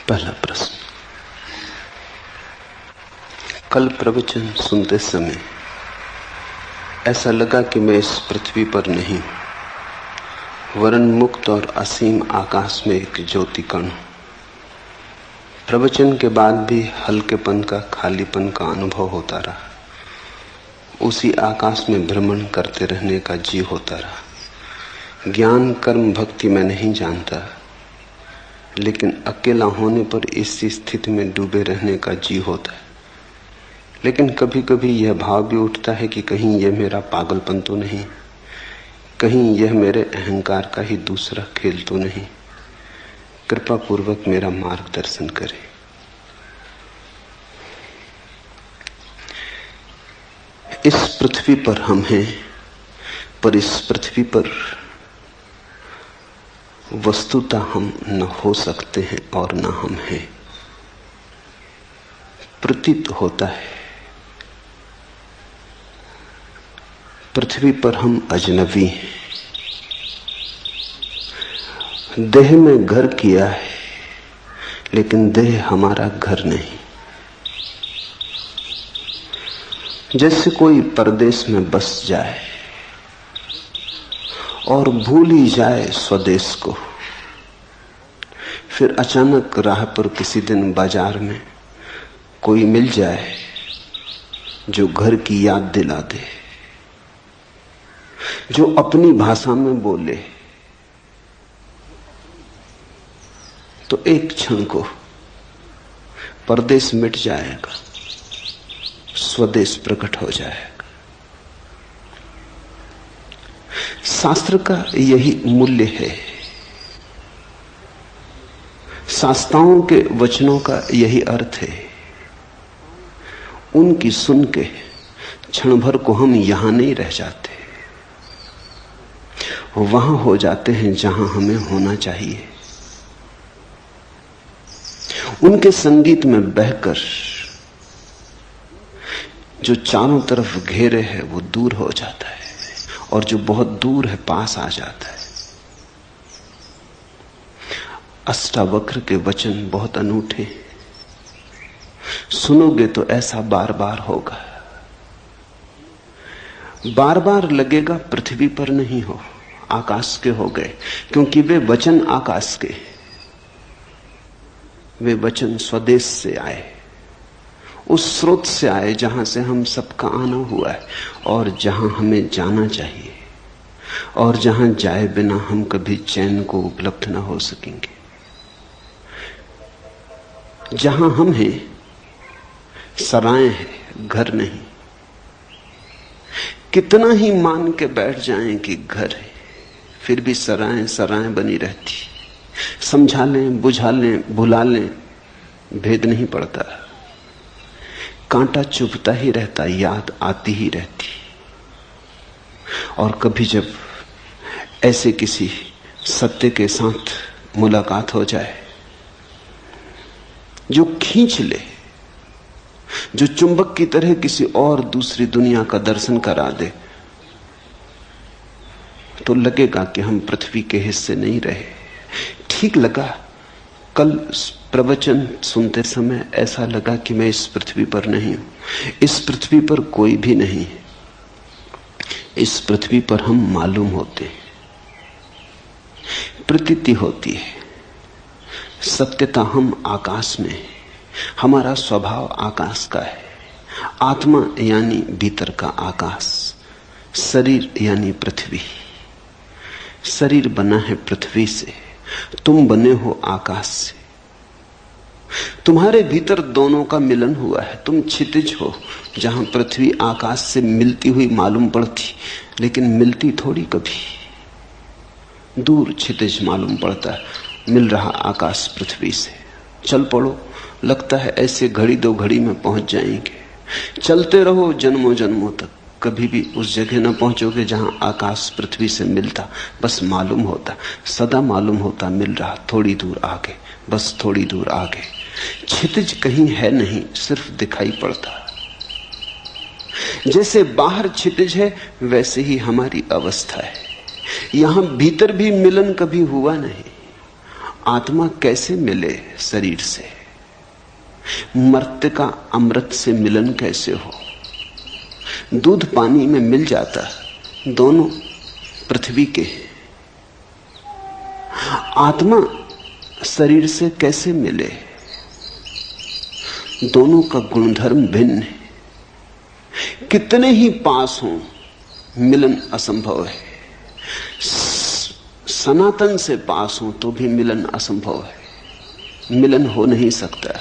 पहला प्रश्न। कल प्रवचन सुनते समय ऐसा लगा कि मैं इस पृथ्वी पर नहीं हूं, वरन मुक्त और असीम आकाश में एक ज्योति कण हूं। प्रवचन के बाद भी हल्केपन का, खालीपन का अनुभव होता रहा। उसी आकाश में भ्रमण करते रहने का जी होता रहा। ज्ञान, कर्म, भक्ति मैं नहीं जानता, लेकिन अकेला होने पर इसी स्थिति में डूबे रहने का जी होता है। लेकिन कभी कभी यह भाव भी उठता है कि कहीं यह मेरा पागलपन तो नहीं, कहीं यह मेरे अहंकार का ही दूसरा खेल तो नहीं। कृपा पूर्वक मेरा मार्गदर्शन करें। इस पृथ्वी पर हम हैं, पर इस पृथ्वी पर वस्तुतः हम न हो सकते हैं और न हम हैं। प्रतीत होता है पृथ्वी पर हम अजनबी हैं। देह में घर किया है, लेकिन देह हमारा घर नहीं। जैसे कोई परदेश में बस जाए और भूल ही जाए स्वदेश को, फिर अचानक राह पर किसी दिन बाजार में कोई मिल जाए जो घर की याद दिला दे, जो अपनी भाषा में बोले, तो एक क्षण को परदेश मिट जाएगा, स्वदेश प्रकट हो जाएगा। शास्त्र का यही मूल्य है, शास्त्राओं के वचनों का यही अर्थ है। उनकी सुन के क्षण भर को हम यहां नहीं रह जाते, वहां हो जाते हैं जहां हमें होना चाहिए। उनके संगीत में बहकर जो चारों तरफ घेरे है वो दूर हो जाता है, और जो बहुत दूर है पास आ जाता है। अष्टावक्र के वचन बहुत अनूठे, सुनोगे तो ऐसा बार बार होगा। बार बार लगेगा पृथ्वी पर नहीं हो, आकाश के हो गए, क्योंकि वे वचन आकाश के, वे वचन स्वदेश से आए, उस स्रोत से आए जहां से हम सबका आना हुआ है, और जहां हमें जाना चाहिए, और जहां जाए बिना हम कभी चैन को उपलब्ध ना हो सकेंगे। जहां हम हैं सराय है, घर नहीं। कितना ही मान के बैठ जाएं कि घर है, फिर भी सराय सराय बनी रहती। समझा लें, बुझा लें, भुला लें, भेद नहीं पड़ता। कांटा चुभता ही रहता, याद आती ही रहती। और कभी जब ऐसे किसी सत्य के साथ मुलाकात हो जाए जो खींच ले, जो चुंबक की तरह किसी और दूसरी दुनिया का दर्शन करा दे, तो लगेगा कि हम पृथ्वी के हिस्से नहीं रहे। ठीक लगा। कल प्रवचन सुनते समय ऐसा लगा कि मैं इस पृथ्वी पर नहीं हूं। इस पृथ्वी पर कोई भी नहीं है। इस पृथ्वी पर हम मालूम होते हैं, प्रतीति होती है। सत्यता हम आकाश में है, हमारा स्वभाव आकाश का है। आत्मा यानी भीतर का आकाश, शरीर यानी पृथ्वी। शरीर बना है पृथ्वी से, तुम बने हो आकाश से। तुम्हारे भीतर दोनों का मिलन हुआ है। तुम क्षितिज हो, जहां पृथ्वी आकाश से मिलती हुई मालूम पड़ती, लेकिन मिलती थोड़ी कभी। दूर क्षितिज मालूम पड़ता है, मिल रहा आकाश पृथ्वी से। चल पड़ो, लगता है ऐसे घड़ी दो घड़ी में पहुंच जाएंगे। चलते रहो जन्मों जन्मों तक, कभी भी उस जगह न पहुंचोगे जहां आकाश पृथ्वी से मिलता। बस मालूम होता, सदा मालूम होता, मिल रहा थोड़ी दूर आगे, बस थोड़ी दूर आगे। क्षितिज कहीं है नहीं, सिर्फ दिखाई पड़ता। जैसे बाहर क्षितिज है, वैसे ही हमारी अवस्था है। यहां भीतर भी मिलन कभी हुआ नहीं, आत्मा कैसे मिले शरीर से? मर्त्य का अमृत से मिलन कैसे हो? दूध पानी में मिल जाता, दोनों पृथ्वी के। आत्मा शरीर से कैसे मिले? दोनों का गुणधर्म भिन्न है। कितने ही पास हों, मिलन असंभव है। सनातन से पास हो तो भी मिलन असंभव है। मिलन हो नहीं सकता।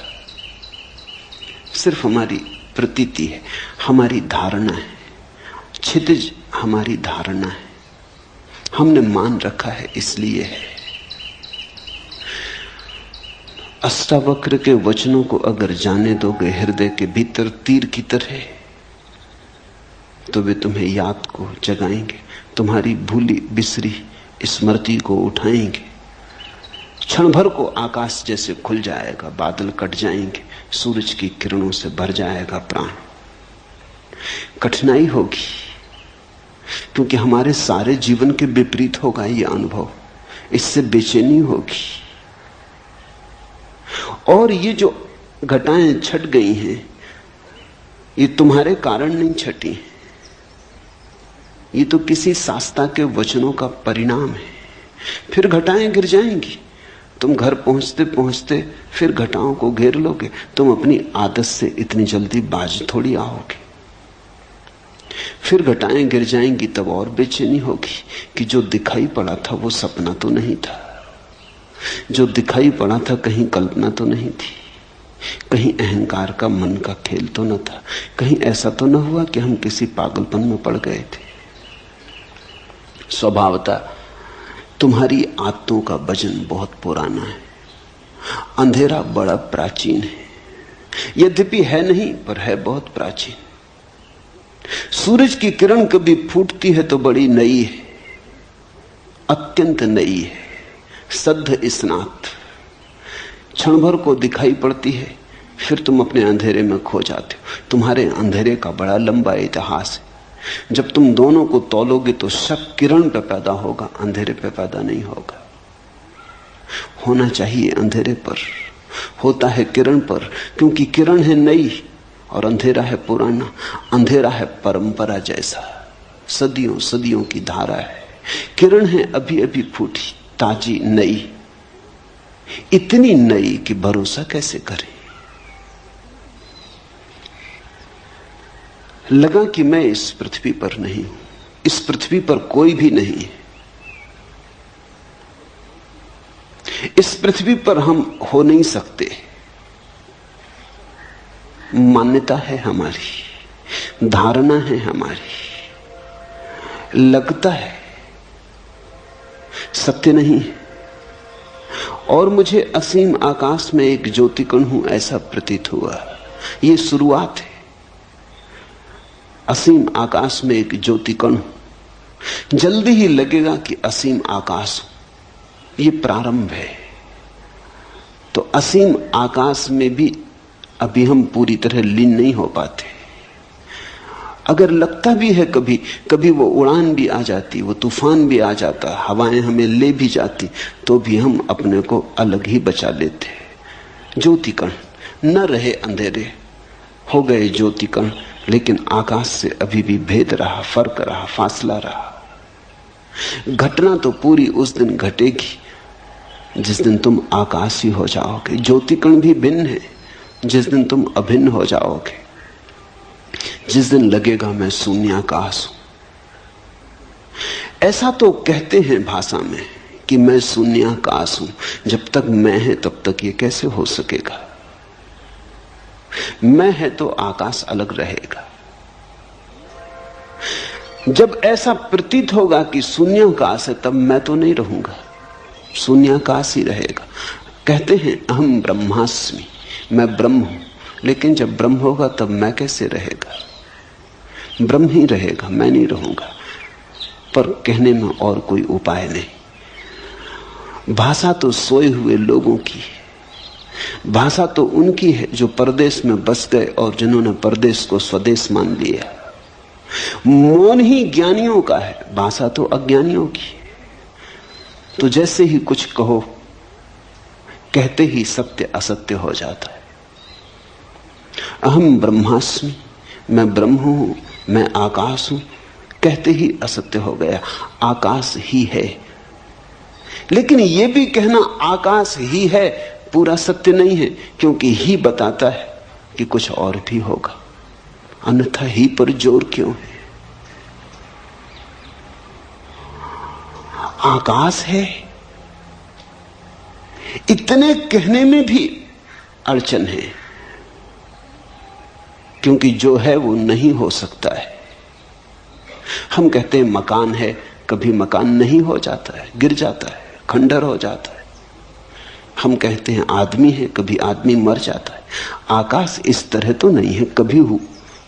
सिर्फ हमारी प्रतीति है, हमारी धारणा है, क्षितिज हमारी धारणा है, हमने मान रखा है, इसलिए है। अष्टावक्र के वचनों को अगर जाने दोगे हृदय के भीतर तीर की तरह, तो वे तुम्हें याद को जगाएंगे, तुम्हारी भूली बिसरी स्मृति को उठाएंगे। क्षण भर को आकाश जैसे खुल जाएगा, बादल कट जाएंगे, सूरज की किरणों से भर जाएगा प्राण। कठिनाई होगी, क्योंकि हमारे सारे जीवन के विपरीत होगा यह अनुभव। इससे बेचैनी होगी। और ये जो घटाएं छट गई हैं, ये तुम्हारे कारण नहीं छटी, ये तो किसी शास्त्रा के वचनों का परिणाम है। फिर घटाएं गिर जाएंगी, तुम घर पहुंचते पहुंचते फिर घटाओं को घेर लोगे। तुम अपनी आदत से इतनी जल्दी बाज थोड़ी आओगे। फिर घटाएं गिर जाएंगी, तब और बेचैनी होगी कि जो दिखाई पड़ा था वो सपना तो नहीं था, जो दिखाई पड़ा था कहीं कल्पना तो नहीं थी, कहीं अहंकार का मन का खेल तो न था, कहीं ऐसा तो न हुआ कि हम किसी पागलपन में पड़ गए थे। स्वभावतः तुम्हारी आदतों का वजन बहुत पुराना है। अंधेरा बड़ा प्राचीन है, यद्यपि है नहीं पर है बहुत प्राचीन। सूरज की किरण कभी फूटती है तो बड़ी नई है, अत्यंत नई है, सद्ध स्नात। क्षण भर को दिखाई पड़ती है, फिर तुम अपने अंधेरे में खो जाते हो। तुम्हारे अंधेरे का बड़ा लंबा इतिहास है। जब तुम दोनों को तौलोगे तो शक किरण पे पैदा होगा, अंधेरे पे पैदा नहीं होगा। होना चाहिए अंधेरे पर, होता है किरण पर, क्योंकि किरण है नई और अंधेरा है पुराना। अंधेरा है परंपरा जैसा, सदियों सदियों की धारा है। किरण है अभी अभी फूटी, ताजी, नई, इतनी नई कि भरोसा कैसे करें। लगा कि मैं इस पृथ्वी पर नहीं हूं, इस पृथ्वी पर कोई भी नहीं है, इस पृथ्वी पर हम हो नहीं सकते। मान्यता है हमारी, धारणा है हमारी, लगता है, सत्य नहीं है। और मुझे असीम आकाश में एक ज्योतिकण हूं ऐसा प्रतीत हुआ। यह शुरुआत है। असीम आकाश में एक ज्योतिकण हूं, जल्दी ही लगेगा कि असीम आकाश हूं। यह प्रारंभ है। तो असीम आकाश में भी अभी हम पूरी तरह लीन नहीं हो पाते। अगर लगता भी है कभी कभी वो उड़ान भी आ जाती, वो तूफान भी आ जाता, हवाएं हमें ले भी जाती, तो भी हम अपने को अलग ही बचा लेते। ज्योतिकण न रहे, अंधेरे हो गए ज्योतिकण, लेकिन आकाश से अभी भी भेद रहा, फर्क रहा, फासला रहा। घटना तो पूरी उस दिन घटेगी जिस दिन तुम आकाशी हो जाओगे। ज्योतिकण भी भिन्न है जिस दिन तुम अभिन्न हो जाओगे, जिस दिन लगेगा मैं शून्याकाश हूं। ऐसा तो कहते हैं भाषा में कि मैं शून्याकाश हूं। जब तक मैं है तब तक ये कैसे हो सकेगा? मैं है तो आकाश अलग रहेगा। जब ऐसा प्रतीत होगा कि शून्याकाश है, तब मैं तो नहीं रहूंगा, शून्याकाश ही रहेगा। कहते हैं अहम ब्रह्मास्मि, मैं ब्रह्म हूं। लेकिन जब ब्रह्म होगा तब मैं कैसे रहेगा? ब्रह्म ही रहेगा, मैं नहीं रहूंगा। पर कहने में और कोई उपाय नहीं। भाषा तो सोए हुए लोगों की है, भाषा तो उनकी है जो परदेश में बस गए और जिन्होंने परदेश को स्वदेश मान लिया। मौन ही ज्ञानियों का है, भाषा तो अज्ञानियों की है। तो जैसे ही कुछ कहो कहते ही सत्य असत्य हो जाता है। अहम ब्रह्मास्मि, मैं ब्रह्म हूं, मैं आकाश हूं, कहते ही असत्य हो गया। आकाश ही है। लेकिन यह भी कहना आकाश ही है पूरा सत्य नहीं है, क्योंकि ही बताता है कि कुछ और भी होगा, अन्यथा ही पर जोर क्यों है? आकाश है, इतने कहने में भी अड़चन है, क्योंकि जो है वो नहीं हो सकता है। हम कहते हैं मकान है, कभी मकान नहीं हो जाता है, गिर जाता है, खंडर हो जाता है। हम कहते हैं आदमी है, कभी आदमी मर जाता है। आकाश इस तरह तो नहीं है, कभी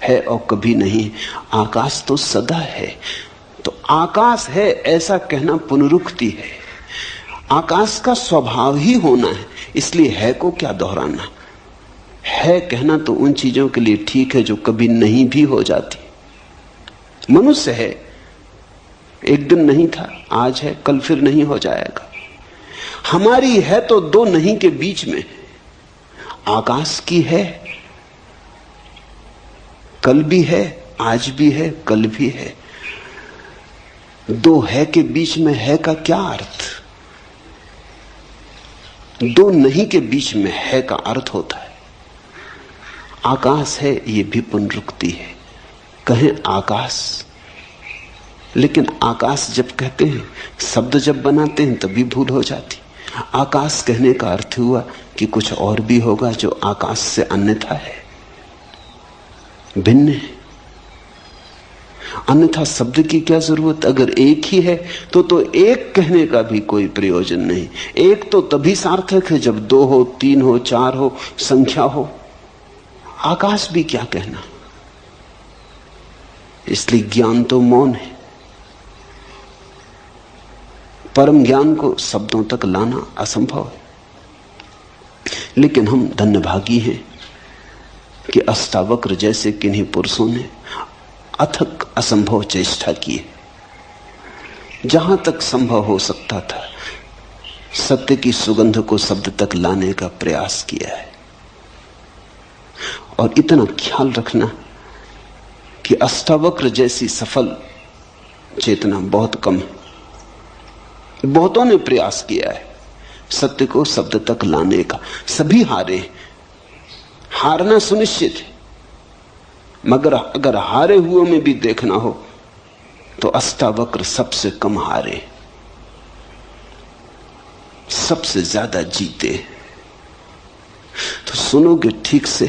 है और कभी नहीं। आकाश तो सदा है। तो आकाश है ऐसा कहना पुनरुक्ति है। आकाश का स्वभाव ही होना है, इसलिए है को क्या दोहराना। है कहना तो उन चीजों के लिए ठीक है जो कभी नहीं भी हो जाती। मनुष्य है, एक दिन नहीं था, आज है, कल फिर नहीं हो जाएगा। हमारी है तो दो नहीं के बीच में। आकाश की है, कल भी है, आज भी है, कल भी है। दो है के बीच में है का क्या अर्थ? दो नहीं के बीच में है का अर्थ होता है। आकाश है, ये भी पुनरुक्ति है। कहें आकाश, लेकिन आकाश जब कहते हैं, शब्द जब बनाते हैं तभी भूल हो जाती। आकाश कहने का अर्थ हुआ कि कुछ और भी होगा जो आकाश से अन्यथा है, भिन्न है। अन्यथा शब्द की क्या जरूरत? अगर एक ही है तो एक कहने का भी कोई प्रयोजन नहीं। एक तो तभी सार्थक है जब दो हो, तीन हो, चार हो, संख्या हो। आकाश भी क्या कहना। इसलिए ज्ञान तो मौन है। परम ज्ञान को शब्दों तक लाना असंभव है। लेकिन हम धन्यभागी हैं कि अष्टावक्र जैसे किन्हीं पुरुषों ने अथक असंभव चेष्टा की है। जहां तक संभव हो सकता था, सत्य की सुगंध को शब्द तक लाने का प्रयास किया है। और इतना ख्याल रखना कि अष्टावक्र जैसी सफल चेतना बहुत कम है। बहुतों ने प्रयास किया है सत्य को शब्द तक लाने का, सभी हारे। हारना सुनिश्चित है, मगर अगर हारे हुए में भी देखना हो तो अष्टावक्र सबसे कम हारे, सबसे ज्यादा जीते। तो सुनोगे ठीक से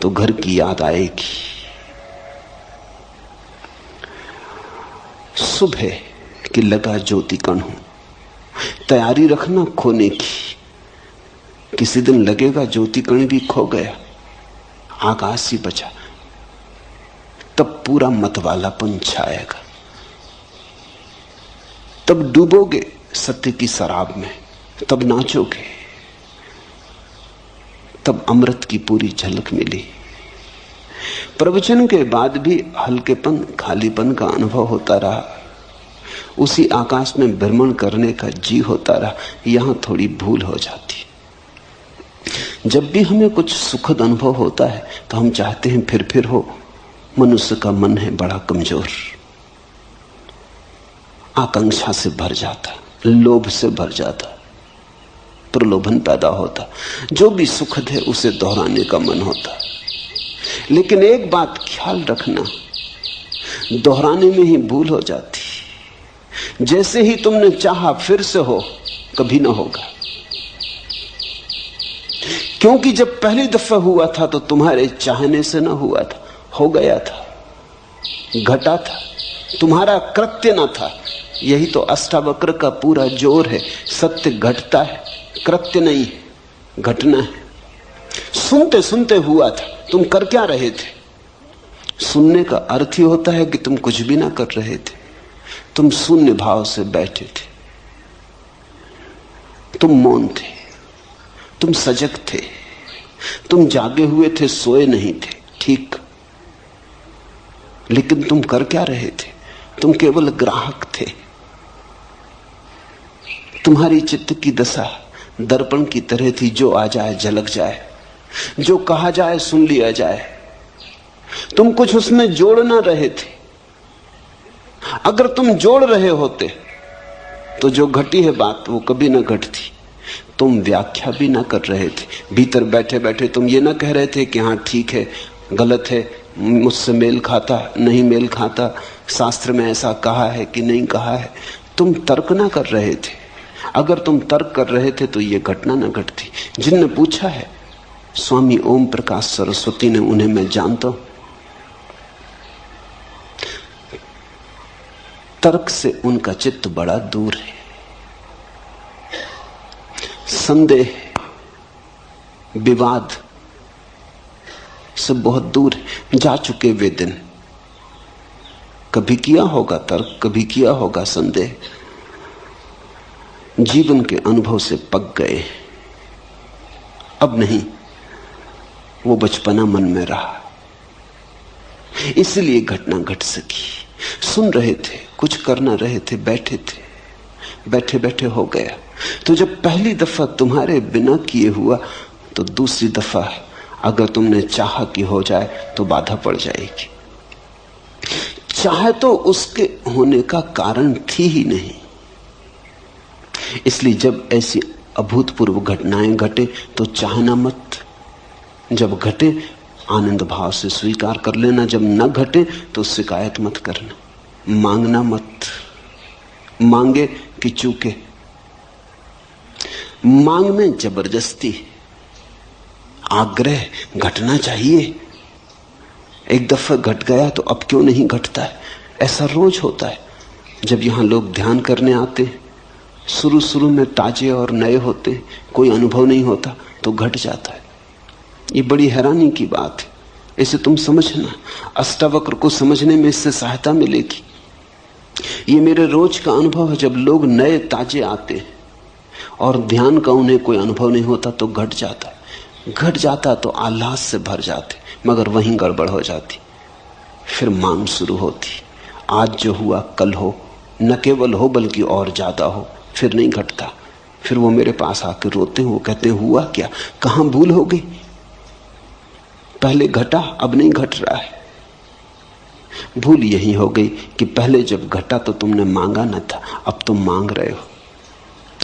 तो घर की याद आएगी। सुबह कि लगा ज्योति कण हूं, तैयारी रखना खोने की। किसी दिन लगेगा ज्योति कण भी खो गया, आकाश ही बचा, तब पूरा मतवालापन छाएगा। तब डूबोगे सत्य की शराब में, तब नाचोगे, तब अमृत की पूरी झलक मिली। प्रवचन के बाद भी हल्केपन, खालीपन का अनुभव होता रहा। उसी आकाश में भ्रमण करने का जी होता रहा। यहां थोड़ी भूल हो जाती। जब भी हमें कुछ सुखद अनुभव होता है तो हम चाहते हैं फिर हो। मनुष्य का मन है बड़ा कमजोर, आकांक्षा से भर जाता, लोभ से भर जाता, प्रलोभन पैदा होता। जो भी सुखद है उसे दोहराने का मन होता। लेकिन एक बात ख्याल रखना, दोहराने में ही भूल हो जाती। जैसे ही तुमने चाहा फिर से हो, कभी ना होगा। क्योंकि जब पहली दफा हुआ था तो तुम्हारे चाहने से ना हुआ था, हो गया था, घटा था, तुम्हारा कृत्य ना था। यही तो अष्टावक्र का पूरा जोर है। सत्य घटता है, कृत्य नहीं, घटना है। सुनते सुनते हुआ था, तुम कर क्या रहे थे? सुनने का अर्थ ही होता है कि तुम कुछ भी ना कर रहे थे, तुम शून्य भाव से बैठे थे, तुम मौन थे, तुम सजग थे, तुम जागे हुए थे, सोए नहीं थे, ठीक। लेकिन तुम कर क्या रहे थे? तुम केवल ग्राहक थे। तुम्हारी चित्त की दशा दर्पण की तरह थी, जो आ जाए झलक जाए, जो कहा जाए सुन लिया जाए। तुम कुछ उसमें जोड़ ना रहे थे। अगर तुम जोड़ रहे होते तो जो घटी है बात वो कभी ना घटती। तुम व्याख्या भी ना कर रहे थे। भीतर बैठे बैठे तुम ये ना कह रहे थे कि हाँ ठीक है, गलत है, मुझसे मेल खाता नहीं मेल खाता, शास्त्र में ऐसा कहा है कि नहीं कहा है। तुम तर्क ना कर रहे थे। अगर तुम तर्क कर रहे थे तो ये घटना ना घटती। जिनने पूछा है, स्वामी ओम प्रकाश सरस्वती ने, उन्हें मैं जानता हूं। तर्क से उनका चित्त बड़ा दूर है। संदेह, विवाद से बहुत दूर है। जा चुके वे दिन। कभी किया होगा तर्क, कभी किया होगा संदेह, जीवन के अनुभव से पक गए। अब नहीं, वो बचपना मन में रहा, इसलिए घटना घट सकी। सुन रहे थे, कुछ करना रहे थे, बैठे थे, बैठे बैठे हो गया। तो जब पहली दफा तुम्हारे बिना किए हुआ, तो दूसरी दफा अगर तुमने चाहा कि हो जाए तो बाधा पड़ जाएगी। चाहे तो उसके होने का कारण थी ही नहीं। इसलिए जब ऐसी अभूतपूर्व घटनाएं घटे तो चाहना मत। जब घटे आनंद भाव से स्वीकार कर लेना, जब न घटे तो शिकायत मत करना, मांगना मत। मांगे कि चूके। मांगने जबरदस्ती, आग्रह, घटना चाहिए। एक दफा घट गया तो अब क्यों नहीं घटता है? ऐसा रोज होता है। जब यहां लोग ध्यान करने आते, शुरू शुरू में ताजे और नए होते, कोई अनुभव नहीं होता तो घट जाता है। ये बड़ी हैरानी की बात है। इसे तुम समझना, अष्टावक्र को समझने में इससे सहायता मिलेगी। ये मेरे रोज का अनुभव है। जब लोग नए ताजे आते हैं और ध्यान का उन्हें कोई अनुभव नहीं होता तो घट जाता है। घट जाता तो आह्लाद से भर जाते, मगर वहीं गड़बड़ हो जाती। फिर मांग शुरू होती, आज जो हुआ कल हो, न केवल हो बल्कि और ज्यादा हो। फिर नहीं घटता। फिर वो मेरे पास आके रोते हैं, वो कहते हैं हुआ क्या, कहां भूल हो गई? पहले घटा, अब नहीं घट रहा है। भूल यही हो गई कि पहले जब घटा तो तुमने मांगा न था, अब तुम मांग रहे हो।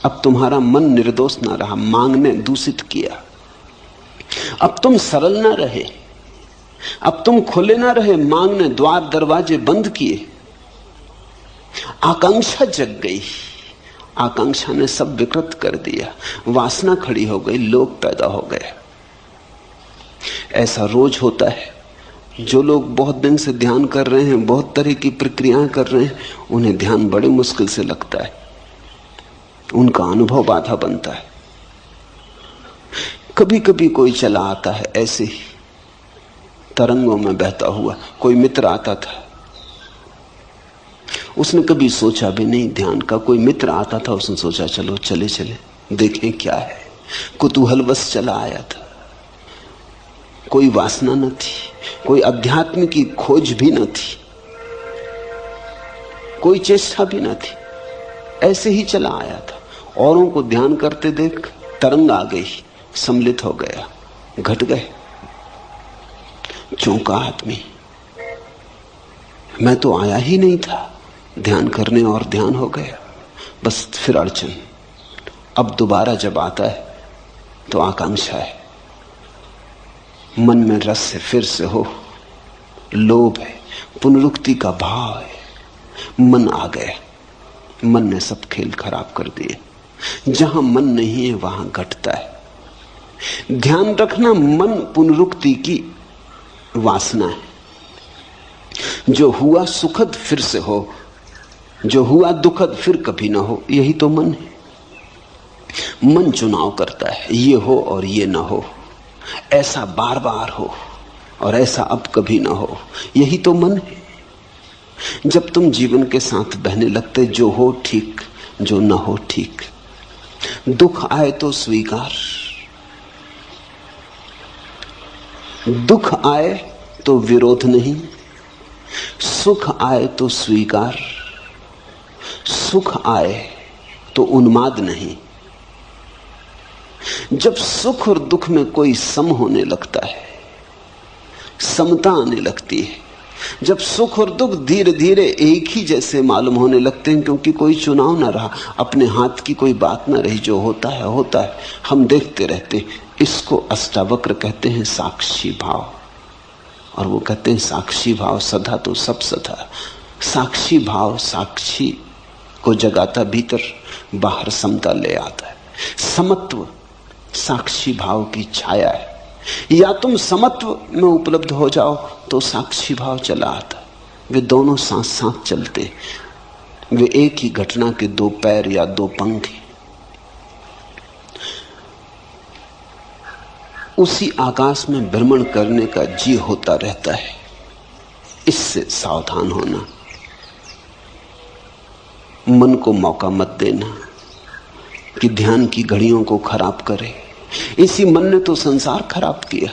अब तुम्हारा मन निर्दोष ना रहा, मांगने दूषित किया। अब तुम सरल ना रहे, अब तुम खुले ना रहे, मांगने द्वार दरवाजे बंद किए। आकांक्षा जग गई, आकांक्षा ने सब विकृत कर दिया। वासना खड़ी हो गई, लोभ पैदा हो गया। ऐसा रोज होता है। जो लोग बहुत दिन से ध्यान कर रहे हैं, बहुत तरह की प्रक्रियाएं कर रहे हैं, उन्हें ध्यान बड़े मुश्किल से लगता है। उनका अनुभव बाधा बनता है। कभी कभी कोई चला आता है ऐसे ही तरंगों में बहता हुआ। कोई मित्र आता था, उसने कभी सोचा भी नहीं ध्यान का। कोई मित्र आता था, उसने सोचा चलो चले चले देखें क्या है। कुतूहलवश चला आया था। कोई वासना न थी, कोई अध्यात्म की खोज भी न थी, कोई चेष्टा भी न थी। ऐसे ही चला आया था। औरों को ध्यान करते देख तरंग आ गई, सम्मिलित हो गया, घट गए। चौंका आदमी, मैं तो आया ही नहीं था ध्यान करने और ध्यान हो गया। बस फिर अड़चन। अब दोबारा जब आता है तो आकांक्षा है, मन में रस है, फिर से हो, लोभ है, पुनरुक्ति का भाव है। मन आ गया, मन ने सब खेल खराब कर दिए। जहां मन नहीं है वहां घटता है। ध्यान रखना, मन पुनरुक्ति की वासना है। जो हुआ सुखद फिर से हो, जो हुआ दुखद फिर कभी ना हो, यही तो मन है। मन चुनाव करता है, ये हो और ये ना हो, ऐसा बार बार हो और ऐसा अब कभी ना हो, यही तो मन है। जब तुम जीवन के साथ बहने लगते, जो हो ठीक, जो ना हो ठीक। दुख आए तो स्वीकार, दुख आए तो विरोध नहीं, सुख आए तो स्वीकार, सुख आए तो उन्माद नहीं। जब सुख और दुख में कोई सम होने लगता है, समता आने लगती है, जब सुख और दुख धीरे धीरे एक ही जैसे मालूम होने लगते हैं, क्योंकि कोई चुनाव ना रहा, अपने हाथ की कोई बात ना रही, जो होता है होता है, हम देखते रहते हैं। इसको अष्टावक्र कहते हैं साक्षी भाव। और वो कहते हैं साक्षी भाव सदा तो सब सदा। साक्षी भाव साक्षी को जगाता, भीतर बाहर समता ले आता है। समत्व साक्षी भाव की छाया है। या तुम समत्व में उपलब्ध हो जाओ तो साक्षी भाव चला आता है। वे दोनों साथ साथ चलते, वे एक ही घटना के दो पैर या दो पंख हैं। उसी आकाश में भ्रमण करने का जी होता रहता है। इससे सावधान होना, मन को मौका मत देना कि ध्यान की घड़ियों को खराब करे। इसी मन ने तो संसार खराब किया,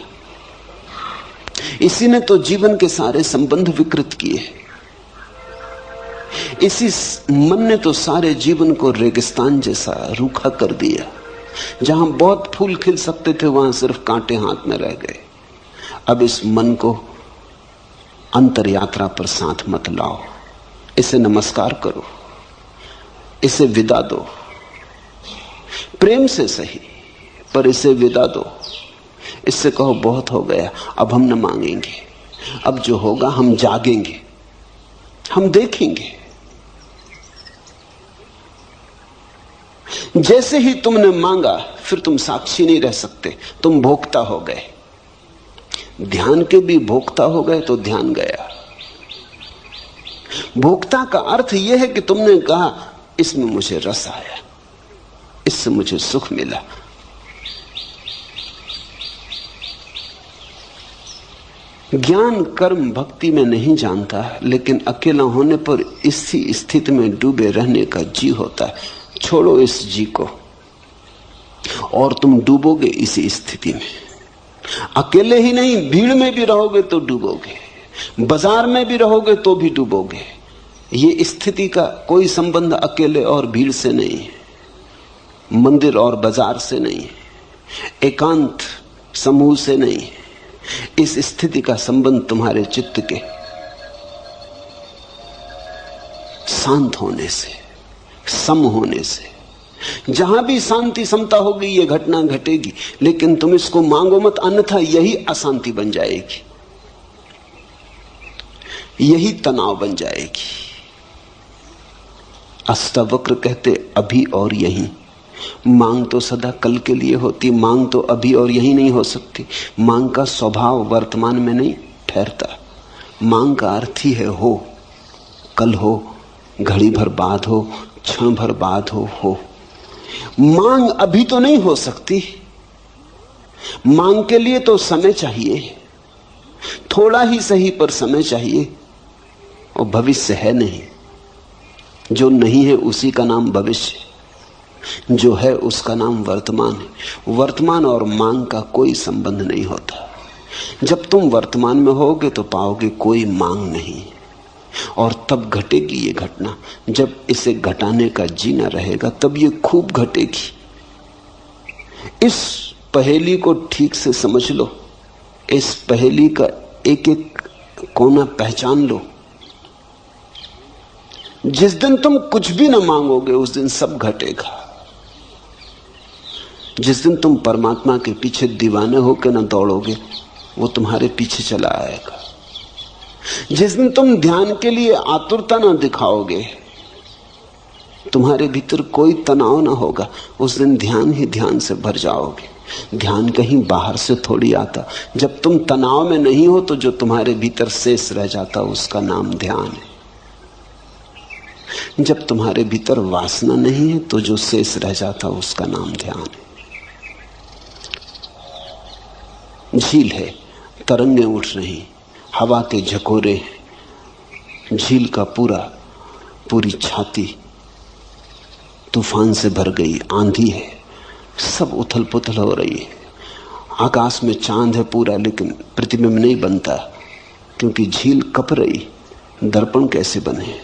इसी ने तो जीवन के सारे संबंध विकृत किए, इसी मन ने तो सारे जीवन को रेगिस्तान जैसा रूखा कर दिया। जहां बहुत फूल खिल सकते थे वहां सिर्फ कांटे हाथ में रह गए। अब इस मन को अंतर यात्रा पर साथ मत लाओ, इसे नमस्कार करो, इसे विदा दो, प्रेम से सही पर इसे विदा दो। इससे कहो बहुत हो गया, अब हम न मांगेंगे, अब जो होगा हम जागेंगे, हम देखेंगे। जैसे ही तुमने मांगा फिर तुम साक्षी नहीं रह सकते, तुम भोक्ता हो गए। ध्यान के भी भोक्ता हो गए तो ध्यान गया। भोक्ता का अर्थ यह है कि तुमने कहा इसमें मुझे रस आया, इससे मुझे सुख मिला। ज्ञान कर्म भक्ति में नहीं जानता, लेकिन अकेला होने पर इसी स्थिति में डूबे रहने का जी होता है। छोड़ो इस जी को और तुम डूबोगे इसी स्थिति में। अकेले ही नहीं, भीड़ में भी रहोगे तो डूबोगे, बाजार में भी रहोगे तो भी डूबोगे। ये स्थिति का कोई संबंध अकेले और भीड़ से नहीं है, मंदिर और बाजार से नहीं है, एकांत समूह से नहीं है। इस स्थिति का संबंध तुम्हारे चित्त के शांत होने से, सम होने से। जहां भी शांति समता होगी ये घटना घटेगी, लेकिन तुम इसको मांगो मत, अन्यथा यही अशांति बन जाएगी, यही तनाव बन जाएगी। अष्टावक्र कहते अभी और यहीं। मांग तो सदा कल के लिए होती, मांग तो अभी और यहीं नहीं हो सकती। मांग का स्वभाव वर्तमान में नहीं ठहरता। मांग का अर्थ ही है हो, कल हो, घड़ी भर बाद हो, क्षण भर बाद हो। मांग अभी तो नहीं हो सकती। मांग के लिए तो समय चाहिए, थोड़ा ही सही पर समय चाहिए, और भविष्य है नहीं। जो नहीं है उसी का नाम भविष्य, जो है उसका नाम वर्तमान है। वर्तमान और मांग का कोई संबंध नहीं होता। जब तुम वर्तमान में होगे तो पाओगे कोई मांग नहीं, और तब घटेगी ये घटना। जब इसे घटाने का जीना रहेगा तब ये खूब घटेगी। इस पहेली को ठीक से समझ लो, इस पहेली का एक एक कोना पहचान लो। जिस दिन तुम कुछ भी न मांगोगे उस दिन सब घटेगा। जिस दिन तुम परमात्मा के पीछे दीवाने होकर न दौड़ोगे वो तुम्हारे पीछे चला आएगा। जिस दिन तुम ध्यान के लिए आतुरता न दिखाओगे, तुम्हारे भीतर कोई तनाव न होगा, उस दिन ध्यान ही ध्यान से भर जाओगे। ध्यान कहीं बाहर से थोड़ी आता। जब तुम तनाव में नहीं हो तो जो तुम्हारे भीतर शेष रह जाता उसका नाम ध्यान है। जब तुम्हारे भीतर वासना नहीं है तो जो शेष रह जाता उसका नाम ध्यान है। झील है, तरंगें उठ रही, हवा के झकोरे, झील का पूरी छाती तूफान से भर गई, आंधी है, सब उथल पुथल हो रही है। आकाश में चांद है पूरा, लेकिन प्रतिबिंब नहीं बनता क्योंकि झील कप रही। दर्पण कैसे बने?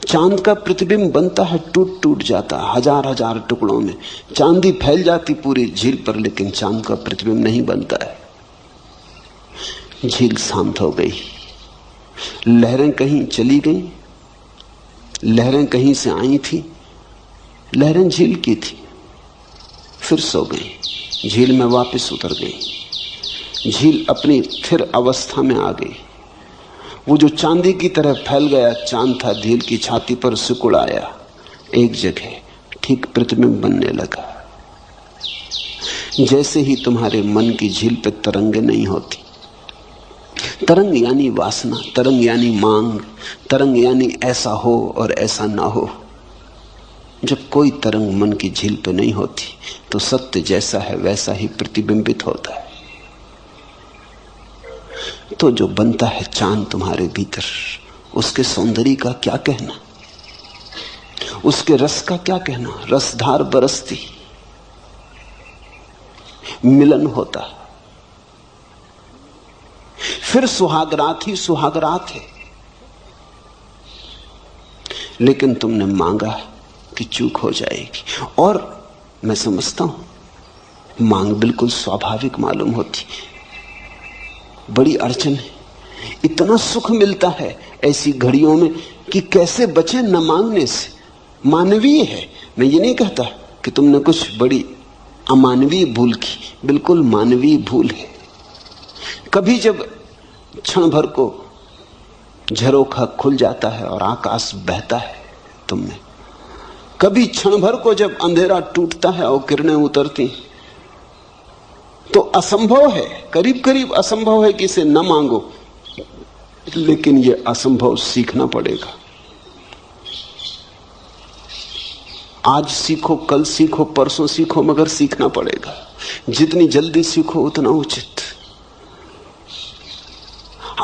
चांद का प्रतिबिंब बनता है, टूट टूट जाता, हजार हजार टुकड़ों में चांदी फैल जाती पूरी झील पर, लेकिन चांद का प्रतिबिंब नहीं बनता है। झील शांत हो गई, लहरें कहीं चली गईं, लहरें कहीं से आई थी, लहरें झील की थी, फिर सो गई, झील में वापस उतर गई। झील अपनी स्थिर अवस्था में आ गई। वो जो चांदी की तरह फैल गया चांद था, झील की छाती पर सिकुड़ आया, एक जगह ठीक प्रतिबिंब बनने लगा। जैसे ही तुम्हारे मन की झील पे तरंगें नहीं होती, तरंग यानी वासना, तरंग यानी मांग, तरंग यानी ऐसा हो और ऐसा ना हो। जब कोई तरंग मन की झील पे नहीं होती तो सत्य जैसा है वैसा ही प्रतिबिंबित होता है। तो जो बनता है चांद तुम्हारे भीतर, उसके सौंदर्य का क्या कहना, उसके रस का क्या कहना। रसधार बरसती, मिलन होता, फिर सुहागरात ही सुहागरात है। लेकिन तुमने मांगा कि चूक हो जाएगी, और मैं समझता हूं मांग बिल्कुल स्वाभाविक मालूम होती। बड़ी अड़चन है, इतना सुख मिलता है ऐसी घड़ियों में कि कैसे बचे न मांगने से। मानवीय है, मैं ये नहीं कहता कि तुमने कुछ बड़ी अमानवीय भूल की, बिल्कुल मानवीय भूल है। कभी जब क्षण भर को झरोखा खुल जाता है और आकाश बहता है तुमने, कभी क्षण भर को जब अंधेरा टूटता है और किरणें उतरती, तो असंभव है, करीब करीब असंभव है कि इसे न मांगो, लेकिन यह असंभव सीखना पड़ेगा। आज सीखो, कल सीखो, परसों सीखो, मगर सीखना पड़ेगा। जितनी जल्दी सीखो उतना उचित।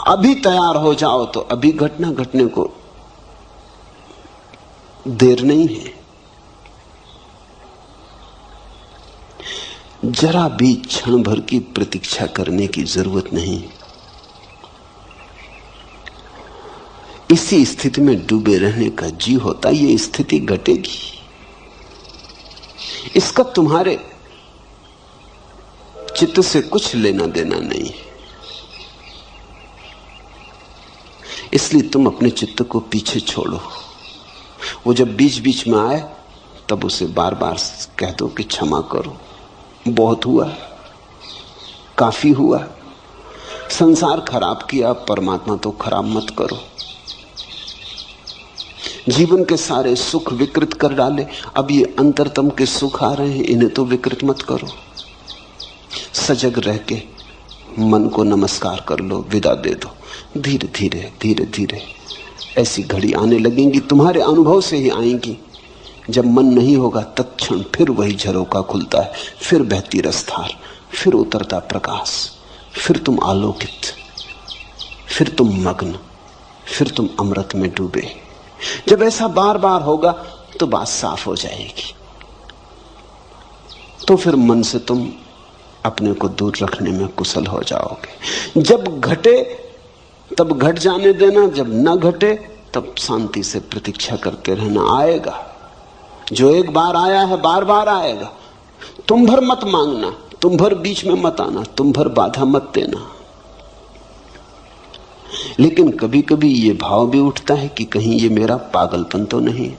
अभी तैयार हो जाओ तो अभी घटना घटने को देर नहीं है। जरा भी क्षण भर की प्रतीक्षा करने की जरूरत नहीं। इसी स्थिति में डूबे रहने का जी होता, ये स्थिति घटेगी, इसका तुम्हारे चित्त से कुछ लेना देना नहीं है। इसलिए तुम अपने चित्त को पीछे छोड़ो। वो जब बीच बीच में आए तब उसे बार बार कह दो कि क्षमा करो, बहुत हुआ, काफी हुआ, संसार खराब किया, परमात्मा तो खराब मत करो। जीवन के सारे सुख विकृत कर डाले, अब ये अंतरतम के सुख आ रहे हैं, इन्हें तो विकृत मत करो। सजग रह के मन को नमस्कार कर लो, विदा दे दो। धीरे धीरे धीरे धीरे ऐसी घड़ी आने लगेंगी, तुम्हारे अनुभव से ही आएंगी। जब मन नहीं होगा तत्क्षण फिर वही झरोका खुलता है, फिर बहती रसधार, फिर उतरता प्रकाश, फिर तुम आलोकित, फिर तुम मग्न, फिर तुम अमृत में डूबे। जब ऐसा बार बार होगा तो बात साफ हो जाएगी। तो फिर मन से तुम अपने को दूर रखने में कुशल हो जाओगे। जब घटे तब घट जाने देना, जब न घटे तब शांति से प्रतीक्षा करते रहना। आएगा, जो एक बार आया है बार बार आएगा। तुम भर मत मांगना, तुम भर बीच में मत आना, तुम भर बाधा मत देना। लेकिन कभी कभी ये भाव भी उठता है कि कहीं ये मेरा पागलपन तो नहीं।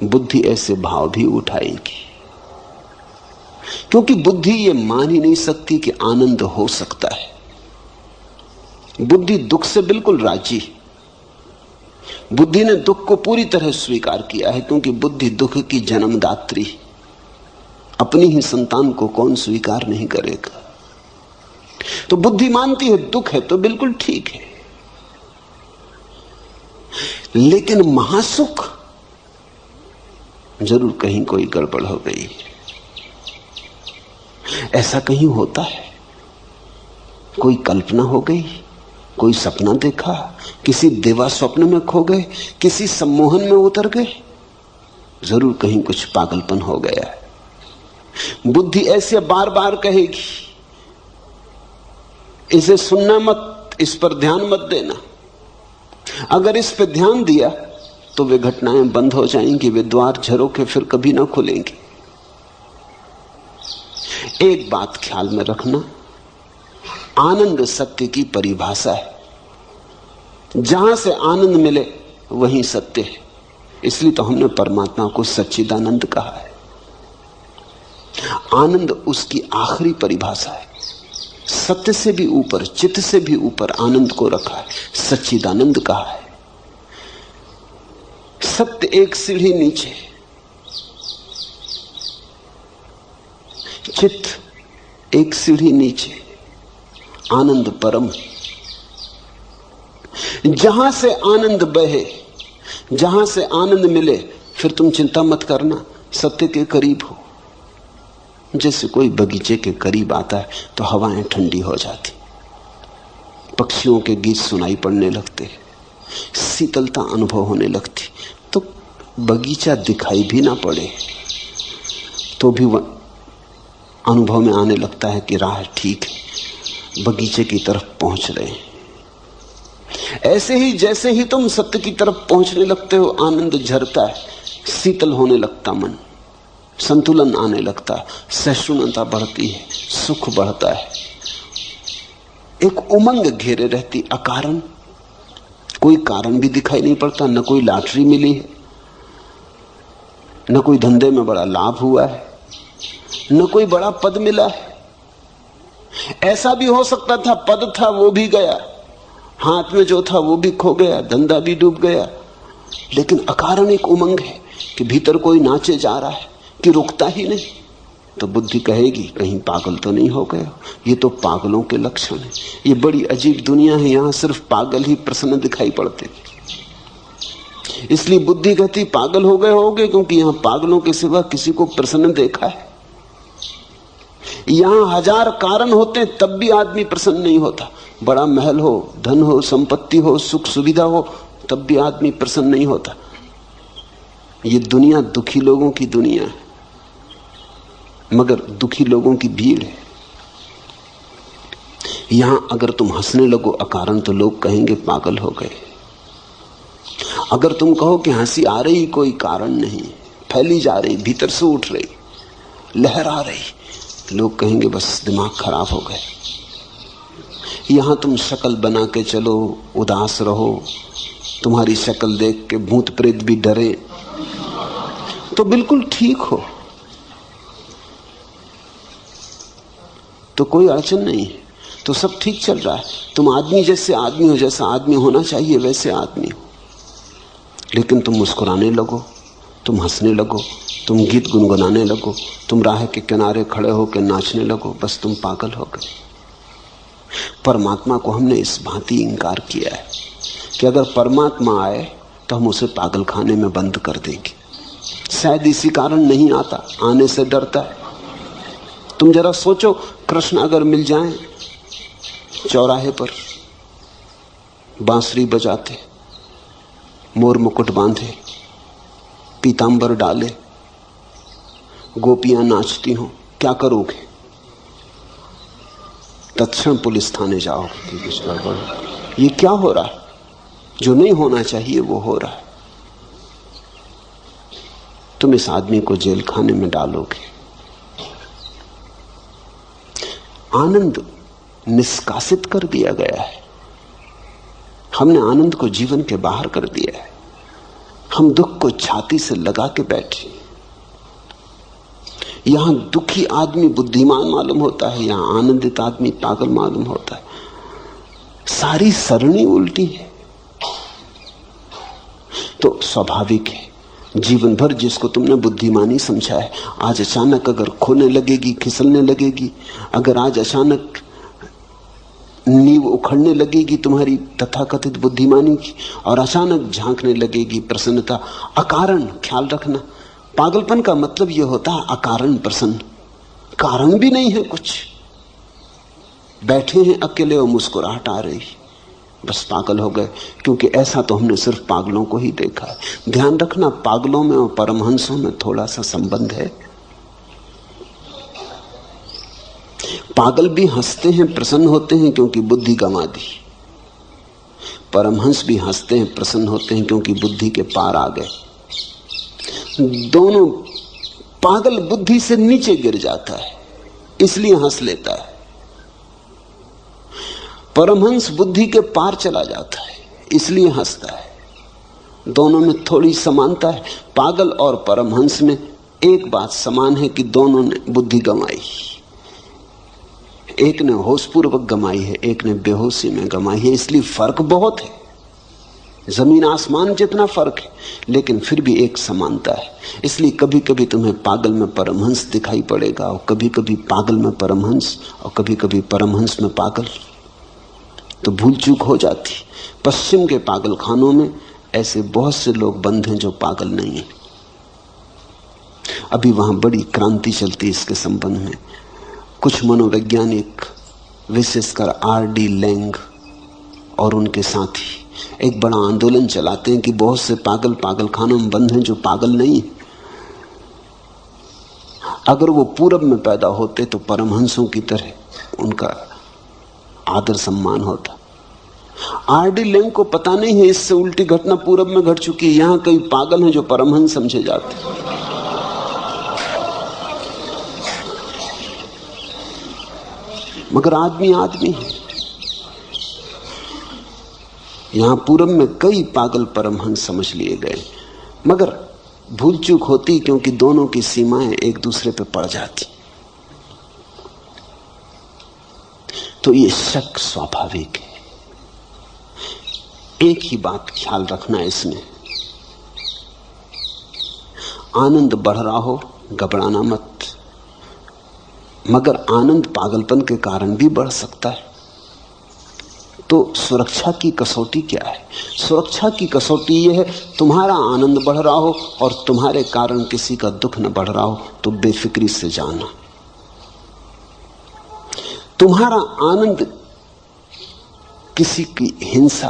बुद्धि ऐसे भाव भी उठाएगी, क्योंकि बुद्धि ये मान ही नहीं सकती कि आनंद हो सकता है। बुद्धि दुख से बिल्कुल राजी। बुद्धि ने दुख को पूरी तरह स्वीकार किया है, क्योंकि बुद्धि दुख की जन्मदात्री। अपनी ही संतान को कौन स्वीकार नहीं करेगा। तो बुद्धि मानती है दुख है तो बिल्कुल ठीक है। लेकिन महासुख, जरूर कहीं कोई गड़बड़ हो गई। ऐसा कहीं होता है, कोई कल्पना हो गई, कोई सपना देखा, किसी देवा स्वप्न में खो गए, किसी सम्मोहन में उतर गए, जरूर कहीं कुछ पागलपन हो गया है। बुद्धि ऐसे बार बार कहेगी, इसे सुनना मत, इस पर ध्यान मत देना। अगर इस पर ध्यान दिया तो वे घटनाएं बंद हो जाएंगी, वे द्वार झरोखे फिर कभी ना खुलेंगे। एक बात ख्याल में रखना, आनंद सत्य की परिभाषा है। जहां से आनंद मिले वहीं सत्य है। इसलिए तो हमने परमात्मा को सच्चिदानंद कहा है। आनंद उसकी आखिरी परिभाषा है। सत्य से भी ऊपर, चित्त से भी ऊपर आनंद को रखा है, सच्चिदानंद कहा है। सत्य एक सीढ़ी नीचे, चित्त एक सीढ़ी नीचे, आनंद परम। जहां से आनंद बहे, जहां से आनंद मिले, फिर तुम चिंता मत करना, सत्य के करीब हो। जैसे कोई बगीचे के करीब आता है तो हवाएं ठंडी हो जाती, पक्षियों के गीत सुनाई पड़ने लगते, शीतलता अनुभव होने लगती। तो बगीचा दिखाई भी ना पड़े तो भी अनुभव में आने लगता है कि राह ठीक है, बगीचे की तरफ पहुंच रहे हैं। ऐसे ही जैसे ही तुम सत्य की तरफ पहुंचने लगते हो, आनंद झरता है, शीतल होने लगता मन, संतुलन आने लगता है, सहिष्णुता बढ़ती है, सुख बढ़ता है, एक उमंग घेरे रहती अकारण। कोई कारण भी दिखाई नहीं पड़ता, न कोई लॉटरी मिली है, न कोई धंधे में बड़ा लाभ हुआ है, न कोई बड़ा पद मिला है। ऐसा भी हो सकता था पद था वो भी गया, हाथ में जो था वो भी खो गया, धंधा भी डूब गया, लेकिन अकारण एक उमंग है कि भीतर कोई नाचे जा रहा है कि रुकता ही नहीं। तो बुद्धि कहेगी कहीं पागल तो नहीं हो गए। ये तो पागलों के लक्षण है। ये बड़ी अजीब दुनिया है, यहां सिर्फ पागल ही प्रसन्न दिखाई पड़ते। इसलिए बुद्धि कहती पागल हो गए होगे, क्योंकि यहां पागलों के सिवा किसी को प्रसन्न देखा है। यहां हजार कारण होते तब भी आदमी प्रसन्न नहीं होता। बड़ा महल हो, धन हो, संपत्ति हो, सुख सुविधा हो, तब भी आदमी प्रसन्न नहीं होता। ये दुनिया दुखी लोगों की दुनिया है, मगर दुखी लोगों की भीड़ है। यहां अगर तुम हंसने लगो अकारण तो लोग कहेंगे पागल हो गए। अगर तुम कहो कि हंसी आ रही कोई कारण नहीं, फैली जा रही, भीतर से उठ रही, लहर आ रही, लोग कहेंगे बस दिमाग खराब हो गए। यहां तुम शक्ल बना के चलो, उदास रहो, तुम्हारी शक्ल देख के भूत प्रेत भी डरे, तो बिल्कुल ठीक हो, तो कोई अड़चन नहीं है, तो सब ठीक चल रहा है। तुम आदमी जैसे आदमी हो, जैसा आदमी होना चाहिए वैसे आदमी हो। लेकिन तुम मुस्कुराने लगो, तुम हंसने लगो, तुम गीत गुनगुनाने लगो, तुम राह के किनारे खड़े होकर नाचने लगो, बस तुम पागल हो गए। परमात्मा को हमने इस भांति इंकार किया है कि अगर परमात्मा आए तो हम उसे पागल खाने में बंद कर देंगे। शायद इसी कारण नहीं आता, आने से डरता है। तुम जरा सोचो, कृष्ण अगर मिल जाएं चौराहे पर, बांसुरी बजाते, मोर मुकुट बांधे, पीतांबर डाले, गोपियां नाचती हों, क्या करोगे? तत्क्षण पुलिस थाने जाओगे। ये क्या हो रहा है? जो नहीं होना चाहिए वो हो रहा है। तुम इस आदमी को जेल खाने में डालोगे। आनंद निष्कासित कर दिया गया है। हमने आनंद को जीवन के बाहर कर दिया है। हम दुख को छाती से लगा के बैठे। यहां दुखी आदमी बुद्धिमान मालूम होता है, यहां आनंदित आदमी पागल मालूम होता है। सारी सरणी उल्टी है। तो स्वाभाविक है, जीवन भर जिसको तुमने बुद्धिमानी समझा है, आज अचानक अगर खोने लगेगी, खिसलने लगेगी, अगर आज अचानक नींव उखड़ने लगेगी तुम्हारी तथाकथित बुद्धिमानी की, और अचानक झांकने लगेगी प्रसन्नता अकारण। ख्याल रखना, पागलपन का मतलब यह होता है अकारण प्रसन्न। कारण भी नहीं है कुछ, बैठे हैं अकेले और मुस्कुराहट आ रही, बस पागल हो गए। क्योंकि ऐसा तो हमने सिर्फ पागलों को ही देखा है। ध्यान रखना, पागलों में और परमहंसों में थोड़ा सा संबंध है। पागल भी हंसते हैं, प्रसन्न होते हैं क्योंकि बुद्धि गंवा दी। परमहंस भी हंसते हैं, प्रसन्न होते हैं, क्योंकि बुद्धि के पार आ गए। दोनों, पागल बुद्धि से नीचे गिर जाता है इसलिए हंस लेता है, परमहंस बुद्धि के पार चला जाता है इसलिए हंसता है। दोनों में थोड़ी समानता है। पागल और परमहंस में एक बात समान है कि दोनों ने बुद्धि गंवाई। एक ने होशपूर्वक गंवाई है, एक ने बेहोशी में गंवाई है। इसलिए फर्क बहुत है, जमीन आसमान जितना फर्क है, लेकिन फिर भी एक समानता है। इसलिए कभी कभी तुम्हें पागल में परमहंस दिखाई पड़ेगा, और कभी कभी पागल में परमहंस, और कभी कभी परमहंस में पागल। तो भूल चूक हो जाती। पश्चिम के पागल खानों में ऐसे बहुत से लोग बंद हैं जो पागल नहीं है। अभी वहां बड़ी क्रांति चलती है इसके संबंध में। कुछ मनोवैज्ञानिक, विशेषकर R.D. लैंग और उनके साथी एक बड़ा आंदोलन चलाते हैं कि बहुत से पागल पागल खानों में बंद हैं जो पागल नहीं है। अगर वो पूरब में पैदा होते तो परमहंसों की तरह उनका आदर सम्मान होता। R.D. लैंग को पता नहीं है इससे उल्टी घटना पूरब में घट चुकी है। यहां कई पागल हैं जो परमहंस समझे जाते हैं। मगर आदमी आदमी है। यहां पूरब में कई पागल परमहंस समझ लिए गए, मगर भूल चूक होती क्योंकि दोनों की सीमाएं एक दूसरे पे पड़ जाती। तो ये शक स्वाभाविक है। एक ही बात ख्याल रखना है इसमें, आनंद बढ़ रहा हो घबराना मत। मगर आनंद पागलपन के कारण भी बढ़ सकता है। तो सुरक्षा की कसौटी क्या है? सुरक्षा की कसौटी यह है, तुम्हारा आनंद बढ़ रहा हो और तुम्हारे कारण किसी का दुख न बढ़ रहा हो तो बेफिक्री से जाना। तुम्हारा आनंद किसी की हिंसा,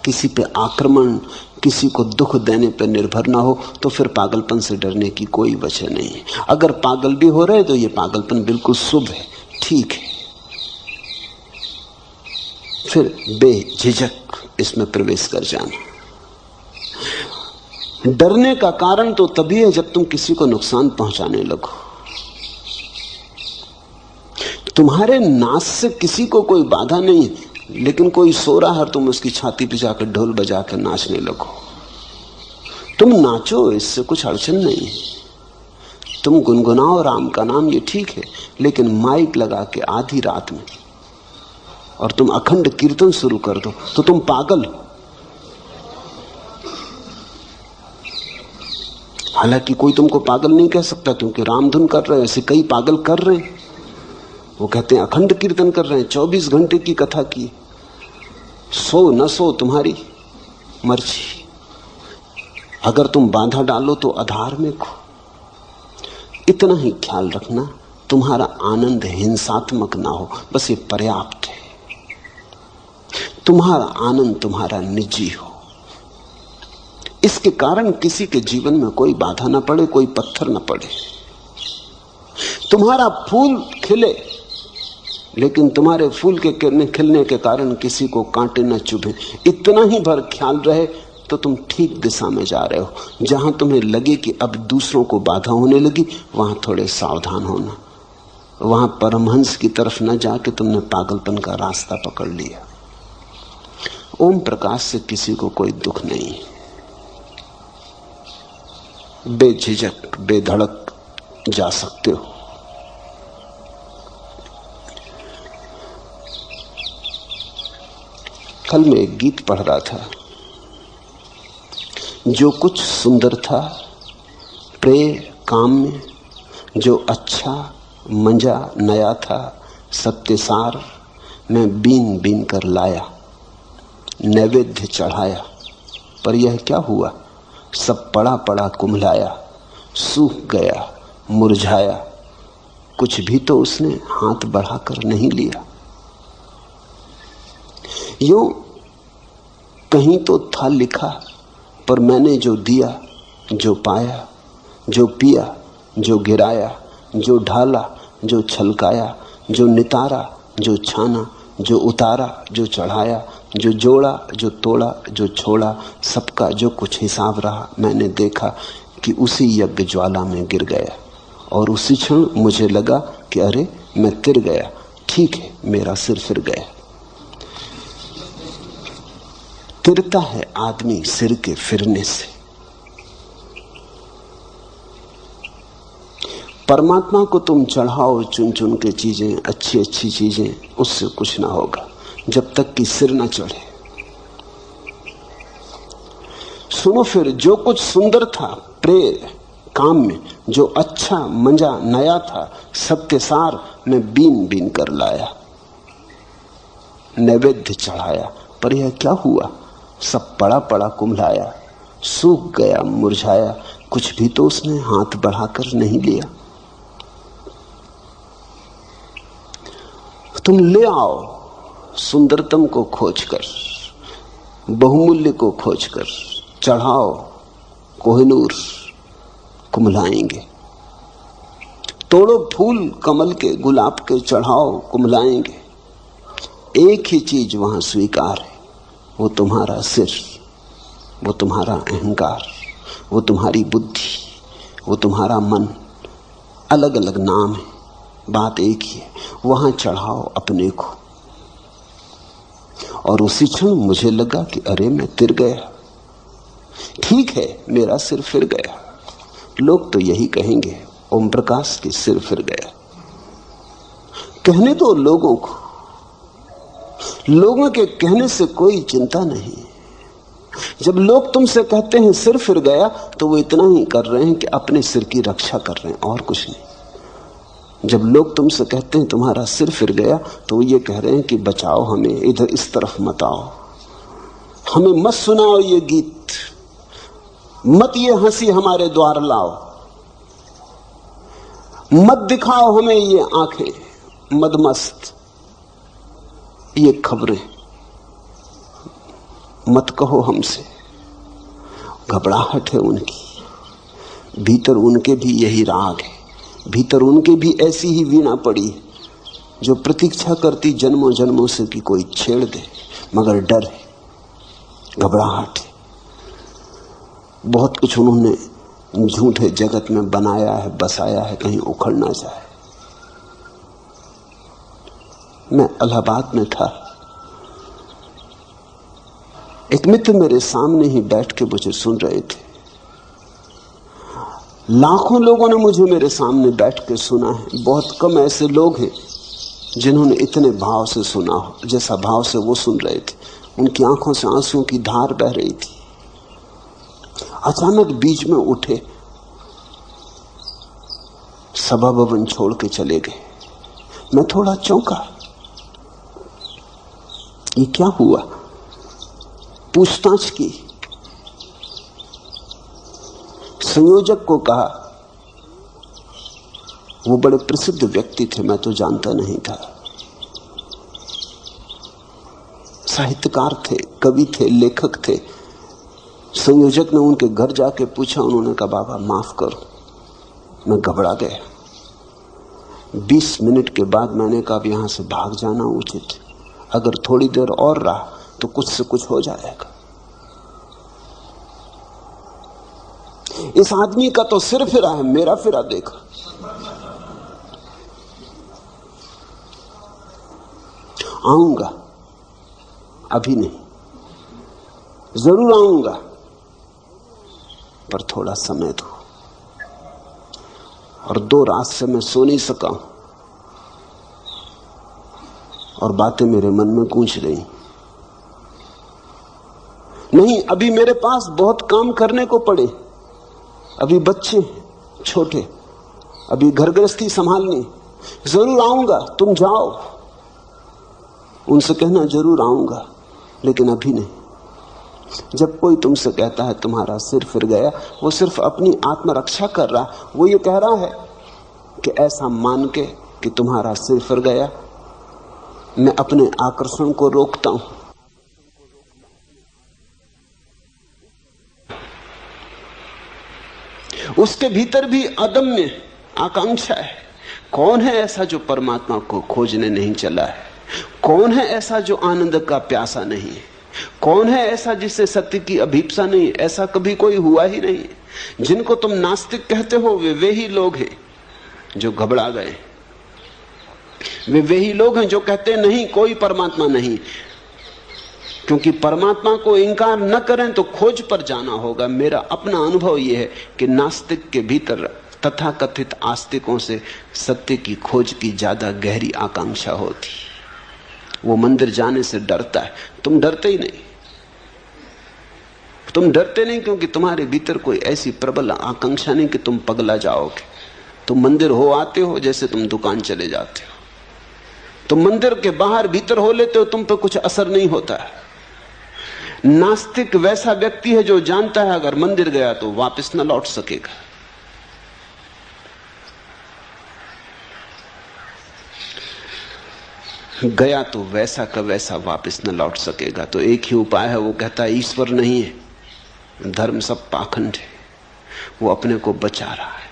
किसी पे आक्रमण, किसी को दुख देने पर निर्भर ना हो तो फिर पागलपन से डरने की कोई वजह नहीं है। अगर पागल भी हो रहे तो ये पागलपन बिल्कुल शुभ है, ठीक है। फिर बेझिझक इसमें प्रवेश कर जाना। डरने का कारण तो तभी है जब तुम किसी को नुकसान पहुंचाने लगो। तुम्हारे नाच से किसी को कोई बाधा नहीं है, लेकिन कोई सो रहा है, तुम उसकी छाती पे जाकर ढोल बजाकर नाचने लगो। तुम नाचो, इससे कुछ अड़चन नहीं है। तुम गुनगुनाओ राम का नाम, ये ठीक है, लेकिन माइक लगा के आधी रात में और तुम अखंड कीर्तन शुरू कर दो तो तुम पागल। हालांकि कोई तुमको पागल नहीं कह सकता, क्योंकि रामधुन कर रहे हैं, ऐसे कई पागल कर रहे हैं। वो कहते हैं अखंड कीर्तन कर रहे हैं, 24 घंटे की कथा की। सो न सो तुम्हारी मर्जी। अगर तुम बाधा डालो तो अधार्मिक हो। इतना ही ख्याल रखना, तुम्हारा आनंद हिंसात्मक ना हो, बस ये पर्याप्त है। तुम्हारा आनंद तुम्हारा निजी हो, इसके कारण किसी के जीवन में कोई बाधा ना पड़े, कोई पत्थर ना पड़े। तुम्हारा फूल खिले, लेकिन तुम्हारे फूल के खिलने के कारण किसी को कांटे न चुभे। इतना ही भर ख्याल रहे तो तुम ठीक दिशा में जा रहे हो। जहां तुम्हें लगे कि अब दूसरों को बाधा होने लगी, वहां थोड़े सावधान होना। वहां परमहंस की तरफ न जाके तुमने पागलपन का रास्ता पकड़ लिया। ओम प्रकाश से किसी को कोई दुख नहीं। बेझिझक बेधड़क जा सकते हो। कल मैं एक गीत पढ़ रहा था, जो कुछ सुंदर था प्रेय काम में, जो अच्छा मंजा नया था सत्यसार, मैं बीन बीन कर लाया नैवेद्य चढ़ाया, पर यह क्या हुआ, सब पड़ा पड़ा कुम्हलाया, सूख गया मुरझाया, कुछ भी तो उसने हाथ बढ़ाकर नहीं लिया। यूं कहीं तो था लिखा, पर मैंने जो दिया, जो पाया, जो पिया, जो गिराया, जो ढाला, जो छलकाया, जो नितारा, जो छाना, जो उतारा, जो चढ़ाया, जो जोड़ा, जो तोड़ा, जो छोड़ा, सबका जो कुछ हिसाब रहा, मैंने देखा कि उसी यज्ञ ज्वाला में गिर गया। और उसी क्षण मुझे लगा कि अरे मैं तिर गया, ठीक है, मेरा सिर फिर गया। तिरता है आदमी सिर के फिरने से। परमात्मा को तुम चढ़ाओ चुन चुन के चीजें, अच्छी अच्छी चीजें, उससे कुछ ना होगा जब तक कि सिर ना चढ़े। सुनो, फिर जो कुछ सुंदर था प्रेम काम में, जो अच्छा मंजा नया था, सबके सार मैं बीन बीन कर लाया, नैवेद्य चढ़ाया। पर यह क्या हुआ? सब पड़ा पड़ा कुम्हलाया, सूख गया मुरझाया, कुछ भी तो उसने हाथ बढ़ाकर नहीं लिया। तुम ले आओ सुंदरतम को खोजकर, बहुमूल्य को खोजकर, चढ़ाओ कोहिनूर, कुम्हलाएंगे। तोड़ो फूल कमल के, गुलाब के, चढ़ाओ कुम्हलाएंगे। एक ही चीज वहां स्वीकार है, वो तुम्हारा सिर, वो तुम्हारा अहंकार, वो तुम्हारी बुद्धि, वो तुम्हारा मन। अलग अलग नाम है, बात एक ही है। वहां चढ़ाओ अपने को। और उसी क्षण मुझे लगा कि अरे मैं तिर गया, ठीक है, मेरा सिर फिर गया। लोग तो यही कहेंगे, ओम प्रकाश के सिर फिर गया। कहने दो लोगों को, लोगों के कहने से कोई चिंता नहीं। जब लोग तुमसे कहते हैं सिर फिर गया, तो वो इतना ही कर रहे हैं कि अपने सिर की रक्षा कर रहे हैं, और कुछ नहीं। जब लोग तुमसे कहते हैं तुम्हारा सिर फिर गया, तो वो ये कह रहे हैं कि बचाओ हमें, इधर इस तरफ मत आओ, हमें मत सुनाओ ये गीत, मत ये हंसी हमारे द्वार लाओ, मत दिखाओ हमें ये आंखें मदमस्त, ये खबरें मत कहो हमसे। घबराहट है उनकी, भीतर उनके भी यही राग है, भीतर उनके भी ऐसी ही वीणा पड़ी है जो प्रतीक्षा करती जन्मों जन्मों से कि कोई छेड़ दे, मगर डर है, घबराहट है। बहुत कुछ उन्होंने झूठे जगत में बनाया है, बसाया है, कहीं उखड़ ना जाए। मैं इलाहाबाद में था, एक मित्र मेरे सामने ही बैठ के मुझे सुन रहे थे। लाखों लोगों ने मुझे मेरे सामने बैठ के सुना है, बहुत कम ऐसे लोग हैं जिन्होंने इतने भाव से सुना हो जैसा भाव से वो सुन रहे थे। उनकी आंखों से आंसुओं की धार बह रही थी। अचानक बीच में उठे, सभा भवन छोड़ के चले गए। मैं थोड़ा चौंका, ये क्या हुआ? पूछताछ की, संयोजक को कहा, वो बड़े प्रसिद्ध व्यक्ति थे, मैं तो जानता नहीं था। साहित्यकार थे, कवि थे, लेखक थे। संयोजक ने उनके घर जाके पूछा, उन्होंने कहा बाबा माफ करो। मैं घबरा गया। 20 मिनट के बाद मैंने कहा अब यहां से भाग जाना उचित, अगर थोड़ी देर और रहा तो कुछ से कुछ हो जाएगा। इस आदमी का तो सिर फिरा है, मेरा फिरा देखा। आऊंगा, अभी नहीं, जरूर आऊंगा, पर थोड़ा समय दो। और 2 रात से मैं सो नहीं सका हूं और बातें मेरे मन में गूंज रही। नहीं, अभी मेरे पास बहुत काम करने को पड़े, अभी बच्चे छोटे, अभी घर गृहस्थी संभालनी। जरूर आऊंगा, तुम जाओ, उनसे कहना जरूर आऊंगा, लेकिन अभी नहीं। जब कोई तुमसे कहता है तुम्हारा सिर फिर गया, वो सिर्फ अपनी आत्मरक्षा कर रहा, वो ये कह रहा है कि ऐसा मान के कि तुम्हारा सिर फिर गया, मैं अपने आकर्षण को रोकता हूं। उसके भीतर भी अदम्य आकांक्षा है। कौन है ऐसा जो परमात्मा को खोजने नहीं चला है? कौन है ऐसा जो आनंद का प्यासा नहीं है? कौन है ऐसा जिससे सत्य की अभीप्सा नहीं? ऐसा कभी कोई हुआ ही नहीं। जिनको तुम नास्तिक कहते हो वे ही लोग हैं जो घबरा गए। वे ही लोग हैं जो कहते हैं नहीं, कोई परमात्मा नहीं। क्योंकि परमात्मा को इंकार न करें तो खोज पर जाना होगा। मेरा अपना अनुभव यह है कि नास्तिक के भीतर तथाकथित आस्तिकों से सत्य की खोज की ज्यादा गहरी आकांक्षा होती। वो मंदिर जाने से डरता है, तुम डरते ही नहीं। तुम डरते नहीं क्योंकि तुम्हारे भीतर कोई ऐसी प्रबल आकांक्षा नहीं कि तुम पगला जाओगे। तुम मंदिर हो आते हो जैसे तुम दुकान चले जाते हो। तुम मंदिर के बाहर भीतर हो लेते हो, तुम पे कुछ असर नहीं होता है। नास्तिक वैसा व्यक्ति है जो जानता है अगर मंदिर गया तो वापस न लौट सकेगा। गया तो वैसा का वैसा वापस न लौट सकेगा। तो एक ही उपाय है, वो कहता है ईश्वर नहीं है, धर्म सब पाखंड है। वो अपने को बचा रहा है,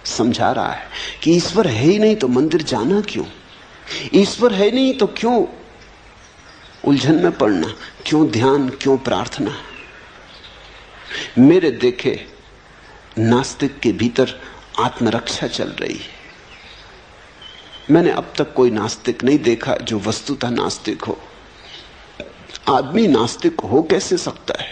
समझा रहा है कि ईश्वर है ही नहीं तो मंदिर जाना क्यों? ईश्वर है नहीं तो क्यों उलझन में पड़ना, क्यों ध्यान, क्यों प्रार्थना? मेरे देखे नास्तिक के भीतर आत्मरक्षा चल रही है। मैंने अब तक कोई नास्तिक नहीं देखा जो वस्तुतः नास्तिक हो। आदमी नास्तिक हो कैसे सकता है?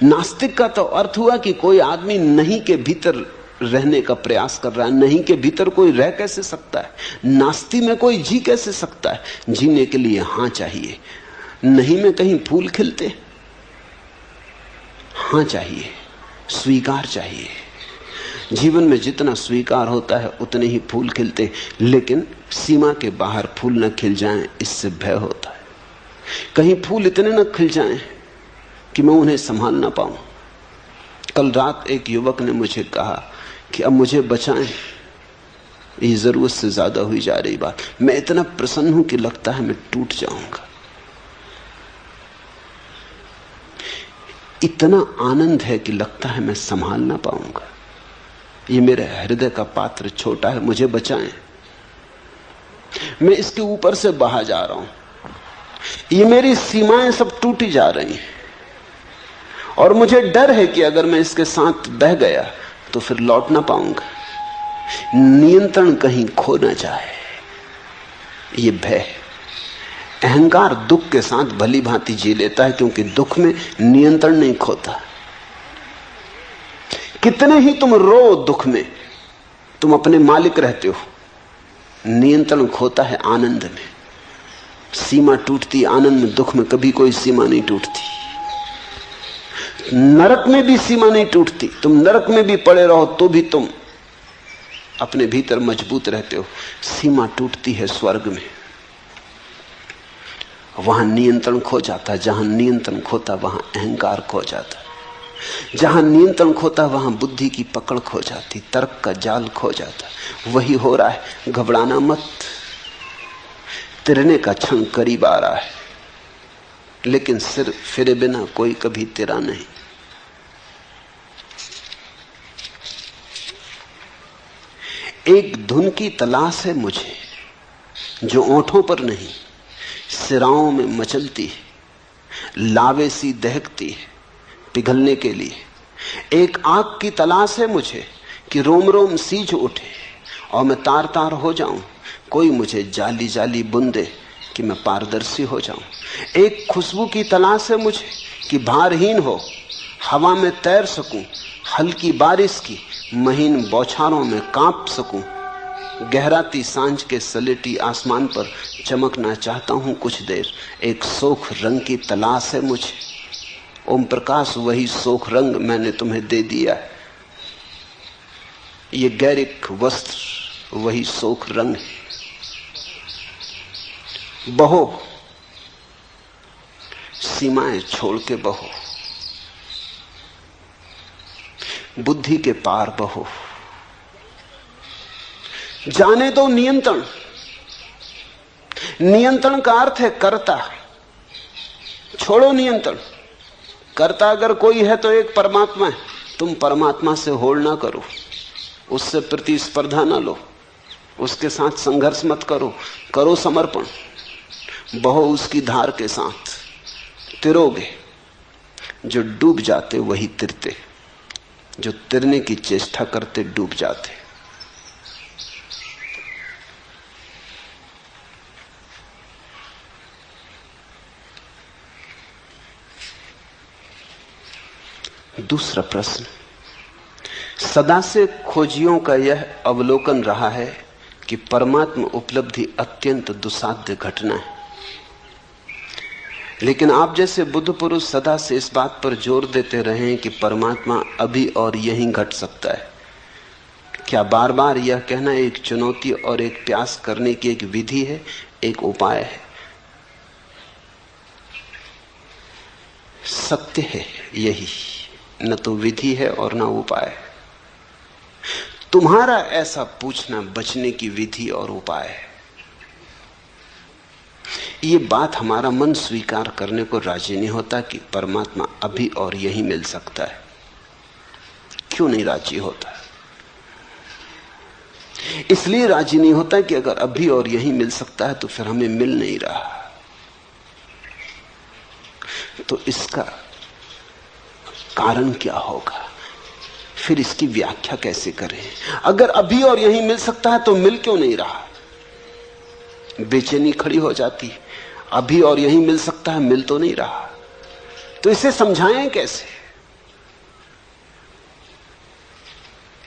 नास्तिक का तो अर्थ हुआ कि कोई आदमी नहीं के भीतर रहने का प्रयास कर रहा है। नहीं के भीतर कोई रह कैसे सकता है? नास्ति में कोई जी कैसे सकता है? जीने के लिए हां चाहिए। नहीं में कहीं फूल खिलते? हां चाहिए, स्वीकार चाहिए। जीवन में जितना स्वीकार होता है उतने ही फूल खिलते, लेकिन सीमा के बाहर फूल न खिल जाएं इससे भय होता है। कहीं फूल इतने न खिल जाएं कि मैं उन्हें संभाल ना पाऊं। कल रात एक युवक ने मुझे कहा कि अब मुझे बचाएं, ये जरूरत से ज्यादा हुई जा रही बात। मैं इतना प्रसन्न हूं कि लगता है मैं टूट जाऊंगा। इतना आनंद है कि लगता है मैं संभाल ना पाऊंगा। ये मेरे हृदय का पात्र छोटा है, मुझे बचाएं। मैं इसके ऊपर से बाहर जा रहा हूं। ये मेरी सीमाएं सब टूटी जा रही हैं और मुझे डर है कि अगर मैं इसके साथ बह गया तो फिर लौट ना पाऊंगा। नियंत्रण कहीं खो ना जाए, ये भय। अहंकार दुख के साथ भली भांति जी लेता है क्योंकि दुख में नियंत्रण नहीं खोता। कितने ही तुम रो दुख में, तुम अपने मालिक रहते हो। नियंत्रण खोता है आनंद में। सीमा टूटती आनंद में, दुख में कभी कोई सीमा नहीं टूटती। नरक में भी सीमा नहीं टूटती। तुम नरक में भी पड़े रहो तो भी तुम अपने भीतर मजबूत रहते हो। सीमा टूटती है स्वर्ग में, वहां नियंत्रण खो जाता है। जहां नियंत्रण खोता वहां अहंकार खो जाता है। जहां नियंत्रण खोता वहां बुद्धि की पकड़ खो जाती, तर्क का जाल खो जाता। वही हो रहा है। घबराना मत, तिरने का क्षण करीब आ रहा है, लेकिन सिर फिरे बिना कोई कभी तिरा नहीं। एक धुन की तलाश है मुझे जो ओंठों पर नहीं सिराओं में मचलती है, लावे सी दहकती है पिघलने के लिए। एक आग की तलाश है मुझे कि रोम रोम सीज उठे और मैं तार तार हो जाऊं। कोई मुझे जाली जाली बुंदे कि मैं पारदर्शी हो जाऊं। एक खुशबू की तलाश है मुझे कि भारहीन हो, हवा में तैर सकूं, हल्की बारिश की महीन बौछारों में कांप सकूं। गहराती सांझ के सलेटी आसमान पर चमकना चाहता हूं कुछ देर। एक सोख रंग की तलाश है मुझे। ओम प्रकाश, वही सोख रंग मैंने तुम्हें दे दिया है। ये गैरिक वस्त्र वही सोख रंग है। बहो, सीमाएं छोड़ के बहो, बुद्धि के पार बहो। जाने दो नियंत्रण। नियंत्रण का अर्थ है कर्ता। छोड़ो नियंत्रण। कर्ता अगर कोई है तो एक परमात्मा है। तुम परमात्मा से होड़ ना करो, उससे प्रतिस्पर्धा ना लो। उसके साथ संघर्ष मत करो, करो समर्पण, बहो उसकी धार के साथ, तिरोगे। जो डूब जाते वही तिरते, जो तिरने की चेष्टा करते डूब जाते। दूसरा प्रश्न, सदा से खोजियों का यह अवलोकन रहा है कि परमात्मा उपलब्धि अत्यंत दुस्साध्य घटना है, लेकिन आप जैसे बुद्ध पुरुष सदा से इस बात पर जोर देते रहे हैं कि परमात्मा अभी और यहीं घट सकता है। क्या बार बार यह कहना एक चुनौती और एक प्रयास करने की एक विधि है, एक उपाय है? सत्य है यही, न तो विधि है और न उपाय। तुम्हारा ऐसा पूछना बचने की विधि और उपाय है। ये बात हमारा मन स्वीकार करने को राजी नहीं होता कि परमात्मा अभी और यहीं मिल सकता है। क्यों नहीं राजी होता? इसलिए राजी नहीं होता कि अगर अभी और यहीं मिल सकता है तो फिर हमें मिल नहीं रहा। तो इसका कारण क्या होगा, फिर इसकी व्याख्या कैसे करें? अगर अभी और यहीं मिल सकता है तो मिल क्यों नहीं रहा? बेचैनी खड़ी हो जाती है, अभी और यहीं मिल सकता है, मिल तो नहीं रहा। तो इसे समझाएं कैसे?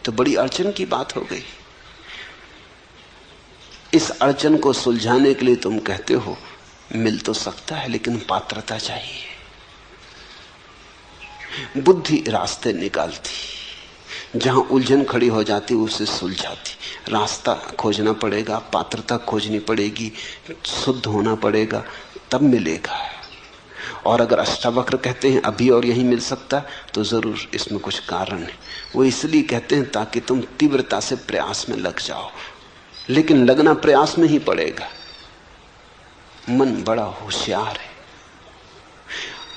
तो बड़ी अड़चन की बात हो गई। इस अड़चन को सुलझाने के लिए तुम कहते हो मिल तो सकता है लेकिन पात्रता चाहिए। बुद्धि रास्ते निकालती, जहां उलझन खड़ी हो जाती उसे सुलझाती। रास्ता खोजना पड़ेगा, पात्रता खोजनी पड़ेगी, शुद्ध होना पड़ेगा, तब मिलेगा। और अगर अष्टावक्र कहते हैं अभी और यहीं मिल सकता तो जरूर इसमें कुछ कारण है। वो इसलिए कहते हैं ताकि तुम तीव्रता से प्रयास में लग जाओ, लेकिन लगना प्रयास में ही पड़ेगा। मन बड़ा होशियार है।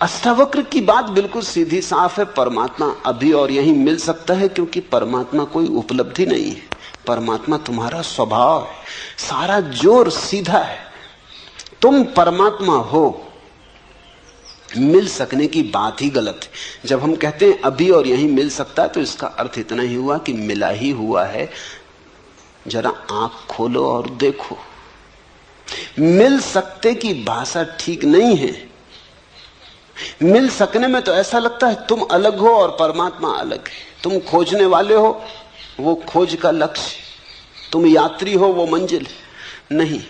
अष्टावक्र की बात बिल्कुल सीधी साफ है, परमात्मा अभी और यहीं मिल सकता है क्योंकि परमात्मा कोई उपलब्धि नहीं है, परमात्मा तुम्हारा स्वभाव है। सारा जोर सीधा है, तुम परमात्मा हो, मिल सकने की बात ही गलत है। जब हम कहते हैं अभी और यहीं मिल सकता है तो इसका अर्थ इतना ही हुआ कि मिला ही हुआ है। जरा आंख खोलो और देखो। मिल सकते की भाषा ठीक नहीं है। मिल सकने में तो ऐसा लगता है तुम अलग हो और परमात्मा अलग है। तुम खोजने वाले हो, वो खोज का लक्ष्य, तुम यात्री हो, वो मंजिल। नहीं,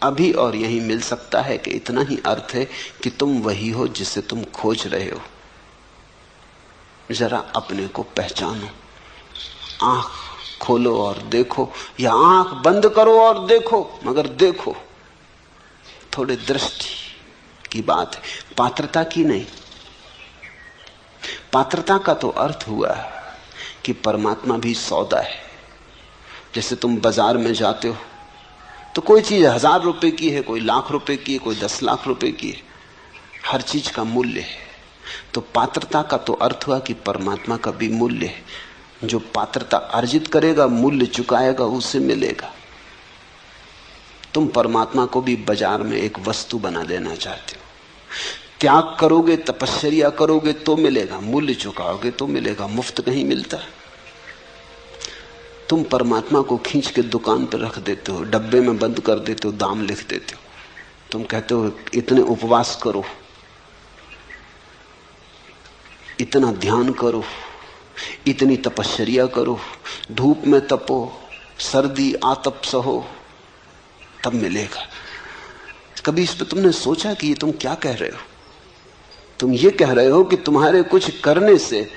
अभी और यहीं मिल सकता है कि इतना ही अर्थ है कि तुम वही हो जिसे तुम खोज रहे हो। जरा अपने को पहचानो, आंख खोलो और देखो, या आंख बंद करो और देखो, मगर देखो। थोड़े दृष्टि की बात है, पात्रता की नहीं। पात्रता का तो अर्थ हुआ कि परमात्मा भी सौदा है। जैसे तुम बाजार में जाते हो तो कोई चीज 1000 रुपए की है, कोई लाख रुपए की है, कोई 10 लाख रुपए की है, हर चीज का मूल्य है। तो पात्रता का तो अर्थ हुआ कि परमात्मा का भी मूल्य है। जो पात्रता अर्जित करेगा, मूल्य चुकाएगा, उसे मिलेगा। तुम परमात्मा को भी बाजार में एक वस्तु बना देना चाहते हो। त्याग करोगे, तपस्या करोगे तो मिलेगा, मूल्य चुकाओगे तो मिलेगा, मुफ्त कहीं मिलता है। तुम परमात्मा को खींच के दुकान पर रख देते हो, डब्बे में बंद कर देते हो, दाम लिख देते हो। तुम कहते हो इतने उपवास करो, इतना ध्यान करो, इतनी तपस्या करो, धूप में तपो, सर्दी आतप सहो, तब मिलेगा। कभी इस पर तुमने सोचा कि ये तुम क्या कह रहे हो? तुम ये कह रहे हो कि तुम्हारे कुछ करने से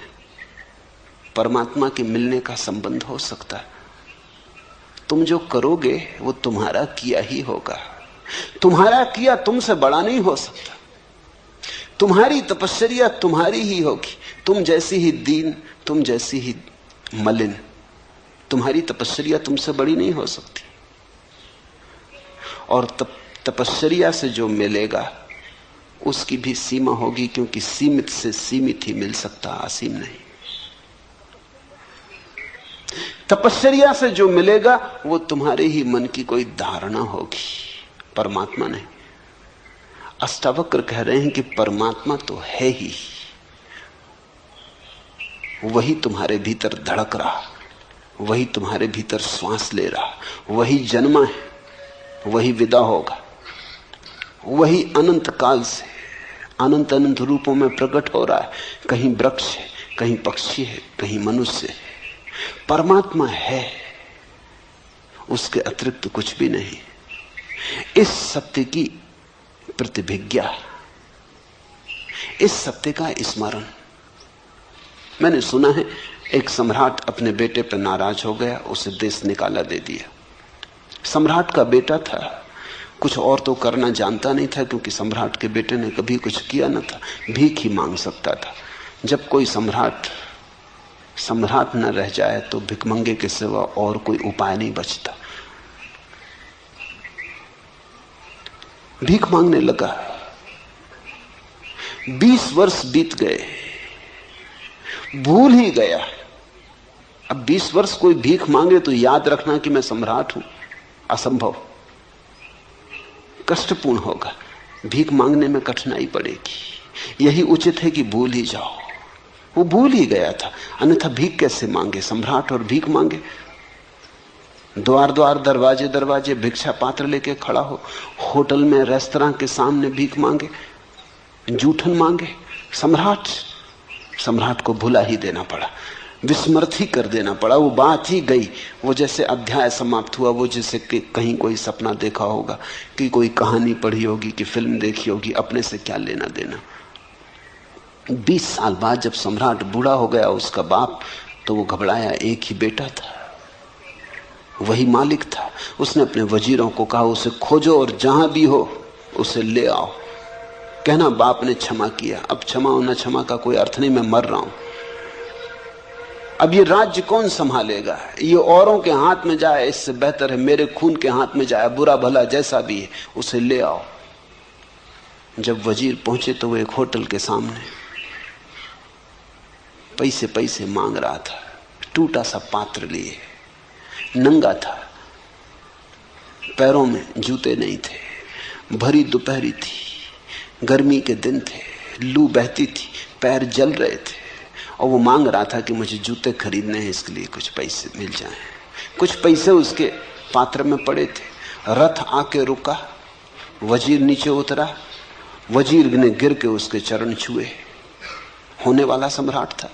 परमात्मा के मिलने का संबंध हो सकता है। तुम जो करोगे वो तुम्हारा किया ही होगा। तुम्हारा किया तुमसे बड़ा नहीं हो सकता। तुम्हारी तपस्या तुम्हारी ही होगी। तुम जैसी ही दीन, तुम जैसी ही मलिन, तुम्हारी तपस्या तुमसे बड़ी नहीं हो सकती। और तपस्या से जो मिलेगा उसकी भी सीमा होगी, क्योंकि सीमित से सीमित ही मिल सकता, असीम नहीं। तपश्चर्या से जो मिलेगा वो तुम्हारे ही मन की कोई धारणा होगी, परमात्मा नहीं। अष्टावक्र कह रहे हैं कि परमात्मा तो है ही, वही तुम्हारे भीतर धड़क रहा, वही तुम्हारे भीतर श्वास ले रहा, वही जन्मा है, वही विदा होगा, वही अनंत काल से अनंत अनंत रूपों में प्रकट हो रहा है। कहीं वृक्ष है, कहीं पक्षी है, कहीं मनुष्य है। परमात्मा है, उसके अतिरिक्त कुछ भी नहीं। इस सत्य की प्रतिभिज्ञा, इस सत्य का स्मरण। मैंने सुना है एक सम्राट अपने बेटे पर नाराज हो गया, उसे देश निकाला दे दिया। सम्राट का बेटा था, कुछ और तो करना जानता नहीं था, क्योंकि सम्राट के बेटे ने कभी कुछ किया न था, भीख ही मांग सकता था। जब कोई सम्राट न रह जाए तो भिखमंगे के सिवा और कोई उपाय नहीं बचता। भीख मांगने लगा। 20 वर्ष बीत गए, भूल ही गया। अब 20 वर्ष कोई भीख मांगे तो याद रखना कि मैं सम्राट हूं, असंभव, कष्टपूर्ण होगा। भीख मांगने में कठिनाई पड़ेगी। यही उचित है कि भूल ही जाओ। वो भूल ही गया था, अन्यथा भीख कैसे मांगे? सम्राट और भीख मांगे, द्वार द्वार दरवाजे दरवाजे भिक्षा पात्र लेके खड़ा हो, होटल में रेस्तरां के सामने भीख मांगे, जूठन मांगे। सम्राट को भुला ही देना पड़ा, विस्मृत ही कर देना पड़ा। वो बात ही गई। वो जैसे अध्याय समाप्त हुआ, वो जैसे कि कहीं कोई सपना देखा होगा, कि कोई कहानी पढ़ी होगी, कि फिल्म देखी होगी, अपने से क्या लेना देना। 20 साल बाद जब सम्राट बूढ़ा हो गया, उसका बाप, तो वो घबराया। एक ही बेटा था, वही मालिक था। उसने अपने वजीरों को कहा, उसे खोजो और जहां भी हो उसे ले आओ। कहना बाप ने क्षमा किया। अब क्षमा और न क्षमा का कोई अर्थ नहीं, मैं मर रहा हूं। अब ये राज्य कौन संभालेगा? ये औरों के हाथ में जाए, इससे बेहतर है मेरे खून के हाथ में जाए। बुरा भला जैसा भी है, उसे ले आओ। जब वजीर पहुंचे तो वो एक होटल के सामने पैसे मांग रहा था, टूटा सा पात्र लिए, नंगा था, पैरों में जूते नहीं थे, भरी दोपहरी थी, गर्मी के दिन थे, लू बहती थी, पैर जल रहे थे, और वो मांग रहा था कि मुझे जूते खरीदने हैं, इसके लिए कुछ पैसे मिल जाएं। कुछ पैसे उसके पात्र में पड़े थे। रथ आके रुका, वजीर नीचे उतरा, वजीर ने गिर के उसके चरण छुए। होने वाला सम्राट था।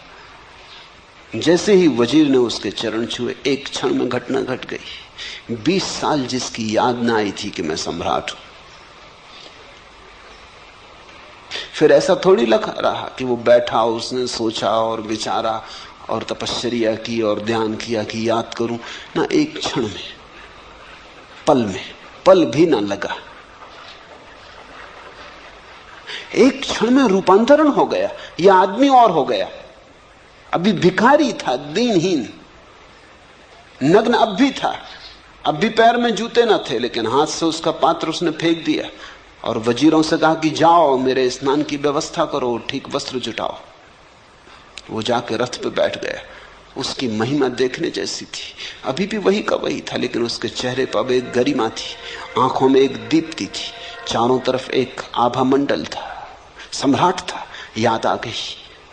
जैसे ही वजीर ने उसके चरण छुए, एक क्षण में घटना घट गई। 20 साल जिसकी याद ना आई थी कि मैं सम्राट हूं, फिर ऐसा थोड़ी लगा रहा कि वो बैठा, उसने सोचा और विचारा और तपश्चर्या की और ध्यान किया कि याद करूं ना। एक क्षण में, पल भी ना लगा, एक क्षण में रूपांतरण हो गया। यह आदमी और हो गया। अभी भिखारी था, दीनहीन, नग्न अब भी था, अब भी पैर में जूते न थे, लेकिन हाथ से उसका पात्र उसने फेंक दिया और वजीरों से कहा कि जाओ मेरे स्नान की व्यवस्था करो, ठीक वस्त्र जुटाओ। वो जाके रथ पे बैठ गया। उसकी महिमा देखने जैसी थी। अभी भी वही का वही था, लेकिन उसके चेहरे पर एक गरिमा थी, आंखों में एक दीप्ति थी, चारों तरफ एक आभा मंडल था। सम्राट था। याद आ गई,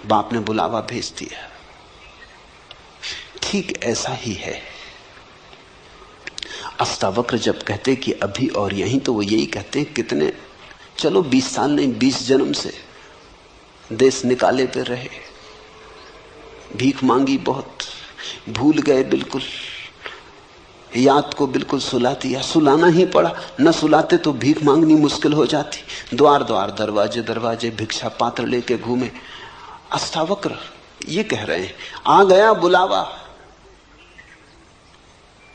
बाप ने बुलावा भेज दिया। ठीक ऐसा ही है। अष्टावक्र जब कहते कि अभी और यहीं, तो वो यही कहते हैं कितने, चलो 20 साल नहीं, 20 जन्म से देश निकाले पे रहे, भीख मांगी बहुत, भूल गए बिल्कुल, याद को बिल्कुल सुला दिया, सुलाना ही पड़ा। न सुलाते तो भीख मांगनी मुश्किल हो जाती। द्वार द्वार दरवाजे दरवाजे भिक्षा पात्र लेके घूमे। अष्टावक्र ये कह रहे हैं, आ गया बुलावा,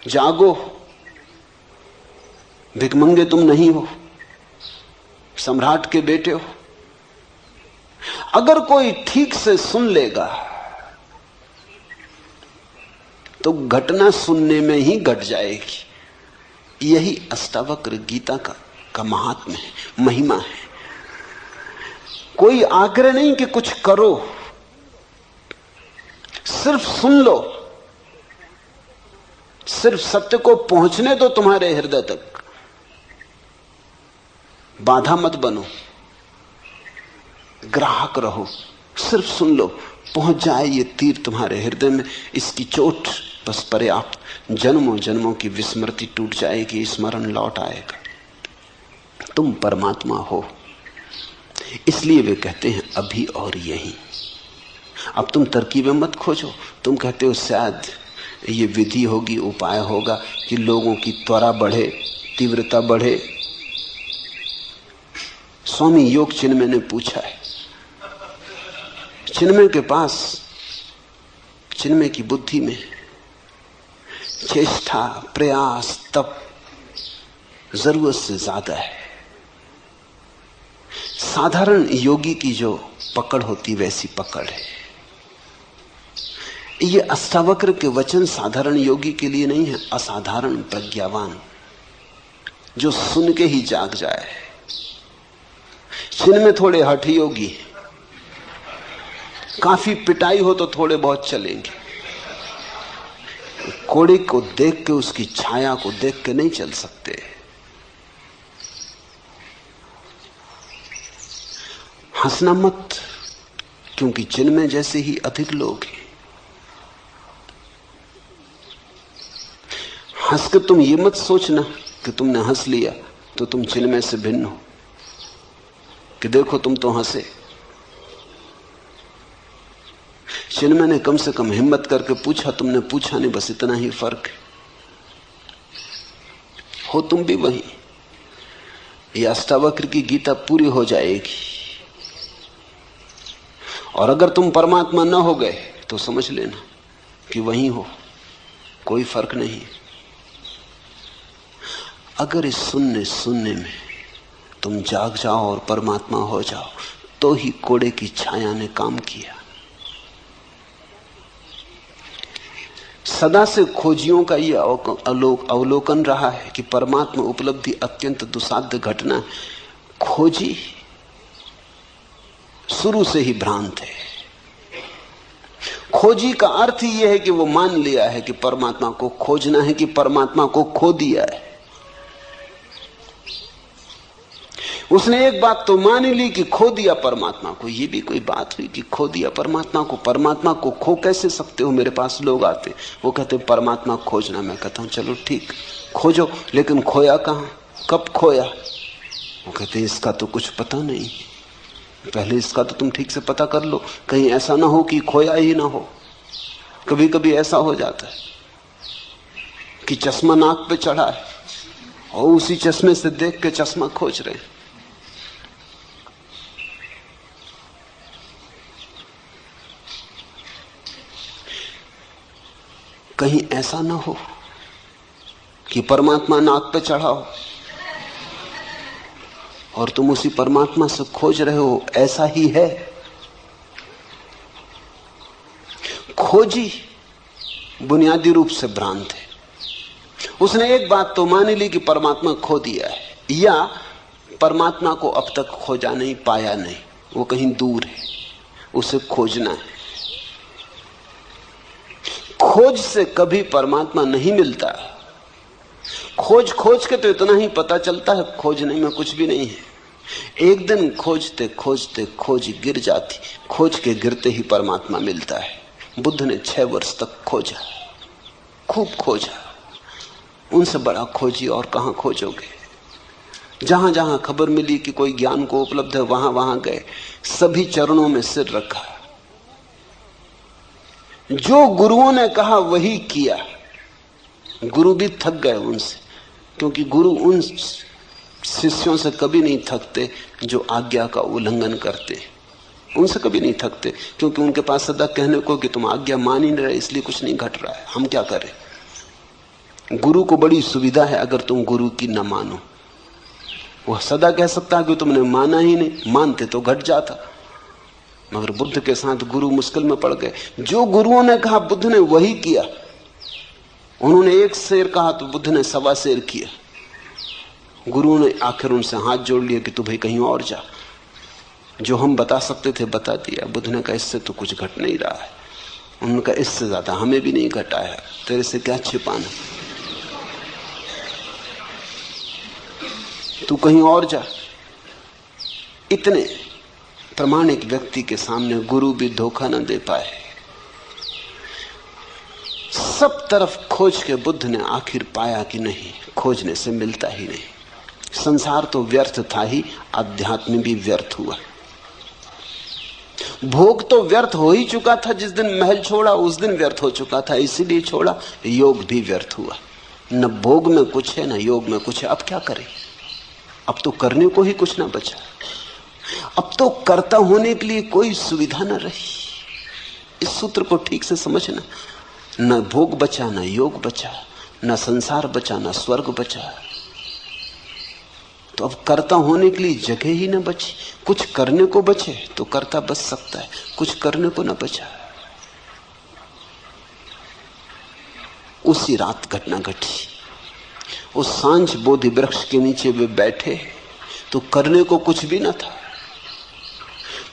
जागो, भिखमंगे तुम नहीं हो, सम्राट के बेटे हो। अगर कोई ठीक से सुन लेगा तो घटना सुनने में ही घट जाएगी। यही अष्टावक्र गीता का महात्म्य है, महिमा है। कोई आग्रह नहीं कि कुछ करो, सिर्फ सुन लो, सिर्फ सत्य को पहुंचने दो तुम्हारे हृदय तक, बाधा मत बनो, ग्राहक रहो, सिर्फ सुन लो, पहुंच जाए ये तीर तुम्हारे हृदय में, इसकी चोट बस पर्याप्त, जन्मों जन्मों की विस्मृति टूट जाएगी, स्मरण लौट आएगा, तुम परमात्मा हो। इसलिए वे कहते हैं अभी और यहीं। अब तुम तरकीबें मत खोजो, तुम कहते हो शायद ये विधि होगी, उपाय होगा कि लोगों की त्वरा बढ़े, तीव्रता बढ़े। स्वामी योग चिन्मय ने पूछा है, चिन्मय के पास, चिन्मय की बुद्धि में चेष्टा, प्रयास, तप जरूरत से ज्यादा है। साधारण योगी की जो पकड़ होती वैसी पकड़ है। ये अष्टावक्र के वचन साधारण योगी के लिए नहीं है, असाधारण प्रज्ञावान जो सुन के ही जाग जाए। जिनमें थोड़े हठ योगी, काफी पिटाई हो तो थोड़े बहुत चलेंगे, कोड़े को देख के, उसकी छाया को देख के नहीं चल सकते। हंसना मत, क्योंकि जिनमें जैसे ही अधिक लोग हैं। हंस के तुम ये मत सोचना कि तुमने हंस लिया तो तुम चिन्मय से भिन्न हो, कि देखो तुम तो हंसे। चिन्मय ने कम से कम हिम्मत करके पूछा, तुमने पूछा नहीं, बस इतना ही फर्क है। हो तुम भी वही। ये अष्टावक्र की गीता पूरी हो जाएगी, और अगर तुम परमात्मा न हो गए तो समझ लेना कि वही हो, कोई फर्क नहीं। अगर इस सुनने में तुम जाग जाओ और परमात्मा हो जाओ तो ही कोड़े की छाया ने काम किया। सदा से खोजियों का यह अवलोकन रहा है कि परमात्मा उपलब्धि अत्यंत दुसाध्य घटना है। खोजी शुरू से ही भ्रांत है। खोजी का अर्थ ही यह है कि वो मान लिया है कि परमात्मा को खोजना है, कि परमात्मा को खो दिया है। उसने एक बात तो मान ली कि खो दिया परमात्मा को। ये भी कोई बात हुई कि खो दिया परमात्मा को? परमात्मा को खो कैसे सकते हो? मेरे पास लोग आते, वो कहते परमात्मा खोजना। मैं कहता हूं चलो ठीक, खोजो, लेकिन खोया कहां, कब खोया? वो कहते इसका तो कुछ पता नहीं, पहले इसका तो तुम ठीक से पता कर लो, कहीं ऐसा ना हो कि खोया ही ना हो। कभी कभी ऐसा हो जाता है कि चश्मा नाक पे चढ़ा है और उसी चश्मे से देख के चश्मा खोज रहे हैं। कहीं ऐसा ना हो कि परमात्मा नाक पे चढ़ा हो और तुम उसी परमात्मा से खोज रहे हो। ऐसा ही है। खोजी बुनियादी रूप से भ्रांत है। उसने एक बात तो मान ली कि परमात्मा खो दिया है, या परमात्मा को अब तक खोजा नहीं, पाया नहीं, वो कहीं दूर है, उसे खोजना है। खोज से कभी परमात्मा नहीं मिलता। खोज खोज के तो इतना ही पता चलता है, खोजने में कुछ भी नहीं है। एक दिन खोजते खोजते खोज गिर जाती, खोज के गिरते ही परमात्मा मिलता है। बुद्ध ने 6 वर्ष तक खोजा, खूब खोजा। उनसे बड़ा खोजी और कहां खोजोगे। जहां जहां खबर मिली कि कोई ज्ञान को उपलब्ध है, वहां वहां गए, सभी चरणों में सिर रखा। जो गुरुओं ने कहा वही किया। गुरु भी थक गए उनसे, क्योंकि गुरु उन शिष्यों से कभी नहीं थकते जो आज्ञा का उल्लंघन करते। उनसे कभी नहीं थकते, क्योंकि उनके पास सदा कहने को कि तुम आज्ञा मान ही नहीं रहे, इसलिए कुछ नहीं घट रहा है, हम क्या करें। गुरु को बड़ी सुविधा है, अगर तुम गुरु की न मानो। वह सदा कह सकता है कि तुमने माना ही नहीं, मानते तो घट जाता। मगर बुद्ध के साथ गुरु मुश्किल में पड़ गए। जो गुरुओं ने कहा बुद्ध ने वही किया। उन्होंने 1 शेर कहा तो बुद्ध ने 1.25 शेर किया। गुरु ने आखिर उनसे हाथ जोड़ लिया कि तू भाई कहीं और जा। जो हम बता सकते थे बता दिया। बुद्ध ने कहा इससे तो कुछ घट नहीं रहा है। उन्होंने कहा इससे ज्यादा हमें भी नहीं घटा है, तेरे से क्या छिपाना। तू कहीं और जा। इतने प्रामाणिक व्यक्ति के सामने गुरु भी धोखा न दे पाए। सब तरफ खोज के बुद्ध ने आखिर पाया कि नहीं, खोजने से मिलता ही नहीं। संसार तो व्यर्थ था ही, अध्यात्म भी व्यर्थ हुआ। भोग तो व्यर्थ हो ही चुका था, जिस दिन महल छोड़ा उस दिन व्यर्थ हो चुका था, इसीलिए छोड़ा। योग भी व्यर्थ हुआ। न भोग में कुछ है न योग में कुछ है। अब क्या करें? अब तो करने को ही कुछ ना बचा। अब तो कर्ता होने के लिए कोई सुविधा न रही। इस सूत्र को ठीक से समझना। न भोग बचा, न योग बचा, न संसार बचा, न स्वर्ग बचा। तो अब कर्ता होने के लिए जगह ही न बची। कुछ करने को बचे तो कर्ता बच सकता है, कुछ करने को न बचा। उसी रात घटना घटी। उस सांझ बोधि वृक्ष के नीचे वे बैठे तो करने को कुछ भी न था।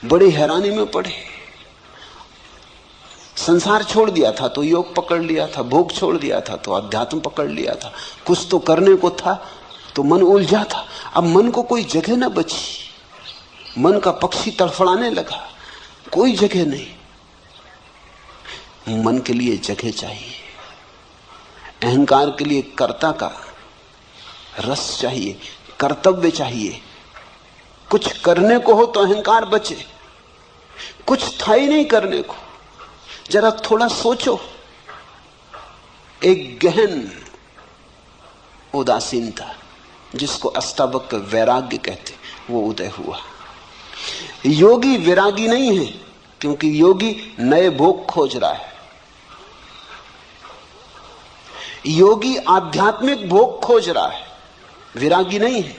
बड़ी हैरानी में पड़े। संसार छोड़ दिया था तो योग पकड़ लिया था, भोग छोड़ दिया था तो अध्यात्म पकड़ लिया था। कुछ तो करने को था तो मन उलझा था। अब मन को कोई जगह न बची। मन का पक्षी तड़फड़ाने लगा, कोई जगह नहीं। मन के लिए जगह चाहिए। अहंकार के लिए कर्ता का रस चाहिए, कर्तव्य चाहिए। कुछ करने को हो तो अहंकार बचे। कुछ था ही नहीं करने को। जरा थोड़ा सोचो। एक गहन उदासीनता, जिसको अष्टावक्र वैराग्य कहते, वो उदय हुआ। योगी विरागी नहीं है, क्योंकि योगी नए भोग खोज रहा है। योगी आध्यात्मिक भोग खोज रहा है, विरागी नहीं है।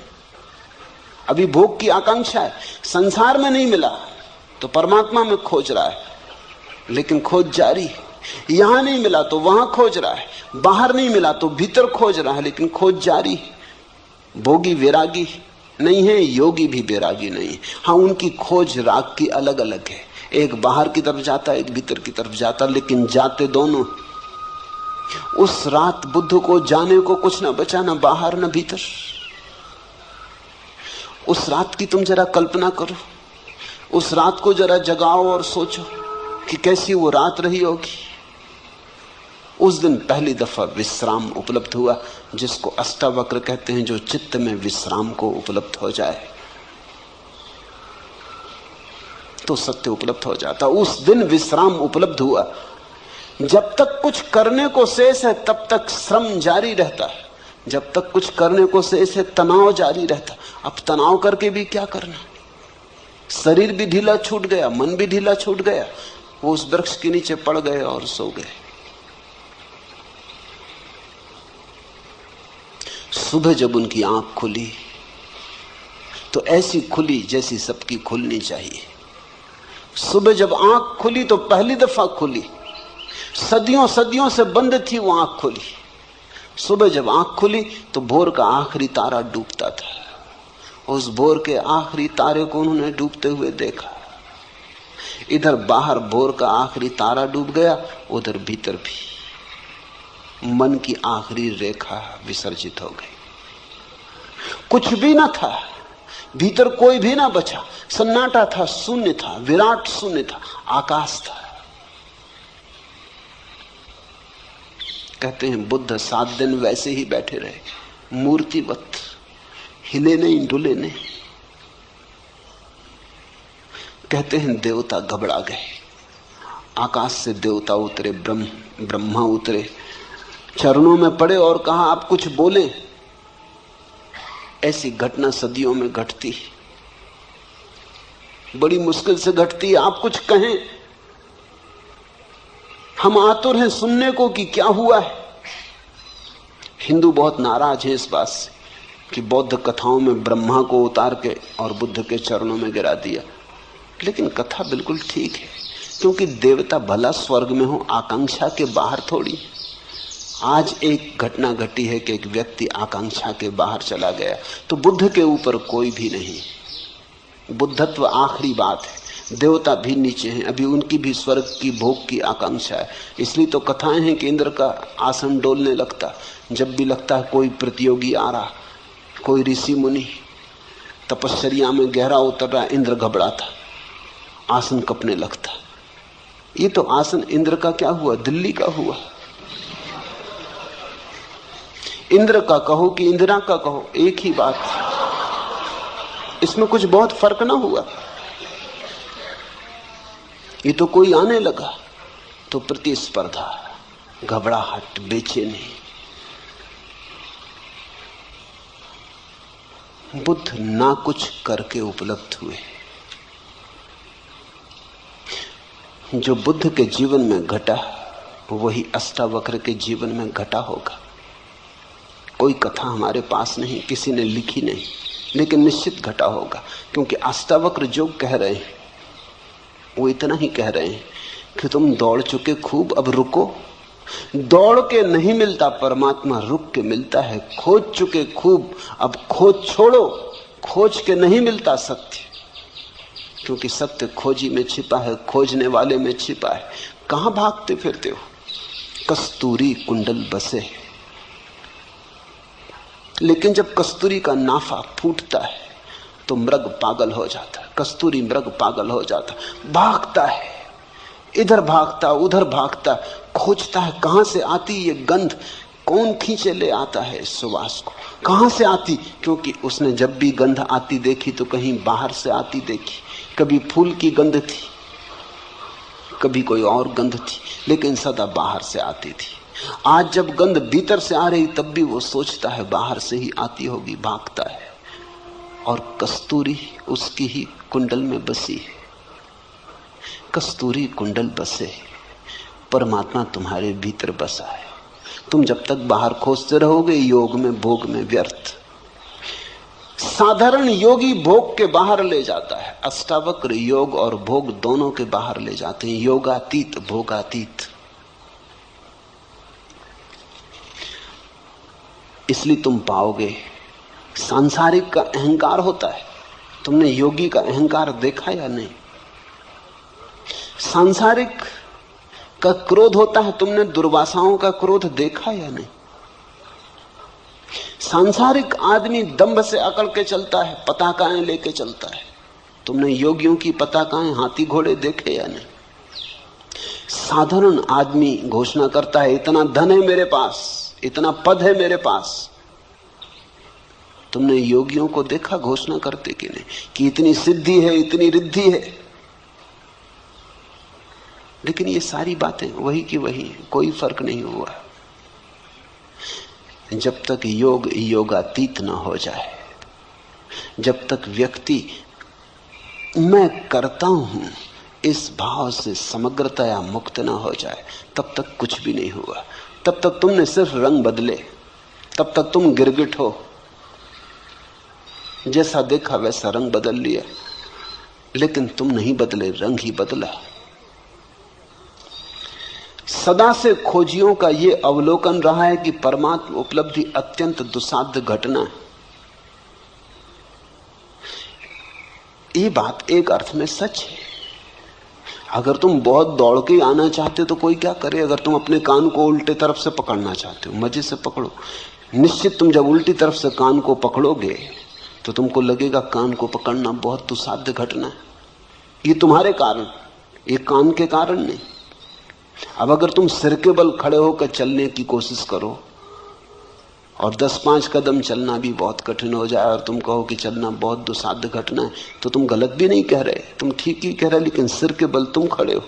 अभी भोग की आकांक्षा है। संसार में नहीं मिला तो परमात्मा में खोज रहा है, लेकिन खोज जारी है। यहां नहीं मिला तो वहां खोज रहा है, बाहर नहीं मिला तो भीतर खोज रहा है, लेकिन खोज जारी है। भोगी विरागी नहीं है, योगी भी विरागी नहीं है। हाँ, उनकी खोज राग की अलग अलग है। एक बाहर की तरफ जाता, एक भीतर की तरफ जाता, लेकिन जाते दोनों। उस रात बुद्ध को जाने को कुछ न बचा, न बाहर न भीतर। उस रात की तुम जरा कल्पना करो। उस रात को जरा जगाओ और सोचो कि कैसी वो रात रही होगी। उस दिन पहली दफा विश्राम उपलब्ध हुआ, जिसको अष्टावक्र कहते हैं, जो चित्त में विश्राम को उपलब्ध हो जाए तो सत्य उपलब्ध हो जाता। उस दिन विश्राम उपलब्ध हुआ। जब तक कुछ करने को शेष है तब तक श्रम जारी रहता है। जब तक कुछ करने को शेष है तनाव जारी रहता। अब तनाव करके भी क्या करना? शरीर भी ढीला छूट गया, मन भी ढीला छूट गया। वो उस वृक्ष के नीचे पड़ गए और सो गए। सुबह जब उनकी आंख खुली तो ऐसी खुली जैसी सबकी खुलनी चाहिए। सुबह जब आंख खुली तो पहली दफा खुली। सदियों सदियों से बंद थी वो आंख खुली। सुबह जब आंख खुली तो भोर का आखिरी तारा डूबता था। उस भोर के आखिरी तारे को उन्होंने डूबते हुए देखा। इधर बाहर भोर का आखिरी तारा डूब गया, उधर भीतर भी मन की आखिरी रेखा विसर्जित हो गई। कुछ भी ना था, भीतर कोई भी ना बचा। सन्नाटा था, शून्य था, विराट शून्य था, आकाश था। कहते हैं बुद्ध 7 दिन वैसे ही बैठे रहे, मूर्तिवत, हिले नहीं डुले नहीं। कहते हैं देवता घबरा गए। आकाश से देवता उतरे, ब्रह्मा उतरे, चरणों में पड़े और कहा आप कुछ बोले। ऐसी घटना सदियों में घटती, बड़ी मुश्किल से घटती। आप कुछ कहें, हम आतुर हैं सुनने को कि क्या हुआ है। हिंदू बहुत नाराज हैं इस बात से कि बौद्ध कथाओं में ब्रह्मा को उतार के और बुद्ध के चरणों में गिरा दिया। लेकिन कथा बिल्कुल ठीक है, क्योंकि देवता भला स्वर्ग में हो, आकांक्षा के बाहर थोड़ी। आज एक घटना घटी है कि एक व्यक्ति आकांक्षा के बाहर चला गया, तो बुद्ध के ऊपर कोई भी नहीं। बुद्धत्व आखिरी बात है। देवता भी नीचे हैं, अभी उनकी भी स्वर्ग की भोग की आकांक्षा है। इसलिए तो कथाएं हैं कि इंद्र का आसन डोलने लगता जब भी लगता है कोई प्रतियोगी आ रहा, कोई ऋषि मुनि तपश्चर्या में गहरा उतर रहा, इंद्र घबराता, आसन कपने लगता। ये तो आसन इंद्र का क्या हुआ, दिल्ली का हुआ। इंद्र का कहो कि इंदिरा का कहो, एक ही बात, इसमें कुछ बहुत फर्क ना हुआ। ये तो कोई आने लगा तो प्रतिस्पर्धा, घबराहट, बेचैनी। बुद्ध ना कुछ करके उपलब्ध हुए। जो बुद्ध के जीवन में घटा वही अष्टावक्र के जीवन में घटा होगा। कोई कथा हमारे पास नहीं, किसी ने लिखी नहीं, लेकिन निश्चित घटा होगा, क्योंकि अष्टावक्र जो कह रहे हैं वो इतना ही कह रहे हैं कि तुम दौड़ चुके खूब, अब रुको। दौड़ के नहीं मिलता परमात्मा, रुक के मिलता है। खोज चुके खूब, अब खोज छोड़ो। खोज के नहीं मिलता सत्य, क्योंकि सत्य खोजी में छिपा है, खोजने वाले में छिपा है। कहां भागते फिरते हो? कस्तूरी कुंडल बसे। लेकिन जब कस्तूरी का नाफा फूटता है तो मृग पागल हो जाता है। कस्तूरी मृग पागल हो जाता, भागता है, इधर भागता उधर भागता, खोजता है कहां से आती ये गंध, कौन खींचे ले आता है इस सुवास को, कहां से आती। क्योंकि उसने जब भी गंध आती देखी तो कहीं बाहर से आती देखी। कभी फूल की गंध थी, कभी कोई और गंध थी, लेकिन सदा बाहर से आती थी। आज जब गंध भीतर से आ रही तब भी वो सोचता है बाहर से ही आती होगी, भागता है। और कस्तूरी उसकी ही कुंडल में बसी है। कस्तूरी कुंडल बसे, परमात्मा तुम्हारे भीतर बसा है। तुम जब तक बाहर खोजते रहोगे योग में भोग में व्यर्थ। साधारण योगी भोग के बाहर ले जाता है, अष्टावक्र योग और भोग दोनों के बाहर ले जाते हैं। योगातीत भोगातीत। इसलिए तुम पाओगे सांसारिक का अहंकार होता है। तुमने योगी का अहंकार देखा या नहीं? सांसारिक का क्रोध होता है, तुमने दुर्वासाओं का क्रोध देखा या नहीं? सांसारिक आदमी दंभ से अकड़ के चलता है, पताकाएं लेके चलता है। तुमने योगियों की पताकाएं, हाथी घोड़े देखे या नहीं? साधारण आदमी घोषणा करता है इतना धन है मेरे पास, इतना पद है मेरे पास। तुमने योगियों को देखा घोषणा करते कि नहीं कि इतनी सिद्धि है, इतनी रिद्धि है? लेकिन ये सारी बातें वही की वही हैं, कोई फर्क नहीं हुआ। जब तक योग योगातीत ना हो जाए, जब तक व्यक्ति मैं करता हूं इस भाव से समग्रतया मुक्त ना हो जाए, तब तक कुछ भी नहीं हुआ। तब तक तुमने सिर्फ रंग बदले, तब तक तुम गिरगिट हो, जैसा देखा वैसा रंग बदल लिया, लेकिन तुम नहीं बदले, रंग ही बदला। सदा से खोजियों का यह अवलोकन रहा है कि परमात्मा उपलब्धि अत्यंत दुस्साध्य घटना है। ये बात एक अर्थ में सच है। अगर तुम बहुत दौड़ के आना चाहते हो तो कोई क्या करे? अगर तुम अपने कान को उल्टे तरफ से पकड़ना चाहते हो, मजे से पकड़ो। निश्चित तुम जब उल्टी तरफ से कान को पकड़ोगे तो तुमको लगेगा कान को पकड़ना बहुत दुस्साध्य घटना है। ये तुम्हारे कारण, ये कान के कारण नहीं। अब अगर तुम सिर के बल खड़े होकर चलने की कोशिश करो और 10-5 कदम चलना भी बहुत कठिन हो जाए और तुम कहो कि चलना बहुत दुस्साध्य घटना है, तो तुम गलत भी नहीं कह रहे, तुम ठीक ही कह रहे। लेकिन सिर के बल तुम खड़े हो,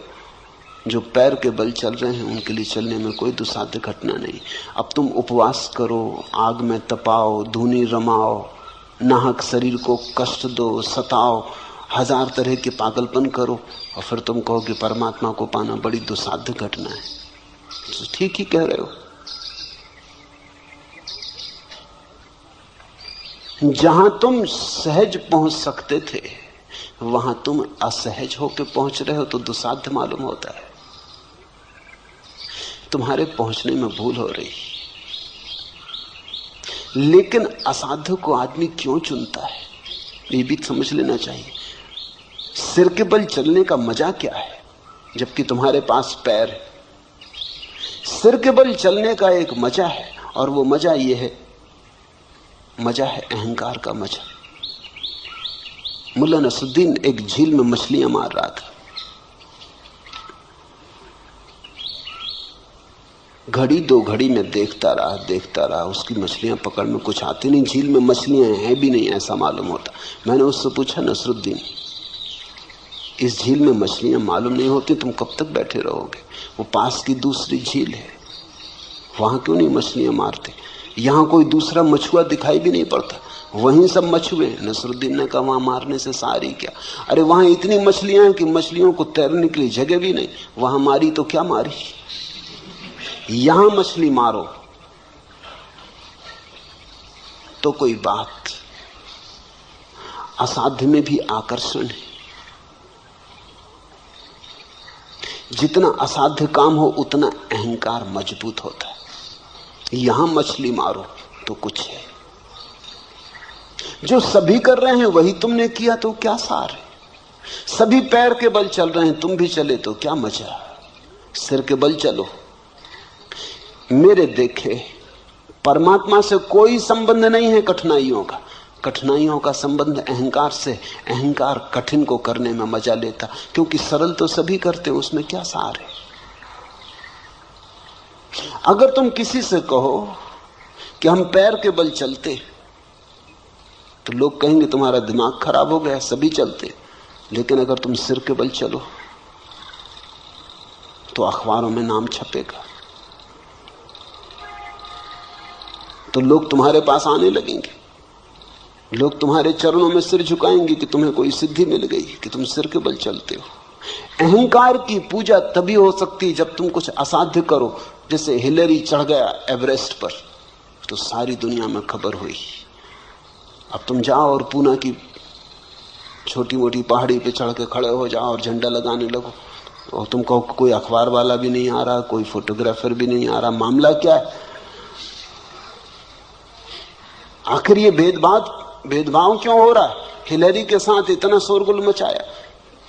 जो पैर के बल चल रहे हैं उनके लिए चलने में कोई दुस्साध्य घटना नहीं। अब तुम उपवास करो, आग में तपाओ, धूनी रमाओ, नाहक शरीर को कष्ट दो, सताओ, 1000 तरह के पागलपन करो और फिर तुम कहो कि परमात्मा को पाना बड़ी दुस्साध्य घटना है, तो ठीक ही कह रहे हो। जहां तुम सहज पहुंच सकते थे वहां तुम असहज होकर पहुंच रहे हो तो दुस्साध्य मालूम होता है। तुम्हारे पहुंचने में भूल हो रही। लेकिन असाध्य को आदमी क्यों चुनता है, ये भी समझ लेना चाहिए। सिर के बल चलने का मजा क्या है जबकि तुम्हारे पास पैर है? सिर के बल चलने का एक मजा है, और वो मजा ये है, मजा है अहंकार का मजा। मुल्ला नसरुद्दीन एक झील में मछलियां मार रहा था। घड़ी दो घड़ी में देखता रहा, उसकी मछलियां पकड़ में कुछ आती नहीं, झील में मछलियां हैं भी नहीं ऐसा मालूम होता। मैंने उससे पूछा, नसरुद्दीन इस झील में मछलियां मालूम नहीं होती, तुम कब तक बैठे रहोगे? वो पास की दूसरी झील है, वहां क्यों नहीं मछलियां मारते? यहां कोई दूसरा मछुआ दिखाई भी नहीं पड़ता, वहीं सब मछुए। नसरुद्दीन ने कहा, वहां मारने से सारी क्या? अरे वहां इतनी मछलियां हैं कि मछलियों को तैरने के लिए जगह भी नहीं, वहां मारी तो क्या मारी, यहां मछली मारो तो कोई बात। असाध्य में भी आकर्षण है। जितना असाध्य काम हो उतना अहंकार मजबूत होता है। यहां मछली मारो तो कुछ है। जो सभी कर रहे हैं वही तुमने किया तो क्या सार है? सभी पैर के बल चल रहे हैं, तुम भी चले तो क्या मजा? सिर के बल चलो। मेरे देखे परमात्मा से कोई संबंध नहीं है कठिनाइयों का। कठिनाइयों का संबंध अहंकार से। अहंकार कठिन को करने में मजा लेता, क्योंकि सरल तो सभी करते, उसमें क्या सार है? अगर तुम किसी से कहो कि हम पैर के बल चलते, तो लोग कहेंगे तुम्हारा दिमाग खराब हो गया, सभी चलते। लेकिन अगर तुम सिर के बल चलो तो अखबारों में नाम छपेगा, तो लोग तुम्हारे पास आने लगेंगे, लोग तुम्हारे चरणों में सिर झुकाएंगे कि तुम्हें कोई सिद्धि मिल गई कि तुम सिर के बल चलते हो। अहंकार की पूजा तभी हो सकती है जब तुम कुछ असाध्य करो। जैसे हिलरी चढ़ गया एवरेस्ट पर, तो सारी दुनिया में खबर हुई। अब तुम जाओ और पूना की छोटी मोटी पहाड़ी पे चढ़ के खड़े हो जाओ और झंडा लगाने लगो, और तुम कहो कोई अखबार वाला भी नहीं आ रहा, कोई फोटोग्राफर भी नहीं आ रहा, मामला क्या है? आखिर ये भेदभाव क्यों हो रहा है? हिलरी के साथ इतना शोरगुल मचाया,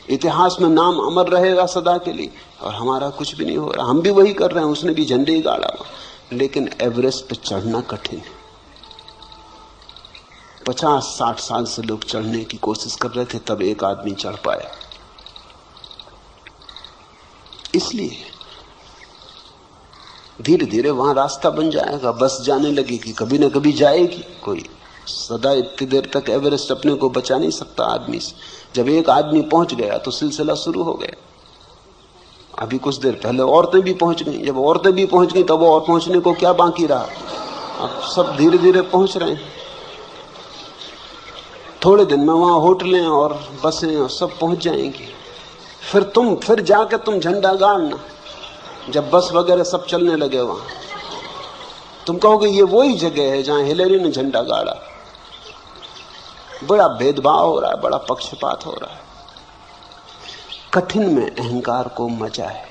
इतिहास में नाम अमर रहेगा सदा के लिए, और हमारा कुछ भी नहीं हो रहा। हम भी वही कर रहे हैं, उसने भी झंडे ही गाड़ा हुआ। लेकिन एवरेस्ट पे चढ़ना कठिन है। 50-60 साल से लोग चढ़ने की कोशिश कर रहे थे, तब एक आदमी चढ़ पाया। इसलिए धीरे धीरे वहां रास्ता बन जाएगा, बस जाने लगेगी, कभी ना कभी जाएगी। कोई सदा इतनी देर तक एवरेस्ट अपने को बचा नहीं सकता आदमी से। जब एक आदमी पहुंच गया तो सिलसिला शुरू हो गया। अभी कुछ देर पहले औरतें भी पहुंच गई, जब औरतें भी पहुंच गई तब और पहुंचने को क्या बाकी रहा? अब सब धीरे धीरे पहुंच रहे हैं। थोड़े दिन में वहां होटलें और बसें और सब पहुंच जाएंगी। फिर जाकर तुम झंडा गाड़ना, जब बस वगैरह सब चलने लगे वहां, तुम कहोगे ये वही जगह है जहां हिलरी ने झंडा गाड़ा। बड़ा भेदभाव हो रहा है, बड़ा पक्षपात हो रहा है। कठिन में अहंकार को मजा है।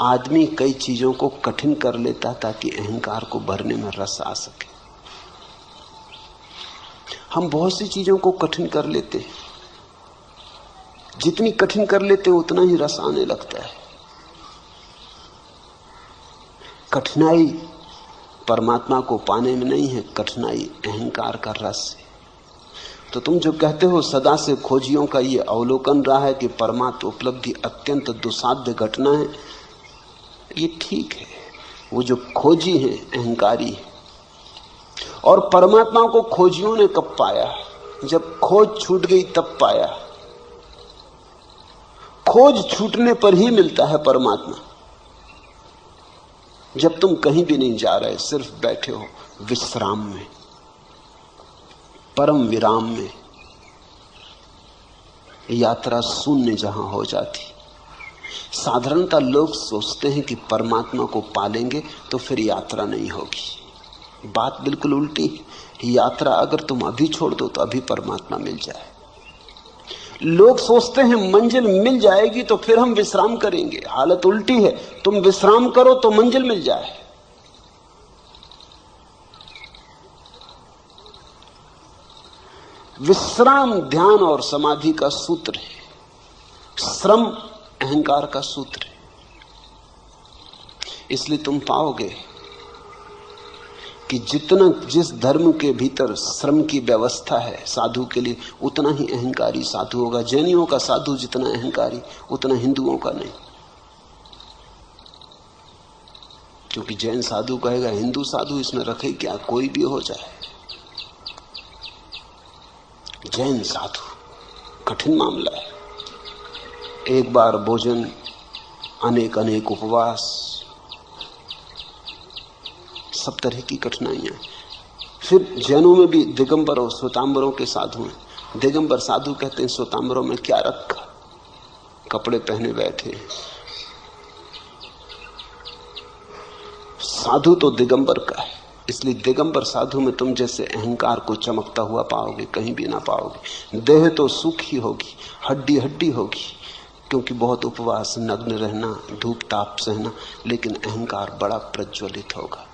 आदमी कई चीजों को कठिन कर लेता ताकि अहंकार को भरने में रस आ सके। हम बहुत सी चीजों को कठिन कर लेते हैं, जितनी कठिन कर लेते हैं उतना ही रस आने लगता है। कठिनाई परमात्मा को पाने में नहीं है, कठिनाई अहंकार का रस है। तो तुम जो कहते हो सदा से खोजियों का ये अवलोकन रहा है कि परमात्मा उपलब्धि अत्यंत दुसाध्य घटना है, ये ठीक है। वो जो खोजी है अहंकारी है। और परमात्मा को खोजियों ने कब पाया? जब खोज छूट गई तब पाया। खोज छूटने पर ही मिलता है परमात्मा। जब तुम कहीं भी नहीं जा रहे, सिर्फ बैठे हो विश्राम में, परम विराम में, यात्रा शून्य जहां हो जाती। साधारणतः लोग सोचते हैं कि परमात्मा को पालेंगे तो फिर यात्रा नहीं होगी। बात बिल्कुल उल्टी है। यात्रा अगर तुम अभी छोड़ दो तो अभी परमात्मा मिल जाए। लोग सोचते हैं मंजिल मिल जाएगी तो फिर हम विश्राम करेंगे। हालत उल्टी है, तुम विश्राम करो तो मंजिल मिल जाए। विश्राम ध्यान और समाधि का सूत्र है, श्रम अहंकार का सूत्र है। इसलिए तुम पाओगे कि जितना जिस धर्म के भीतर श्रम की व्यवस्था है साधु के लिए, उतना ही अहंकारी साधु होगा। जैनियों का साधु जितना अहंकारी, उतना हिंदुओं का नहीं। क्योंकि जैन साधु कहेगा हिंदू साधु इसमें रखे क्या, कोई भी हो जाए। जैन साधु कठिन मामला है। एक बार भोजन, अनेक अनेक उपवास, सब तरह की कठिनाइयां। फिर जैनों में भी दिगंबर और श्वेतांबरों के साधु हैं। दिगंबर साधु कहते हैं श्वेतांबरों में क्या रखा, कपड़े पहने बैठे। साधु तो दिगंबर का है, इसलिए दिगंबर साधु में तुम जैसे अहंकार को चमकता हुआ पाओगे, कहीं भी ना पाओगे। देह तो सूखी होगी, हड्डी हड्डी होगी, क्योंकि बहुत उपवास, नग्न रहना, धूप ताप सहना, लेकिन अहंकार बड़ा प्रज्वलित होगा।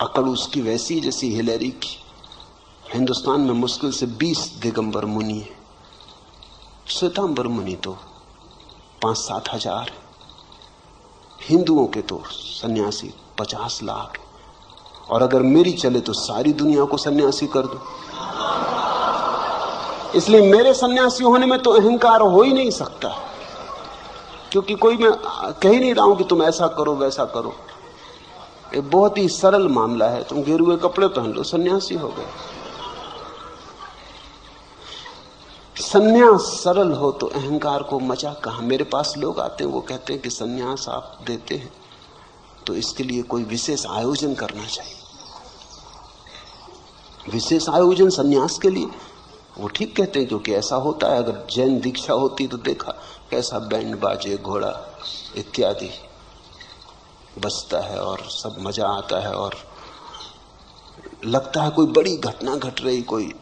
अकड़ उसकी वैसी जैसी हिलेरी की। हिंदुस्तान में मुश्किल से 20 दिगंबर मुनि है। श्वेतांबर मुनि तो 5-7 हजार है। हिंदुओं के तो सन्यासी 50 लाख। और अगर मेरी चले तो सारी दुनिया को सन्यासी कर दो। इसलिए मेरे सन्यासी होने में तो अहंकार हो ही नहीं सकता, क्योंकि कोई मैं कह ही नहीं रहा हूं कि तुम ऐसा करो वैसा करो। ये बहुत ही सरल मामला है। तुम गेरुए कपड़े पहन लो, सन्यासी हो गए। सन्यास सरल हो तो अहंकार को मजा कहां। मेरे पास लोग आते हैं, वो कहते हैं कि सन्यास आप देते हैं तो इसके लिए कोई विशेष आयोजन करना चाहिए। विशेष आयोजन सन्यास के लिए? वो ठीक कहते हैं, क्योंकि ऐसा होता है। अगर जैन दीक्षा होती तो देखा कैसा बैंड बाजे, घोड़ा इत्यादि बजता है और सब मजा आता है और लगता है कोई बड़ी घटना घट रही, कोई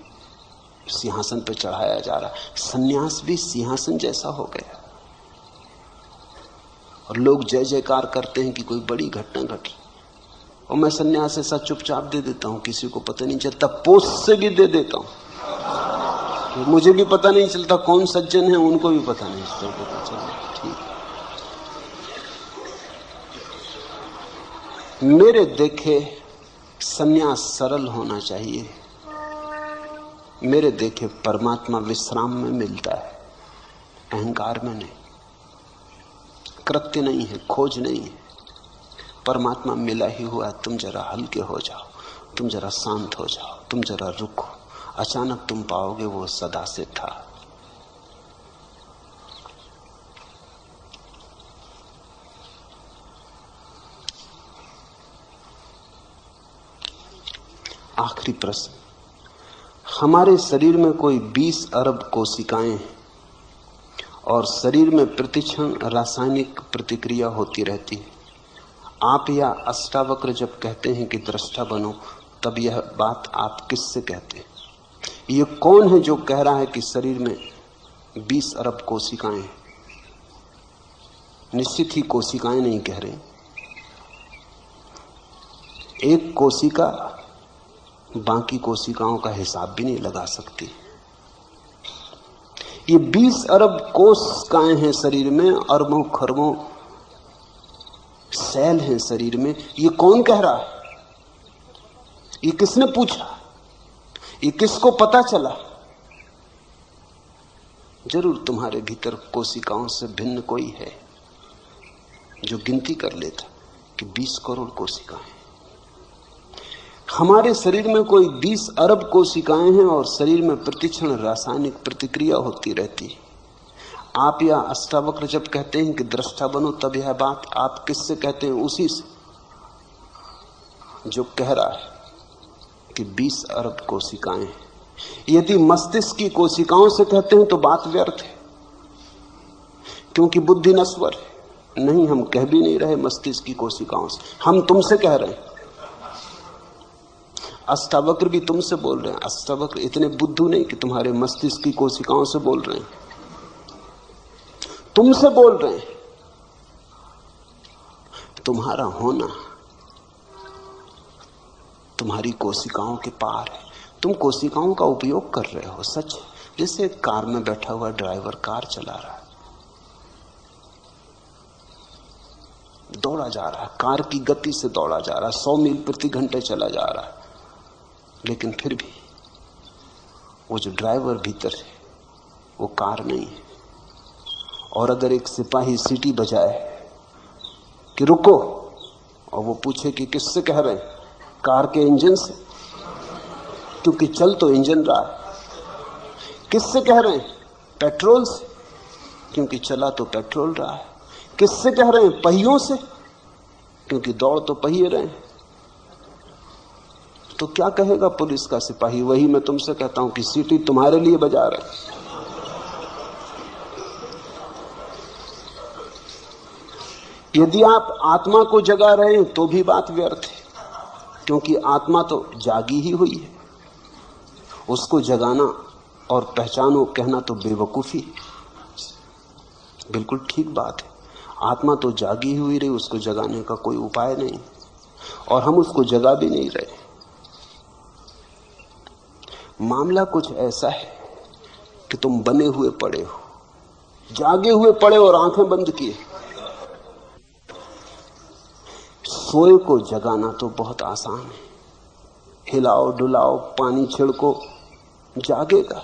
सिंहासन पर चढ़ाया जा रहा। सन्यास भी सिंहासन जैसा हो गया और लोग जय जयकार करते हैं कि कोई बड़ी घटना घट रही। और मैं सन्यास ऐसा चुपचाप दे देता हूं, किसी को पता नहीं चलता। पोस्ट से भी दे देता हूं, मुझे भी पता नहीं चलता कौन सज्जन है, उनको भी पता नहीं चलता। ठीक, मेरे देखे सन्यास सरल होना चाहिए। मेरे देखे परमात्मा विश्राम में मिलता है, अहंकार में नहीं। कृत्य नहीं है, खोज नहीं है, परमात्मा मिला ही हुआ। तुम जरा हल्के हो जाओ, तुम जरा शांत हो जाओ, तुम जरा रुको, अचानक तुम पाओगे वो सदा से था। आखिरी प्रश्न। हमारे शरीर में कोई 20 अरब कोशिकाएं हैं और शरीर में प्रतिक्षण रासायनिक प्रतिक्रिया होती रहती है। आप या अष्टावक्र जब कहते हैं कि दृष्टा बनो, तब यह बात आप किससे कहते हैं? ये कौन है जो कह रहा है कि शरीर में 20 अरब कोशिकाएं हैं? निश्चित ही कोशिकाएं नहीं कह रहे। एक कोशिका बाकी कोशिकाओं का हिसाब भी नहीं लगा सकती। ये 20 अरब कोशिकाएं हैं शरीर में, अरबों खरबों सेल हैं शरीर में। ये कौन कह रहा है? ये किसने पूछा? ये किसको पता चला? जरूर तुम्हारे भीतर कोशिकाओं से भिन्न कोई है जो गिनती कर लेता कि 20 करोड़ कोशिकाएं। हमारे शरीर में कोई 20 अरब कोशिकाएं हैं और शरीर में प्रतिक्षण रासायनिक प्रतिक्रिया होती रहती है। आप या अष्टावक्र जब कहते हैं कि दृष्टा बनो, तब यह बात आप किससे कहते हैं? उसी से जो कह रहा है कि 20 अरब कोशिकाएं हैं। यदि मस्तिष्क की कोशिकाओं से कहते हैं तो बात व्यर्थ है, क्योंकि बुद्धि नश्वर है। नहीं, हम कह भी नहीं रहे मस्तिष्क की कोशिकाओं से, हम तुमसे कह रहे हैं। अष्टावक्र भी तुमसे बोल रहे हैं। अष्टावक्र इतने बुद्धू नहीं कि तुम्हारे मस्तिष्क की कोशिकाओं से बोल रहे हैं, तुमसे बोल रहे हैं। तुम्हारा होना तुम्हारी कोशिकाओं के पार है। तुम कोशिकाओं का उपयोग कर रहे हो, सच। जैसे कार में बैठा हुआ ड्राइवर कार चला रहा है, दौड़ा जा रहा है, कार की गति से दौड़ा जा रहा है, 100 मील प्रति घंटे चला जा रहा है, लेकिन फिर भी वो जो ड्राइवर भीतर है वो कार नहीं है। और अगर एक सिपाही सीटी बजाए कि रुको, और वो पूछे कि किससे कह रहे हैं, कार के इंजन से, क्योंकि चल तो इंजन रहा है। किससे कह रहे हैं, पेट्रोल से, क्योंकि चला तो पेट्रोल रहा है। किससे कह रहे हैं, पहियों से, क्योंकि दौड़ तो पहिए रहे हैं। तो क्या कहेगा पुलिस का सिपाही? वही मैं तुमसे कहता हूं कि सीटी तुम्हारे लिए बजा रहे। यदि आप आत्मा को जगा रहे हैं तो भी बात व्यर्थ है, क्योंकि आत्मा तो जागी ही हुई है। उसको जगाना और पहचानो कहना तो बेवकूफी, बिल्कुल ठीक बात है। आत्मा तो जागी हुई रही, उसको जगाने का कोई उपाय नहीं, और हम उसको जगा भी नहीं रहे। मामला कुछ ऐसा है कि तुम बने हुए पड़े हो, जागे हुए पड़े और आंखें बंद किए। सोए को जगाना तो बहुत आसान है, हिलाओ डुलाओ, पानी छिड़को, जागेगा।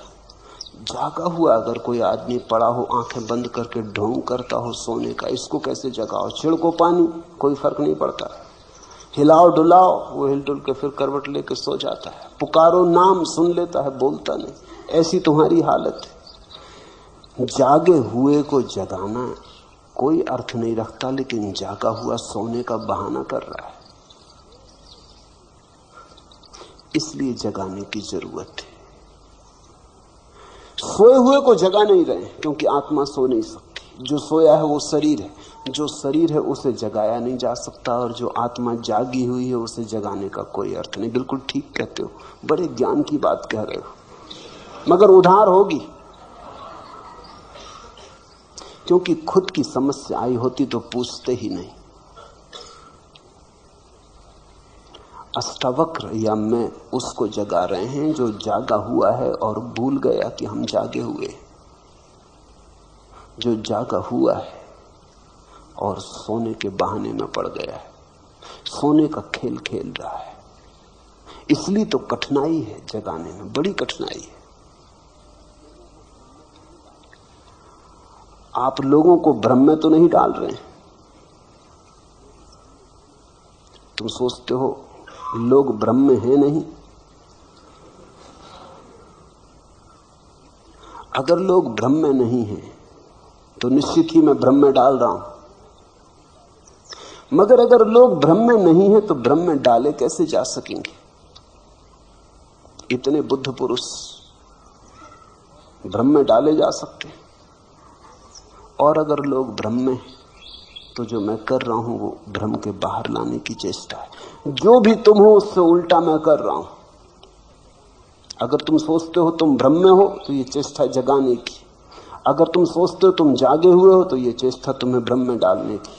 जागा हुआ अगर कोई आदमी पड़ा हो, आंखें बंद करके ढोंग करता हो सोने का, इसको कैसे जगाओ? छिड़को पानी, कोई फर्क नहीं पड़ता। हिलाओ डुलाओ, वो हिल डुल के फिर करवट लेके सो जाता है। पुकारो नाम, सुन लेता है, बोलता नहीं। ऐसी तुम्हारी हालत है। जागे हुए को जगाना कोई अर्थ नहीं रखता, लेकिन जागा हुआ सोने का बहाना कर रहा है, इसलिए जगाने की जरूरत है। सोए हुए को जगा नहीं रहे, क्योंकि आत्मा सो नहीं सकती। जो सोया है वो शरीर है, जो शरीर है उसे जगाया नहीं जा सकता, और जो आत्मा जागी हुई है उसे जगाने का कोई अर्थ नहीं। बिल्कुल ठीक कहते हो, बड़े ज्ञान की बात कह रहे हो, मगर उधार होगी, क्योंकि खुद की समस्या आई होती तो पूछते ही नहीं। अष्टावक्र या मैं उसको जगा रहे हैं जो जागा हुआ है और भूल गया कि हम जागे हुए। जो जागा हुआ है और सोने के बहाने में पड़ गया है, सोने का खेल खेल रहा है। इसलिए तो कठिनाई है जगाने में, बड़ी कठिनाई है। आप लोगों को भ्रम में तो नहीं डाल रहे हैं। तुम सोचते हो लोग भ्रम में हैं, नहीं। अगर लोग भ्रम में नहीं हैं तो निश्चित ही मैं भ्रम में डाल रहा हूं, मगर अगर लोग भ्रम में नहीं हैं तो भ्रम में डाले कैसे जा सकेंगे? इतने बुद्ध पुरुष भ्रम में डाले जा सकते हैं। और अगर लोग भ्रम में, तो जो मैं कर रहा हूं वो भ्रम के बाहर लाने की चेष्टा है। जो भी तुम हो उससे उल्टा मैं कर रहा हूं। अगर तुम सोचते हो तुम भ्रम में हो तो ये चेष्टा जगाने की, अगर तुम सोचते हो तुम जागे हुए हो तो ये चेष्टा तुम्हें भ्रम में डालने की।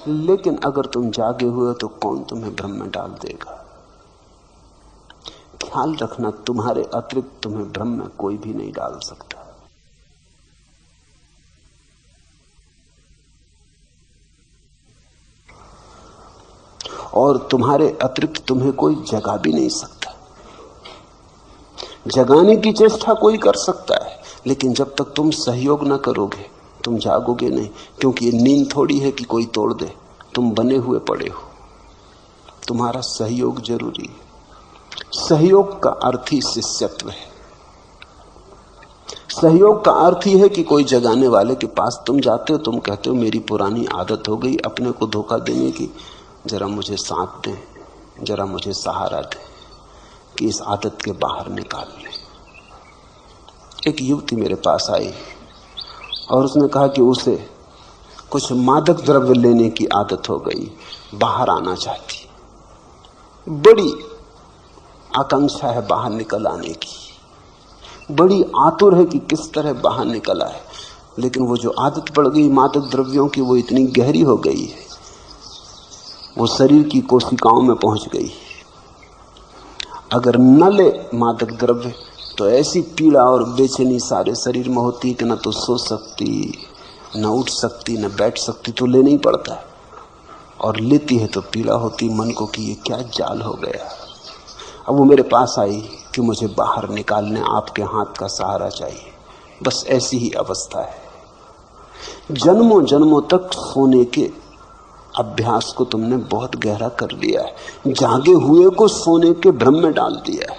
लेकिन अगर तुम जागे हुए हो तो कौन तुम्हें भ्रम में डाल देगा? ख्याल रखना, तुम्हारे अतिरिक्त तुम्हें भ्रम में कोई भी नहीं डाल सकता। और तुम्हारे अतिरिक्त तुम्हें कोई जगा भी नहीं सकता। जगाने की चेष्टा कोई कर सकता है, लेकिन जब तक तुम सहयोग न करोगे तुम जागोगे नहीं, क्योंकि ये नींद थोड़ी है कि कोई तोड़ दे। तुम बने हुए पड़े हो, तुम्हारा सहयोग जरूरी है। सहयोग का अर्थ ही शिष्यत्व है। सहयोग का अर्थ ही है कि कोई जगाने वाले के पास तुम जाते हो, तुम कहते हो मेरी पुरानी आदत हो गई अपने को धोखा देने की, जरा मुझे साथ दें, जरा मुझे सहारा दें कि इस आदत के बाहर निकाल लें। एक युवती मेरे पास आई और उसने कहा कि उसे कुछ मादक द्रव्य लेने की आदत हो गई, बाहर आना चाहती, बड़ी आकांक्षा है बाहर निकल आने की, बड़ी आतुर है कि किस तरह बाहर निकल आए। लेकिन वो जो आदत पड़ गई मादक द्रव्यों की वो इतनी गहरी हो गई है, वो शरीर की कोशिकाओं में पहुंच गई। अगर न ले मादक द्रव्य तो ऐसी पीड़ा और बेचैनी सारे शरीर में होती कि न तो सो सकती, न उठ सकती न बैठ सकती तो लेना ही पड़ता है, और लेती है तो पीड़ा होती मन को कि ये क्या जाल हो गया। अब वो मेरे पास आई कि मुझे बाहर निकालने आपके हाथ का सहारा चाहिए। बस ऐसी ही अवस्था है। जन्मों जन्मों तक सोने के अभ्यास को तुमने बहुत गहरा कर लिया है, जागे हुए को सोने के भ्रम में डाल दिया है,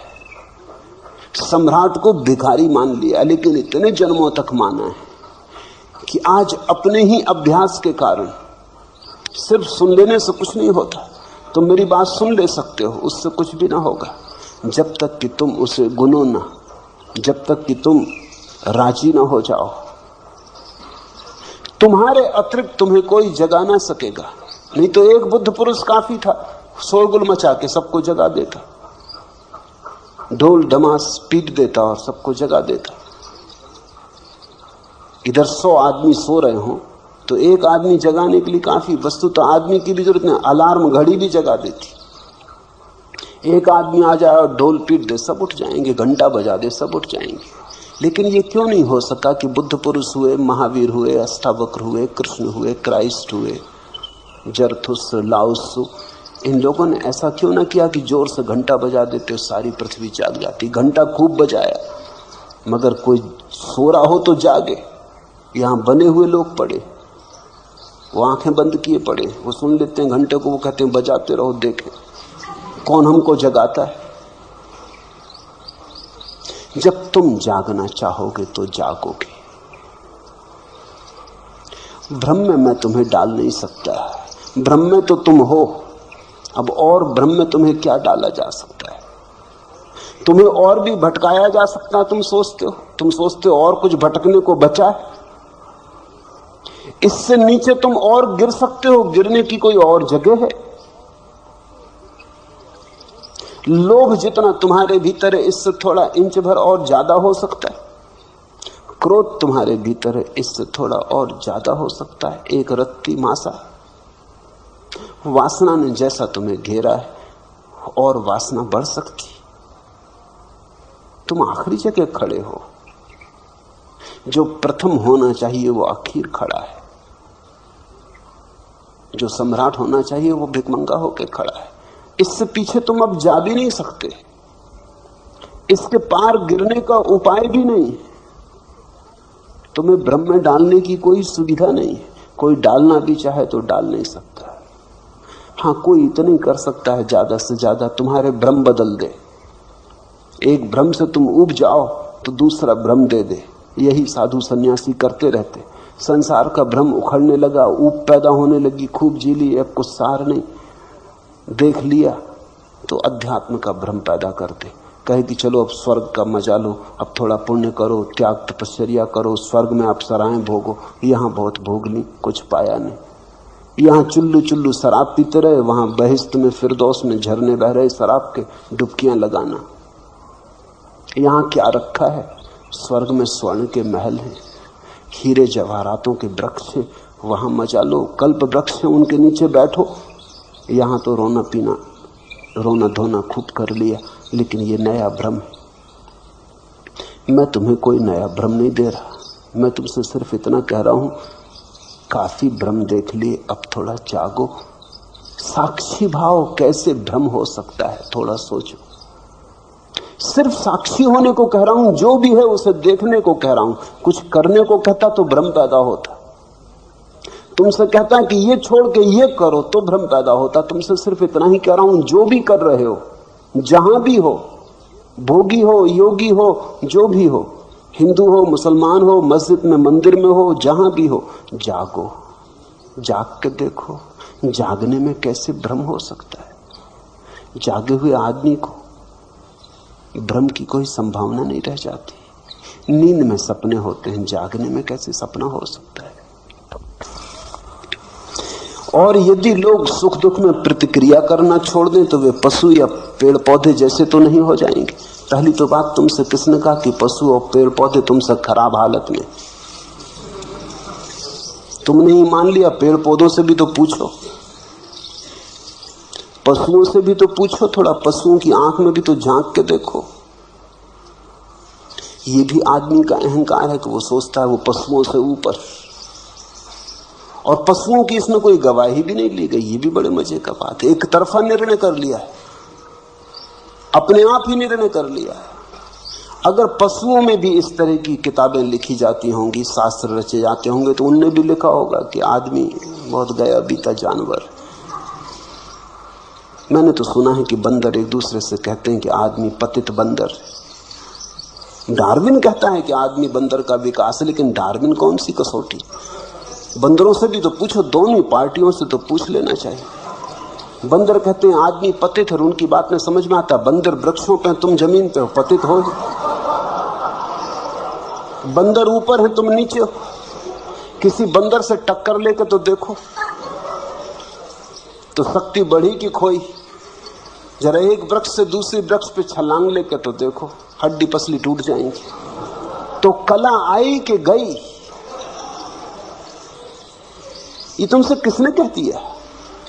सम्राट को भिखारी मान लिया, लेकिन इतने जन्मों तक माना है कि आज अपने ही अभ्यास के कारण सिर्फ सुन लेने से कुछ नहीं होता। तुम मेरी बात सुन ले सकते हो, उससे कुछ भी ना होगा, जब तक कि तुम उसे गुनो ना, जब तक कि तुम राजी ना हो जाओ। तुम्हारे अतिरिक्त तुम्हें कोई जगा ना सकेगा। नहीं तो एक बुद्ध पुरुष काफी था, शोरगुल मचा के सबको जगा देता, ढोल डमास पीट देता और सबको जगा देता। इधर 100 आदमी सो रहे हो तो एक आदमी जगाने के लिए काफी, वस्तु तो आदमी की भी जरूरत नहीं, अलार्म घड़ी भी जगा देती। एक आदमी आ जाए और ढोल पीट दे, सब उठ जाएंगे, घंटा बजा दे, सब उठ जाएंगे। लेकिन ये क्यों नहीं हो सका कि बुद्ध पुरुष हुए, महावीर हुए, अष्टावक्र हुए, कृष्ण हुए, क्राइस्ट हुए, जरथुस्त्र, लाओत्सु, इन लोगों ने ऐसा क्यों ना किया कि जोर से घंटा बजा देते, सारी पृथ्वी जाग जाती। घंटा खूब बजाया, मगर कोई सो रहा हो तो जागे। यहां बने हुए लोग पड़े, वो आंखें बंद किए पड़े, वो सुन लेते हैं घंटे को, वो कहते हैं बजाते रहो, देखें कौन हमको जगाता है। जब तुम जागना चाहोगे तो जागोगे। भ्रम में मैं तुम्हें डाल नहीं सकता, भ्रम में तो तुम हो। अब और भ्रम में तुम्हें क्या डाला जा सकता है? तुम्हें और भी भटकाया जा सकता है। तुम सोचते हो और कुछ भटकने को बचा है। इससे नीचे तुम और गिर सकते हो, गिरने की कोई और जगह है? लोभ जितना तुम्हारे भीतर है, इससे थोड़ा इंच भर और ज्यादा हो सकता है। क्रोध तुम्हारे भीतर है, इससे थोड़ा और ज्यादा हो सकता है, एक रत्ती मासा। वासना ने जैसा तुम्हें घेरा है, और वासना बढ़ सकती। तुम आखिरी जगह खड़े हो। जो प्रथम होना चाहिए वो आखिर खड़ा है, जो सम्राट होना चाहिए वो भिखमंगा होकर खड़ा है। इससे पीछे तुम अब जा भी नहीं सकते, इसके पार गिरने का उपाय भी नहीं। तुम्हें भ्रम में डालने की कोई सुविधा नहीं है। कोई डालना भी चाहे तो डाल नहीं सकता। हाँ, कोई इतना ही कर सकता है, ज्यादा से ज्यादा तुम्हारे भ्रम बदल दे। एक भ्रम से तुम उब जाओ तो दूसरा भ्रम दे दे। यही साधु सन्यासी करते रहते। संसार का भ्रम उखड़ने लगा, ऊब पैदा होने लगी, खूब जी ली, अब कुछ सार नहीं, देख लिया तो अध्यात्म का भ्रम पैदा करते। कहे कि चलो अब स्वर्ग का मजा लो, अब थोड़ा पुण्य करो, त्याग तपस्या करो, स्वर्ग में आप सराहें भोगो। यहां बहुत भोग ली, कुछ पाया नहीं। यहां चुल्लू चुल्लू शराब पीते रहे, वहां बहिश्त में फिरदौस में झरने बह रहे शराब के, डुबकियां लगाना। यहां क्या रखा है? स्वर्ग में स्वर्ण के महल हैं, हीरे जवाहरातों के वृक्ष हैं, वहां मजा लो। कल्प वृक्ष हैं, उनके नीचे बैठो। यहां तो रोना पीना, रोना धोना खूब कर लिया। लेकिन ये नया भ्रम है। मैं तुम्हें कोई नया भ्रम नहीं दे रहा, मैं तुमसे सिर्फ इतना कह रहा हूं, काफी भ्रम देख लिए, अब थोड़ा जागो। साक्षी भाव कैसे भ्रम हो सकता है, थोड़ा सोचो। सिर्फ साक्षी होने को कह रहा हूं, जो भी है उसे देखने को कह रहा हूं। कुछ करने को कहता तो भ्रम पैदा होता। तुमसे कहता कि ये छोड़ के ये करो तो भ्रम पैदा होता। तुमसे सिर्फ इतना ही कह रहा हूं, जो भी कर रहे हो, जहां भी हो, भोगी हो, योगी हो, जो भी हो, हिंदू हो, मुसलमान हो, मस्जिद में, मंदिर में हो, जहां भी हो, जागो, जाग के देखो। जागने में कैसे भ्रम हो सकता है? जागे हुए आदमी को भ्रम की कोई संभावना नहीं रह जाती। नींद में सपने होते हैं, जागने में कैसे सपना हो सकता है? और यदि लोग सुख दुख में प्रतिक्रिया करना छोड़ दें तो वे पशु या पेड़ पौधे जैसे तो नहीं हो जाएंगे। पहली तो बात, तुमसे किसने कहा कि पशु और पेड़ पौधे तुमसे खराब हालत में? तुमने ही मान लिया। पेड़ पौधों से भी तो पूछो, पशुओं से भी तो पूछो, थोड़ा पशुओं की आंख में भी तो झांक के देखो। ये भी आदमी का अहंकार है कि वो सोचता है वो पशुओं से ऊपर। और पशुओं की इसमें कोई गवाही भी नहीं ली गई। ये भी बड़े मजे का बात है। एक तरफा निर्णय कर लिया है, अपने आप ही निर्णय कर लिया है। अगर पशुओं में भी इस तरह की किताबें लिखी जाती होंगी, शास्त्र रचे जाते होंगे, तो उनने भी लिखा होगा कि आदमी बहुत गया बीता जानवर। मैंने तो सुना है कि बंदर एक दूसरे से कहते हैं कि आदमी पतित बंदर। डार्विन कहता है कि आदमी बंदर का विकास है, लेकिन डार्विन कौन सी कसौटी? बंदरों से भी तो पूछो, दोनों पार्टियों से तो पूछ लेना चाहिए। बंदर कहते हैं आदमी पतित है, उनकी बात में समझ में आता। बंदर वृक्षों पे, तुम जमीन पे हो, पतित हो। बंदर ऊपर है, तुम नीचे हो। किसी बंदर से टक्कर लेकर तो देखो, तो शक्ति बढ़ी कि खोई? जरा एक वृक्ष से दूसरे वृक्ष पे छलांग लेकर तो देखो, हड्डी पसली टूट जाएंगी। तो कला आई कि गई, ये तुमसे किसने कह दिया?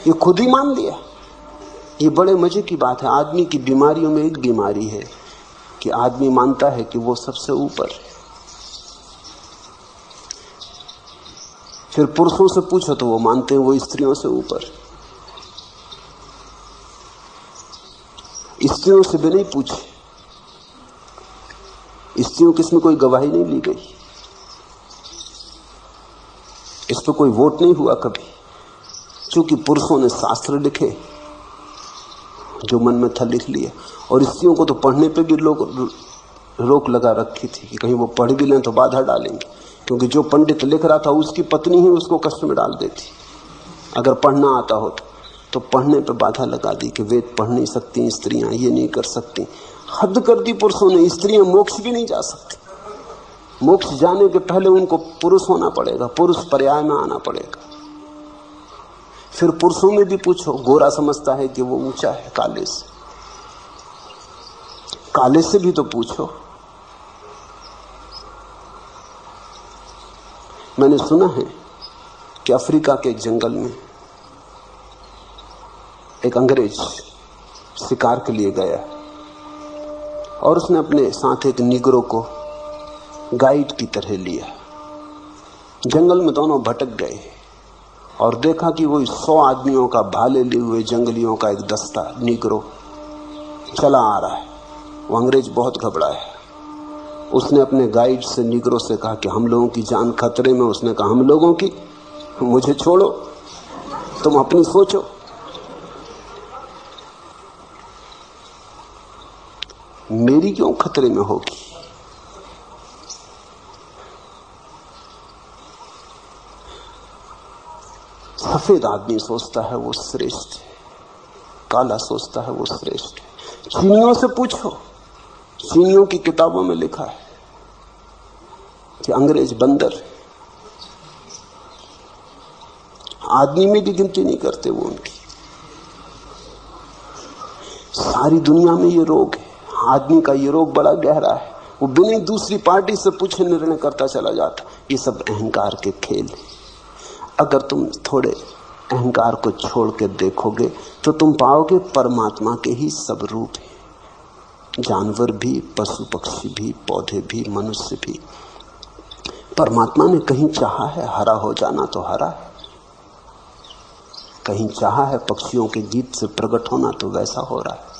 ये खुद ही मान लिया। ये बड़े मजे की बात है। आदमी की बीमारियों में एक बीमारी है कि आदमी मानता है कि वो सबसे ऊपर है। फिर पुरुषों से पूछो तो वो मानते हैं वो स्त्रियों से ऊपर। स्त्रियों से भी नहीं पूछे, स्त्रियों की इसमें कोई गवाही नहीं ली गई, इस पर कोई वोट नहीं हुआ कभी। क्योंकि पुरुषों ने शास्त्र लिखे, जो मन में था लिख लिया। और स्त्रियों को तो पढ़ने पे भी लोग रोक लगा रखी थी कि कहीं वो पढ़ भी लें तो बाधा डालेंगे, क्योंकि जो पंडित लिख रहा था उसकी पत्नी ही उसको कष्ट में डाल देती अगर पढ़ना आता हो तो पढ़ने पे बाधा लगा दी कि वेद पढ़ नहीं सकती स्त्रियां, ये नहीं कर सकती। हद कर दी पुरुषों ने। स्त्रियां मोक्ष भी नहीं जा सकती। मोक्ष जाने के पहले उनको पुरुष होना पड़ेगा, पुरुष पर्याय में आना पड़ेगा। फिर पुरुषों में भी पूछो, गोरा समझता है कि वो ऊंचा है काले से, काले से भी तो पूछो। मैंने सुना है कि अफ्रीका के जंगल में एक अंग्रेज शिकार के लिए गया और उसने अपने साथ एक निगरो को गाइड की तरह लिया। जंगल में दोनों भटक गए और देखा कि वो 100 आदमियों का भाले लिए हुए जंगलियों का एक दस्ता निगरो चला आ रहा है। वो अंग्रेज बहुत घबराया। उसने अपने गाइड से निगरो से कहा कि हम लोगों की जान खतरे में। उसने कहा हम लोगों की? मुझे छोड़ो, तुम अपनी सोचो। मेरी क्यों खतरे में होगी? सफेद आदमी सोचता है वो श्रेष्ठ है, काला सोचता है वो श्रेष्ठ है। चीनियों से पूछो, चीनियों की किताबों में लिखा है कि अंग्रेज बंदर है, आदमी में भी गिनती नहीं करते वो उनकी। सारी दुनिया में ये रोग है। आदमी का ये रोग बड़ा गहरा है। वो बिना दूसरी पार्टी से पूछे निर्णय करता चला जाता। ये सब अहंकार के खेल है। अगर तुम थोड़े अहंकार को छोड़ के देखोगे तो तुम पाओगे परमात्मा के ही सब रूप है। जानवर भी, पशु पक्षी भी, पौधे भी, मनुष्य भी। परमात्मा ने कहीं चाहा है हरा हो जाना तो हरा है, कहीं चाहा है पक्षियों के गीत से प्रकट होना तो वैसा हो रहा है,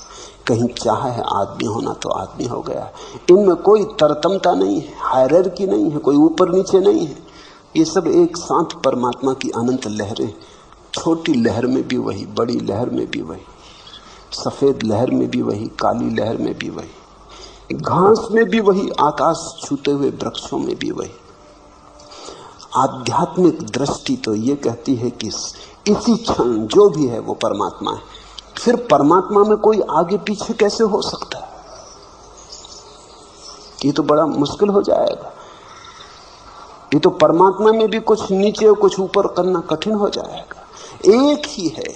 कहीं चाहा है आदमी होना तो आदमी हो गया है। इनमें कोई तरतमता नहीं है, हायरार्की नहीं है, कोई ऊपर नीचे नहीं है। ये सब एक साथ परमात्मा की अनंत लहरें। छोटी लहर में भी वही, बड़ी लहर में भी वही, सफेद लहर में भी वही, काली लहर में भी वही, घास में भी वही, आकाश छूते हुए वृक्षों में भी वही। आध्यात्मिक दृष्टि तो ये कहती है कि इसी क्षण जो भी है वो परमात्मा है। फिर परमात्मा में कोई आगे पीछे कैसे हो सकता है? ये तो बड़ा मुश्किल हो जाएगा। ये तो परमात्मा में भी कुछ नीचे और कुछ ऊपर करना कठिन हो जाएगा। एक ही है।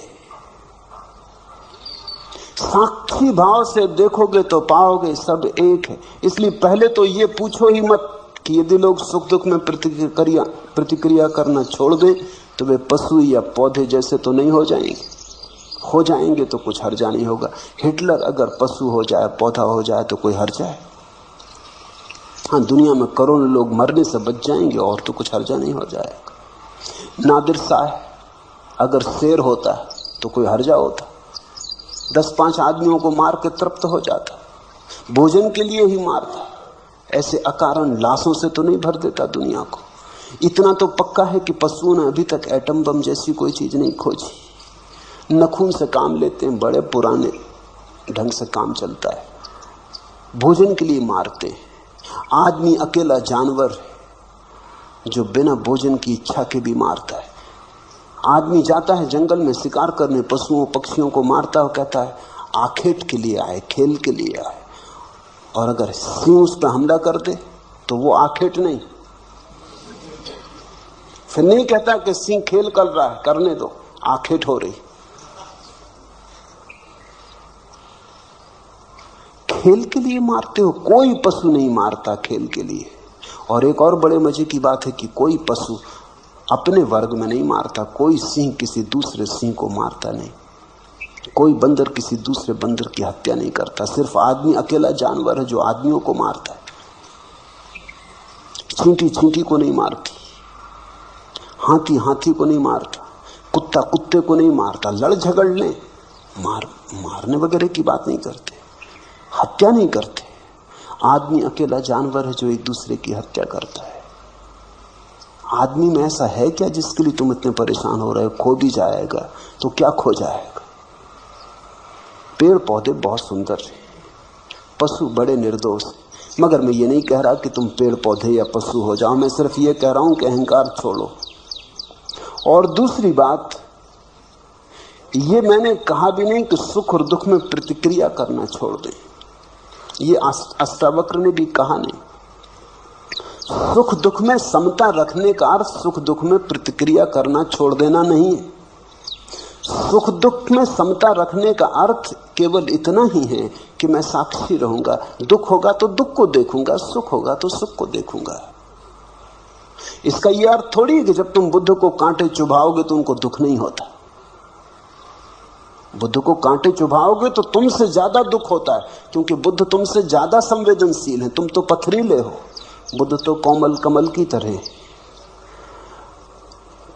साक्षी भाव से देखोगे तो पाओगे सब एक है। इसलिए पहले तो ये पूछो ही मत कि यदि लोग सुख दुख में प्रतिक्रिया करना छोड़ दें तो वे पशु या पौधे जैसे तो नहीं हो जाएंगे। हो जाएंगे तो कुछ हर्जा नहीं होगा। हिटलर अगर पशु हो जाए, पौधा हो जाए तो कोई हर्जा है? हाँ, दुनिया में करोड़ों लोग मरने से बच जाएंगे और तो कुछ हर्जा नहीं हो जाएगा। नादिर शाह अगर शेर होता तो कोई हर्जा होता, 10-5 आदमियों को मार के तृप्त हो जाता, भोजन के लिए ही मारता, ऐसे अकारण लाशों से तो नहीं भर देता दुनिया को। इतना तो पक्का है कि पशुओं ने अभी तक एटम बम जैसी कोई चीज नहीं खोजी। नखून से काम लेते हैं, बड़े पुराने ढंग से काम चलता है, भोजन के लिए मारते हैं। आदमी अकेला जानवर है जो बिना भोजन की इच्छा के भी मारता है। आदमी जाता है जंगल में शिकार करने, पशुओं पक्षियों को मारता है, कहता है आखेट के लिए आए, खेल के लिए आए। और अगर सिंह उस पर हमला कर दे तो वो आखेट नहीं, फिर नहीं कहता कि सिंह खेल कर रहा है, करने दो, आखेट हो रही। खेल के लिए मारते हो, कोई पशु नहीं मारता खेल के लिए। और एक और बड़े मजे की बात है कि कोई पशु अपने वर्ग में नहीं मारता, कोई सिंह किसी दूसरे सिंह को मारता नहीं, कोई बंदर किसी दूसरे बंदर की हत्या नहीं करता। सिर्फ आदमी अकेला जानवर है जो आदमियों को मारता है। चींटी चींटी को नहीं मारती, हाथी हाथी को नहीं मारता, कुत्ता कुत्ते को नहीं मारता। लड़ झगड़ लें, मारने वगैरह की बात नहीं करते, हत्या नहीं करते। आदमी अकेला जानवर है जो एक दूसरे की हत्या करता है। आदमी में ऐसा है क्या जिसके लिए तुम इतने परेशान हो रहे हो? खो भी जाएगा तो क्या खो जाएगा? पेड़ पौधे बहुत सुंदर हैं, पशु बड़े निर्दोष हैं। मगर मैं ये नहीं कह रहा कि तुम पेड़ पौधे या पशु हो जाओ, मैं सिर्फ ये कह रहा हूं कि अहंकार छोड़ो। और दूसरी बात, ये मैंने कहा भी नहीं कि सुख और दुख में प्रतिक्रिया करना छोड़ दें, ये अष्टावक्र ने भी कहा नहीं। सुख दुख में समता रखने का अर्थ सुख दुख में प्रतिक्रिया करना छोड़ देना नहीं है। सुख दुख में समता रखने का अर्थ केवल इतना ही है कि मैं साक्षी रहूंगा। दुख होगा तो दुख को देखूंगा, सुख होगा तो सुख को देखूंगा। इसका यह अर्थ थोड़ी है कि जब तुम बुद्ध को कांटे चुभाओगे तो उनको दुख नहीं होता। बुद्ध को कांटे चुभाओगे तो तुमसे ज्यादा दुख होता है, क्योंकि बुद्ध तुमसे ज्यादा संवेदनशील है। तुम तो पथरीले हो, बुद्ध तो कोमल कमल की तरह।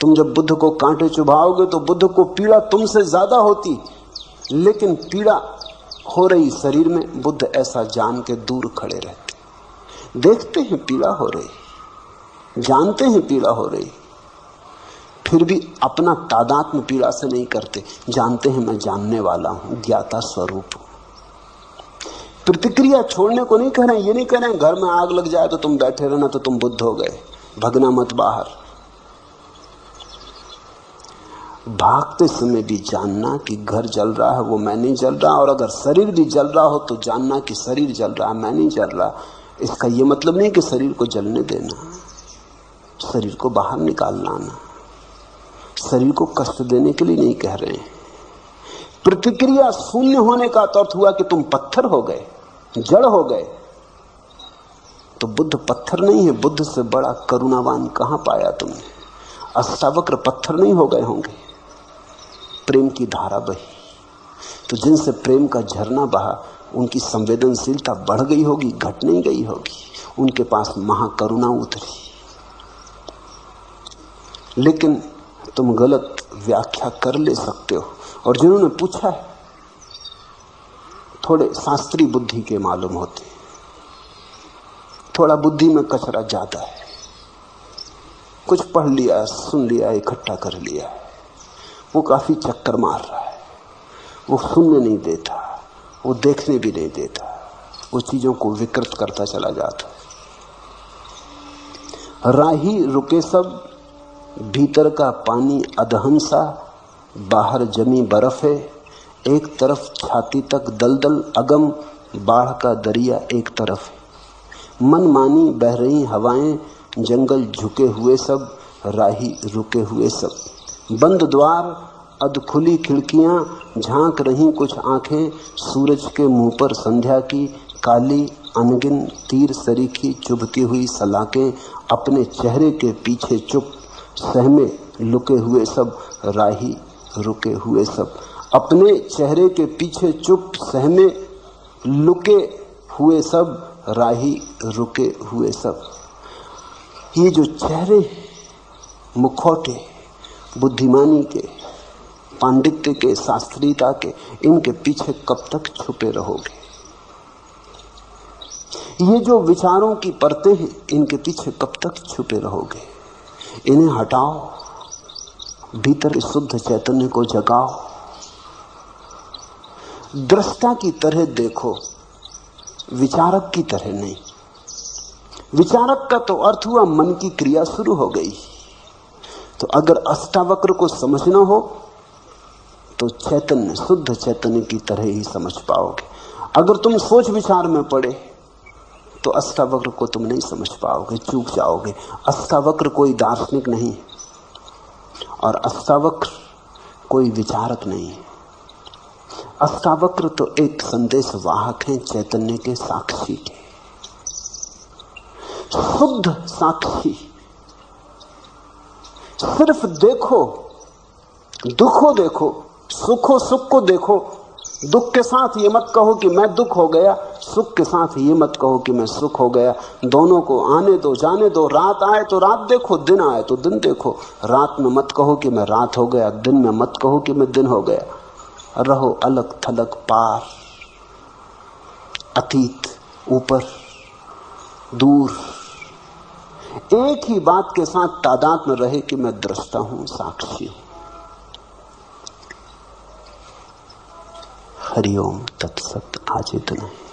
तुम जब बुद्ध को कांटे चुभाओगे तो बुद्ध को पीड़ा तुमसे ज्यादा होती, लेकिन पीड़ा हो रही शरीर में, बुद्ध ऐसा जान के दूर खड़े रहते। देखते हैं पीड़ा हो रही, जानते हैं पीड़ा हो रही, फिर भी अपना तादात्म्य पीड़ा से नहीं करते। जानते हैं मैं जानने वाला हूं, ज्ञाता स्वरूप हूं। प्रतिक्रिया छोड़ने को नहीं कह रहे हैं। ये नहीं कह रहे हैं घर में आग लग जाए तो तुम बैठे रहना तो तुम बुद्ध हो गए, भगना मत बाहर। भागते समय भी जानना कि घर जल रहा है, वो मैं नहीं जल रहा। और अगर शरीर भी जल रहा हो तो जानना कि शरीर जल रहा है, मैं नहीं जल रहा। इसका ये मतलब नहीं कि शरीर को जलने देना, शरीर को बाहर निकाल लाना। शरीर को कष्ट देने के लिए नहीं कह रहे हैं। प्रतिक्रिया शून्य होने का अर्थ हुआ कि तुम पत्थर हो गए, जड़ हो गए। तो बुद्ध पत्थर नहीं है, बुद्ध से बड़ा करुणावान कहां पाया तुमने? अष्टावक्र पत्थर नहीं हो गए होंगे, प्रेम की धारा बही। तो जिनसे प्रेम का झरना बहा उनकी संवेदनशीलता बढ़ गई होगी, घट नहीं गई होगी। उनके पास महाकरुणा उतरी। लेकिन तुम गलत व्याख्या कर ले सकते हो। और जिन्होंने पूछा है थोड़े शास्त्रीय बुद्धि के मालूम होते, थोड़ा बुद्धि में कचरा ज्यादा है, कुछ पढ़ लिया, सुन लिया, इकट्ठा कर लिया, वो काफी चक्कर मार रहा है। वो सुनने नहीं देता, वो देखने भी नहीं देता, वो चीजों को विकृत करता चला जाता है। राही रुके सब, भीतर का पानी अधहंसा, बाहर जमी बर्फ है। एक तरफ छाती तक दलदल अगम, बाढ़ का दरिया एक तरफ है। मन मानी बह रही हवाएं, जंगल झुके हुए सब, राही रुके हुए सब। बंद द्वार, अधखुली खिड़कियां, झांक रही कुछ आंखें। सूरज के मुंह पर संध्या की काली अनगिन तीर सरीखी चुभती हुई सलाखें। अपने चेहरे के पीछे चुप सहमे लुके हुए सब, राही रुके हुए सब। अपने चेहरे के पीछे चुप सहमे लुके हुए सब, राही रुके हुए सब। ये जो चेहरे मुखौटे बुद्धिमानी के, पांडित्य के, शास्त्रीयता के, इनके पीछे कब तक छुपे रहोगे? ये जो विचारों की परतें हैं, इनके पीछे कब तक छुपे रहोगे? इन्हें हटाओ, भीतर शुद्ध चैतन्य को जगाओ। दृष्टा की तरह देखो, विचारक की तरह नहीं। विचारक का तो अर्थ हुआ मन की क्रिया शुरू हो गई। तो अगर अष्टावक्र को समझना हो तो चैतन्य, शुद्ध चैतन्य की तरह ही समझ पाओगे। अगर तुम सोच विचार में पड़े तो अष्टावक्र को तुम नहीं समझ पाओगे, चूक जाओगे। अष्टावक्र कोई दार्शनिक नहीं है और अष्टावक्र कोई विचारक नहीं है। अष्टावक्र तो एक संदेश वाहक हैं, चैतन्य के साक्षी के, शुद्ध साक्षी। सिर्फ देखो, दुख हो देखो, सुख हो सुख को देखो। दुख के साथ ये मत कहो कि मैं दुख हो गया, सुख के साथ ये मत कहो कि मैं सुख हो गया। दोनों को आने दो, जाने दो। रात आए तो रात देखो, दिन आए तो दिन देखो। रात में मत कहो कि मैं रात हो गया, दिन में मत कहो कि मैं दिन हो गया। रहो अलग थलग, पार, अतीत, ऊपर, दूर। एक ही बात के साथ तादाद में रहे कि मैं दृष्टा हूं, साक्षी हूं। हरिओम तत्सत। आज इतना ही।